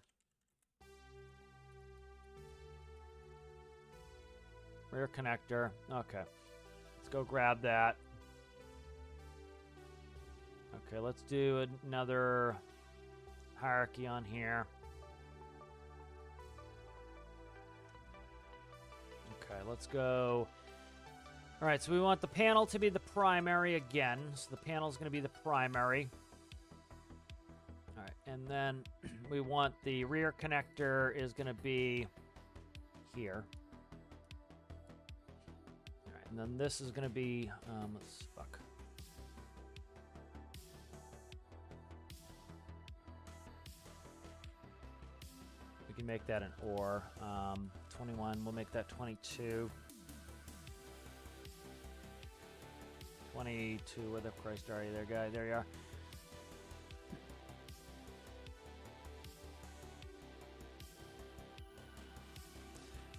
Rear connector. Okay. Let's go grab that. Okay, let's do another hierarchy on here. Okay, let's go. All right, so we want the panel to be the primary again. So the panel is going to be the primary. All right, and then we want the rear connector is going to be here. All right, and then this is going to be, fuck. We can make that an OR. 21, we'll make that 22. 22, where the Christ are you there, guy? There you are.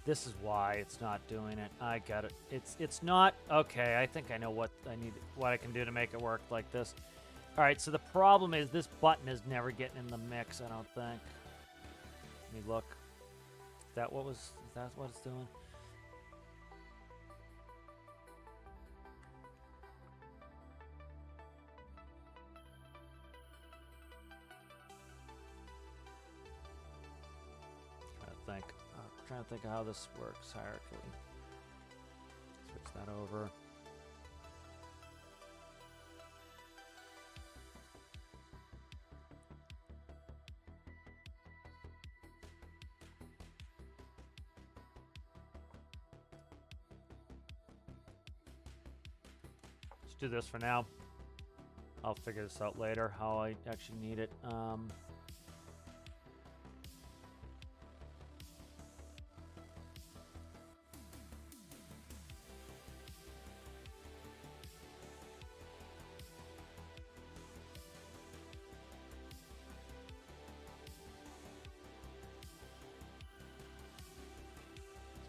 This is why it's not doing it. I got it. It's not okay. I think I know what I can do to make it work like this. All right. So the problem is this button is never getting in the mix. I don't think. Let me look. Is that what it's doing? Trying to think of how this works hierarchically. Switch that over. Let's do this for now. I'll figure this out later, how I actually need it.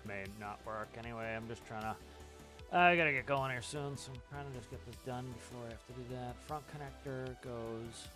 May not work anyway. I'm just trying to I gotta get going here soon, so I'm trying to just get this done before I have to do that. Front connector goes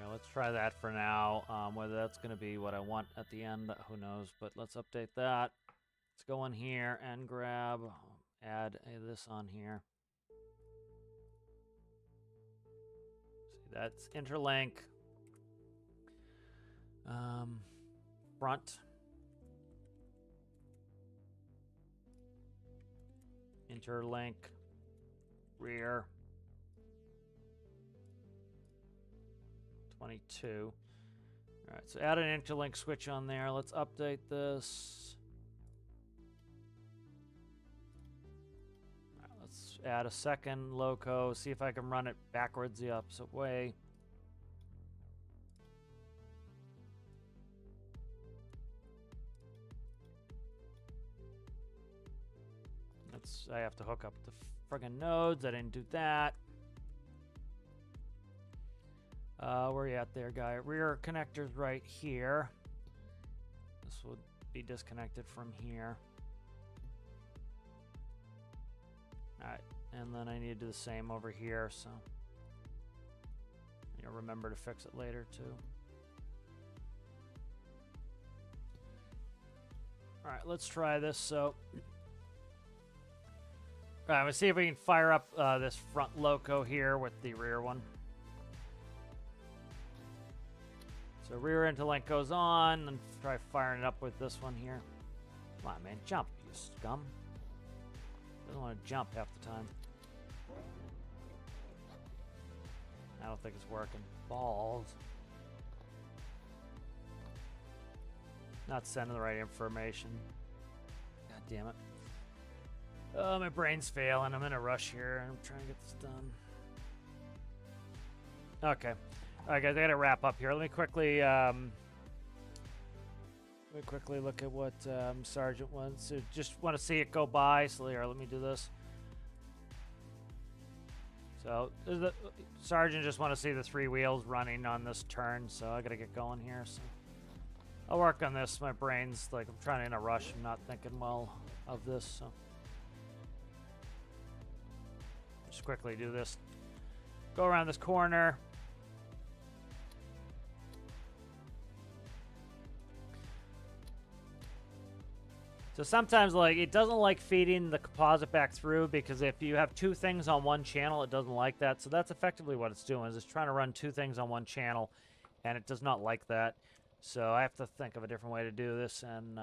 okay, let's try that for now. Whether that's going to be what I want at the end, who knows? But let's update that. Let's go in here and add this on here. See, that's interlink. Front. Interlink. Rear. 22. All right, so add an interlink switch on there. Let's update this. All right, let's add a second loco. See if I can run it backwards the opposite way. I have to hook up the friggin' nodes. I didn't do that. Where are you at there, guy? Rear connector's right here. This would be disconnected from here. Alright, and then I need to do the same over here, so you'll remember to fix it later too. Alright, let's try this. So alright, let's see if we can fire up this front loco here with the rear one. So rear interlink goes on, and try firing it up with this one here. Come on, man, jump, you scum. Doesn't want to jump half the time. I don't think it's working. Balls. Not sending the right information. God damn it. Oh, my brain's failing. I'm in a rush here, and I'm trying to get this done. Okay. All right, guys, I gotta wrap up here. Let me quickly look at what Sergeant wants. So just want to see it go by. So here, let me do this. So the Sergeant just want to see the 3 wheels running on this turn. So I gotta get going here. So I'll work on this. My brain's like I'm trying to in a rush. I'm not thinking well of this. So just quickly do this. Go around this corner. So sometimes, like, it doesn't like feeding the composite back through because if you have 2 things on one channel, it doesn't like that. So that's effectively what it's doing, is it's trying to run 2 things on one channel, and it does not like that. So I have to think of a different way to do this, and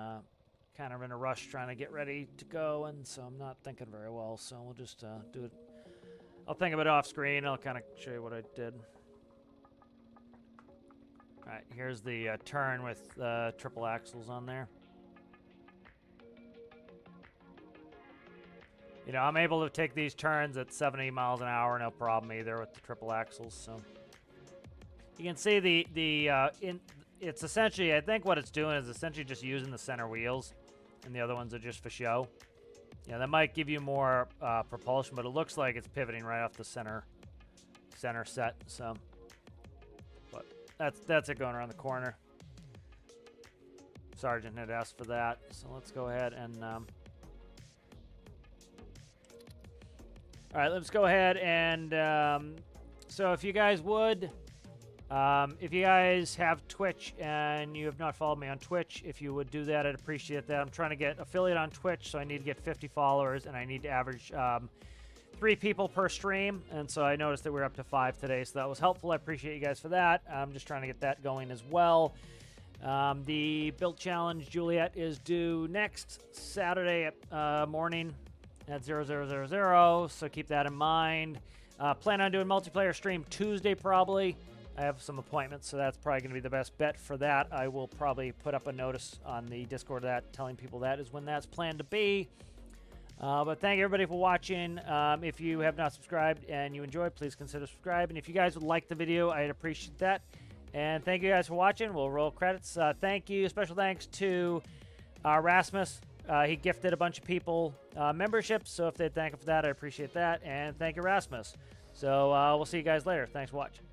kind of in a rush trying to get ready to go, and so I'm not thinking very well. So we'll just do it. I'll think of it off screen. I'll kind of show you what I did. All right, here's the turn with triple axles on there. You know, I'm able to take these turns at 70 miles an hour, no problem either with the triple axles. So you can see it's essentially, I think what it's doing is essentially just using the center wheels, and the other ones are just for show. Yeah, that might give you more propulsion, but it looks like it's pivoting right off the center set. So, but that's it going around the corner. Sergeant had asked for that, so let's go ahead and. All right, let's go ahead and, so if you guys would, if you guys have Twitch and you have not followed me on Twitch, if you would do that, I'd appreciate that. I'm trying to get affiliate on Twitch, so I need to get 50 followers, and I need to average 3 people per stream, and so I noticed that we're up to 5 today, so that was helpful. I appreciate you guys for that. I'm just trying to get that going as well. The Build Challenge Juliet is due next Saturday at morning. At 0000, so keep that in mind. Plan on doing multiplayer stream Tuesday probably. I have some appointments, so that's probably going to be the best bet for that. I will probably put up a notice on the Discord of that, telling people that is when that's planned to be. But thank you everybody for watching. If you have not subscribed and you enjoyed, please consider subscribing. If you guys would like the video, I'd appreciate that. And thank you guys for watching. We'll roll credits. Thank you. Special thanks to Rasmus. He gifted a bunch of people memberships, so if they'd thank him for that, I appreciate that. And thank you, Rasmus. So we'll see you guys later. Thanks for watching.